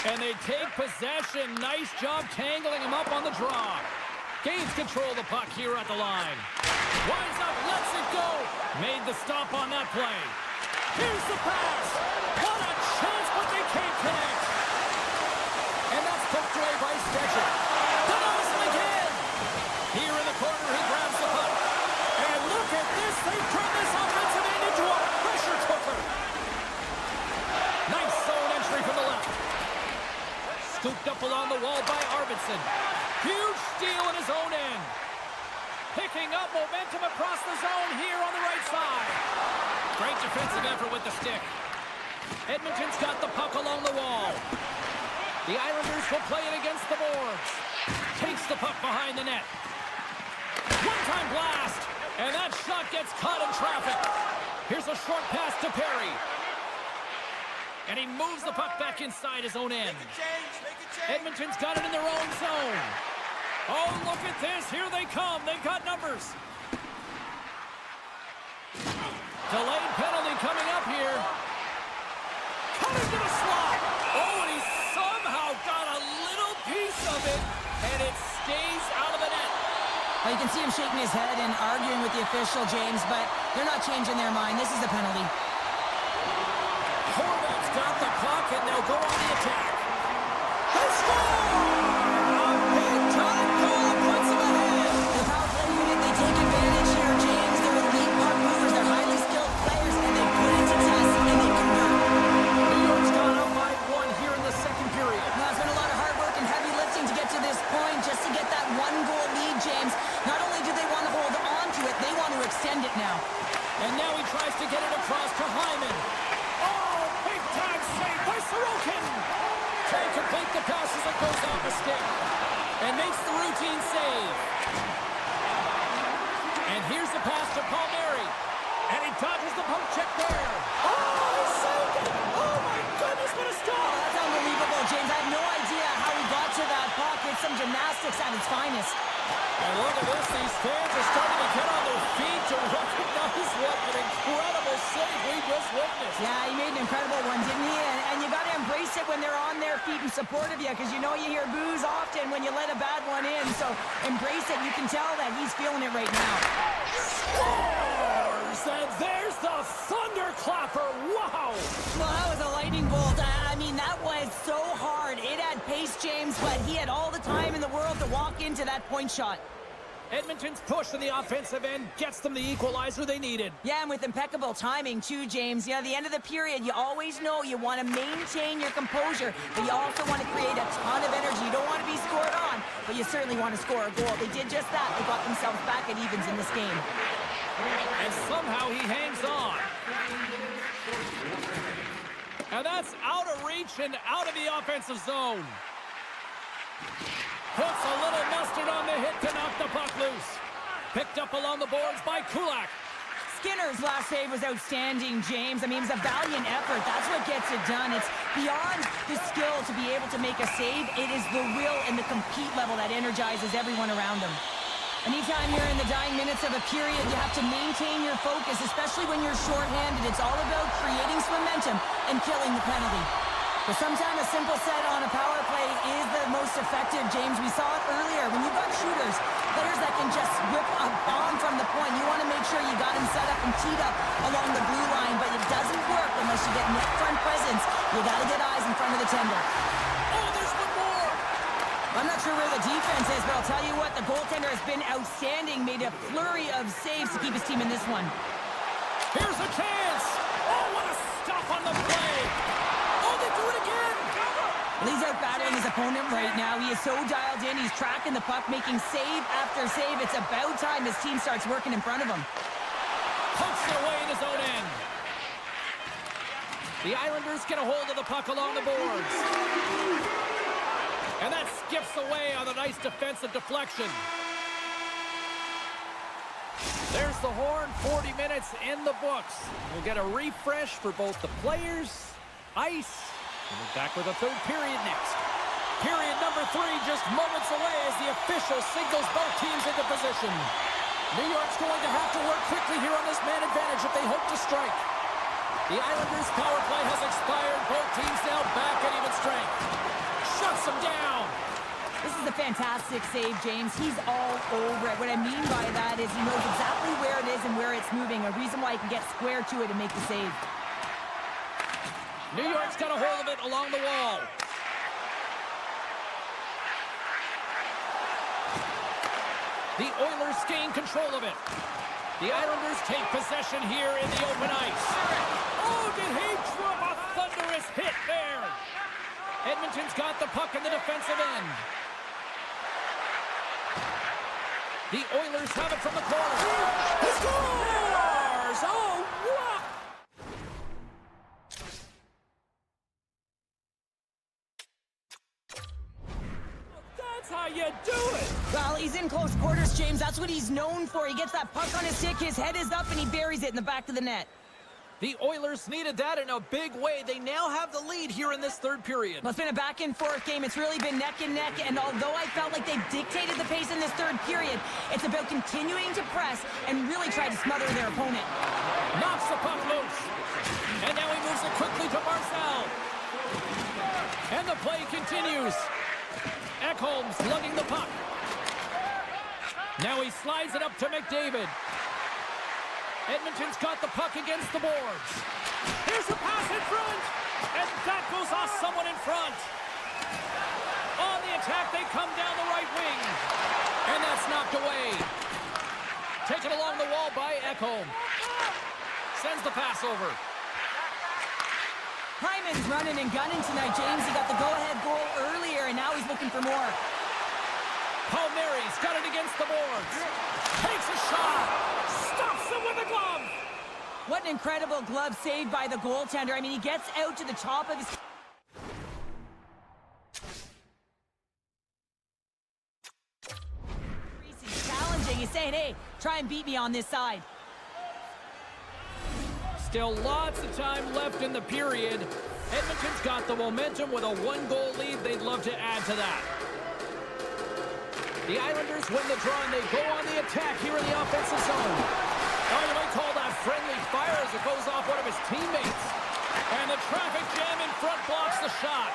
And they take possession. Nice job tangling him up on the draw. Gains control of the puck here at the line. Winds up, lets it go. Made the stop on that play. Here's the pass. What a chance, but they can't connect. And that's poked away by Stetcher. Denies him again. Here in the corner, he grabs the puck. And look at this. They've turned this offensive end into a pressure cooker. Nice zone entry from the left. Scooped up along the wall by Arvidsson. Huge steal in his own end. Picking up momentum across the zone here on the right side. Great defensive effort with the stick. Edmonton's got the puck along the wall. The Islanders will play it against the boards. Takes the puck behind the net. One-time blast. And that shot gets caught in traffic. Here's a short pass to Perry. And he moves the puck back inside his own end. Edmonton's got it in their own zone. Oh, look at this. Here they come. They've got numbers. Delayed penalty coming up here. Coming to the slot. Oh, and he somehow got a little piece of it, and it stays out of the net. Well, you can see him shaking his head and arguing with the official, James, but they're not changing their mind. This is a penalty. Horvat's got the puck, and they'll go on the attack. They score! A big-time goal puts them ahead. The power play unit, they take advantage here, James. They're elite puck movers. They're highly skilled players, and they put it to test, and they convert. New York's gone up by one here in the second period. Now, it's been a lot of hard work and heavy lifting to get to this point, just to get that one-goal lead, James. Not only do they want to hold on to it, they want to extend it now. And now he tries to get it across to Hyman. Oh, big-time save by Sorokin. Can't complete the pass as it goes off the stick. And makes the routine save. And here's the pass to Palmieri. And he dodges the poke check there. Oh, he saved it. Oh, my goodness, what a stop. Oh, that's unbelievable, James. I have no idea how he got to that puck. It's some gymnastics at its finest. And look at this. These fans are starting to get on their feet to recognize what an incredible save we just witnessed. Yeah, he made an incredible one, didn't he? And you got to embrace it when they're on their feet in support of you, because you know you hear boos often when you let a bad one in. So embrace it. You can tell that he's feeling it right now. Scores! And there's the thunderclapper. Wow! Well, that was a lightning bolt. I mean, that was so James, but he had all the time in the world to walk into that point shot. Edmonton's push in the offensive end gets them the equalizer they needed. Yeah, and with impeccable timing, too, James. You know, at the end of the period, you always know you want to maintain your composure, but you also want to create a ton of energy. You don't want to be scored on, but you certainly want to score a goal. They did just that. They got themselves back at evens in this game. And somehow he hangs on. And that's out of reach and out of the offensive zone. Puts a little mustard on the hit to knock the puck loose. Picked up along the boards by Kulak. Skinner's last save was outstanding, James. I mean, it was a valiant effort. That's what gets it done. It's beyond the skill to be able to make a save. It is the will and the compete level that energizes everyone around them. Anytime you're in the dying minutes of a period, you have to maintain your focus, especially when you're shorthanded. It's all about creating some momentum and killing the penalty. But sometimes a simple set on a power play is the most effective, James. We saw it earlier. When you've got shooters, players that can just whip a bomb from the point, you want to make sure you got them set up and teed up along the blue line, but it doesn't work unless you get net front presence. You got to get eyes in front of the tender. Oh, there's one more! I'm not sure where the defense is, but I'll tell you what, the goaltender has been outstanding, made a flurry of saves to keep his team in this one. Here's a chance! Oh, what a stop on the play! Oh, they do it again! Well, he's out battling his opponent right now. He is so dialed in. He's tracking the puck, making save after save. It's about time his team starts working in front of him. Pokes it away in his own end. The Islanders get a hold of the puck along the boards. And that skips away on a nice defensive deflection. There's the horn, 40 minutes in the books. We'll get a refresh for both the players, ice, and we're back with a third period next. Period number 3 just moments away as the official signals both teams into position. New York's going to have to work quickly here on this man advantage if they hope to strike. The Islanders' power play has expired. Both teams now back at even strength. Shuts them down. This is a fantastic save, James. He's all over it. What I mean by that is he knows exactly where it is and where it's moving. A reason why he can get square to it and make the save. New York's got a hold of it along the wall. The Oilers gain control of it. The Islanders take possession here in the open ice. Oh, did he drop a thunderous hit there? Edmonton's got the puck in the defensive end. The Oilers have it from the corner. He scores! Oh, what? That's how you do it! Well, he's in close quarters, James. That's what he's known for. He gets that puck on his stick, his head is up, and he buries it in the back of the net. The Oilers needed that in a big way. They now have the lead here in this third period. Well, it's been a back-and-forth game. It's really been neck and neck, and although I felt like they dictated the pace in this third period, it's about continuing to press and really try to smother their opponent. Knocks the puck loose. And now he moves it quickly to Marcel. And the play continues. Ekholm's lugging the puck. Now he slides it up to McDavid. Edmonton's got the puck against the boards. Here's a pass in front. And that goes off someone in front. On the attack, they come down the right wing. And that's knocked away. Taken along the wall by Ekholm. Sends the pass over. Hyman's running and gunning tonight, James. He got the go-ahead goal earlier, and now he's looking for more. Palmieri's got it against the boards. Takes a shot. Stops him with a glove. What an incredible glove save by the goaltender. I mean, he gets out to the top of his... He's challenging. He's saying, hey, try and beat me on this side. Still lots of time left in the period. Edmonton's got the momentum with a 1-goal lead. They'd love to add to that. The Islanders win the draw, and they go on the attack here in the offensive zone. Oh, you might call that friendly fire as it goes off one of his teammates. And the traffic jam in front blocks the shot.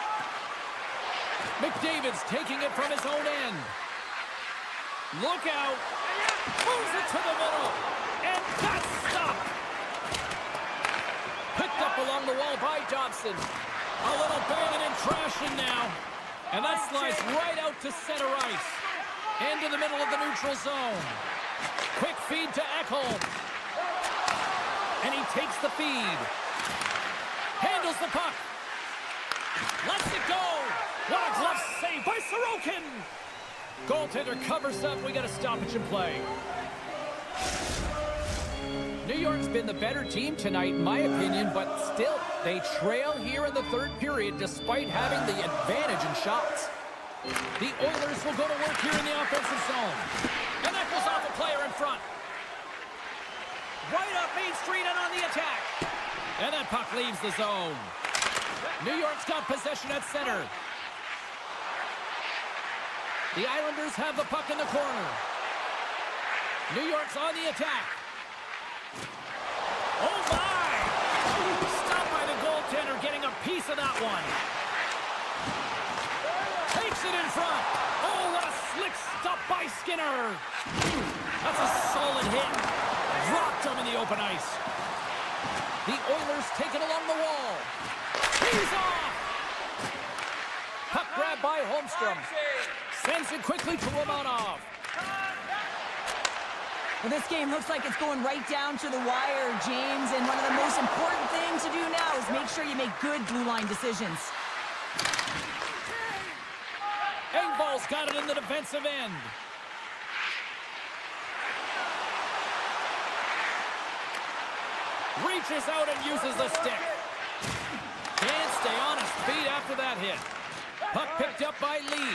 McDavid's taking it from his own end. Look out. Moves it to the middle. And that's stopped. Picked up along the wall by Dobson. A little bailing and trashing now. And that slides right out to center ice. Into the middle of the neutral zone. Quick feed to Ekholm. And he takes the feed. Handles the puck. Lets it go. What a glove save by Sorokin. Goaltender covers up. We got a stoppage in play. New York's been the better team tonight, in my opinion, but still, they trail here in the third period despite having the advantage in shots. The Oilers will go to work here in the offensive zone. And that goes off a player in front. Right up Main Street and on the attack. And that puck leaves the zone. New York's got possession at center. The Islanders have the puck in the corner. New York's on the attack. Oh my! Stopped by the goaltender, getting a piece of that one. Takes it in front. Oh, what a slick stop by Skinner. That's a solid hit. Dropped him in the open ice. The Oilers take it along the wall. He's off. Puck grab by Holmstrom. Sends it quickly to Romanov. Well, this game looks like it's going right down to the wire, James, and one of the most important things to do now is make sure you make good blue line decisions. Engvall's got it in the defensive end. Reaches out and uses the stick. Can't stay on his feet after that hit. Puck picked up by Lee.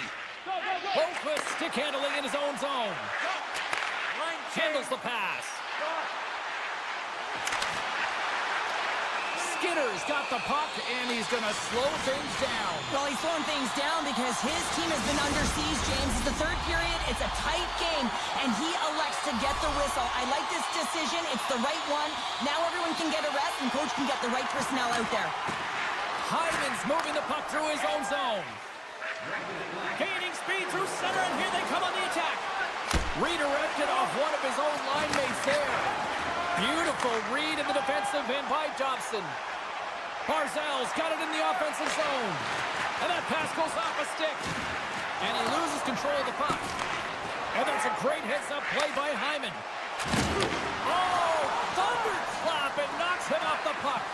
Holmquist stick handling in his own zone. Handles the pass. Skinner's got the puck, and he's going to slow things down. Well, he's slowing things down because his team has been under siege, James. It's the third period. It's a tight game, and he elects to get the whistle. I like this decision. It's the right one. Now everyone can get a rest, and coach can get the right personnel out there. Hyman's moving the puck through his own zone. Gaining speed through center, and here they come on the attack. Redirected off one of his own line mates there. Beautiful read in the defensive end by Dobson. Barzal's got it in the offensive zone. And that pass goes off a stick. And he loses control of the puck. And that's a great heads-up play by Hyman. Oh, thunderclap! It knocks him off the puck.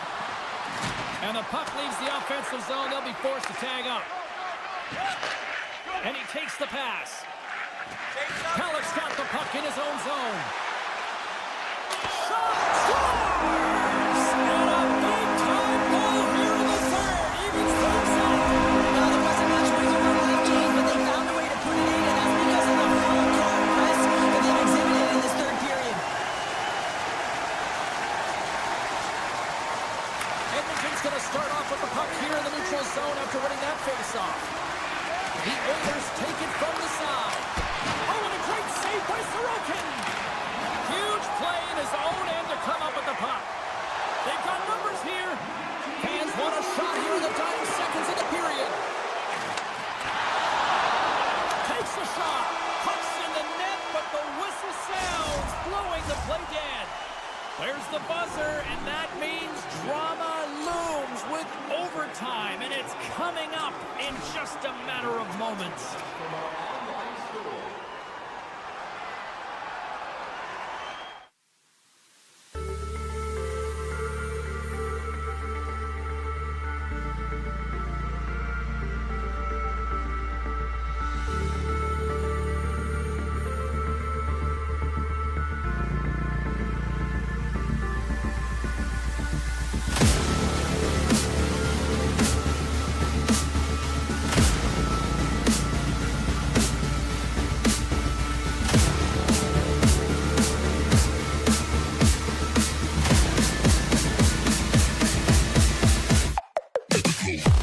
And the puck leaves the offensive zone. They'll be forced to tag up. And he takes the pass. Pellick's got the puck in his own zone. Shot! Scores! And a big-time goal here in the third. Evens things up. Well, there wasn't much way to work left, James, but they found a way to put it in, and that's because of the full-court press that they've exhibited in this third period. Edmonton's going to start off with the puck here in the neutral zone after winning that face-off. The Oilers take it from the side. Oh, and a great save by Sorokin. Huge play in his own end to come up with the puck. They've got numbers here. Fans want a shot here in the dying seconds of the period. Takes the shot. Pucks in the net, but the whistle sounds, blowing the play dead. There's the buzzer, and that means drama looms with overtime, and it's coming up in just a matter of moments. Go.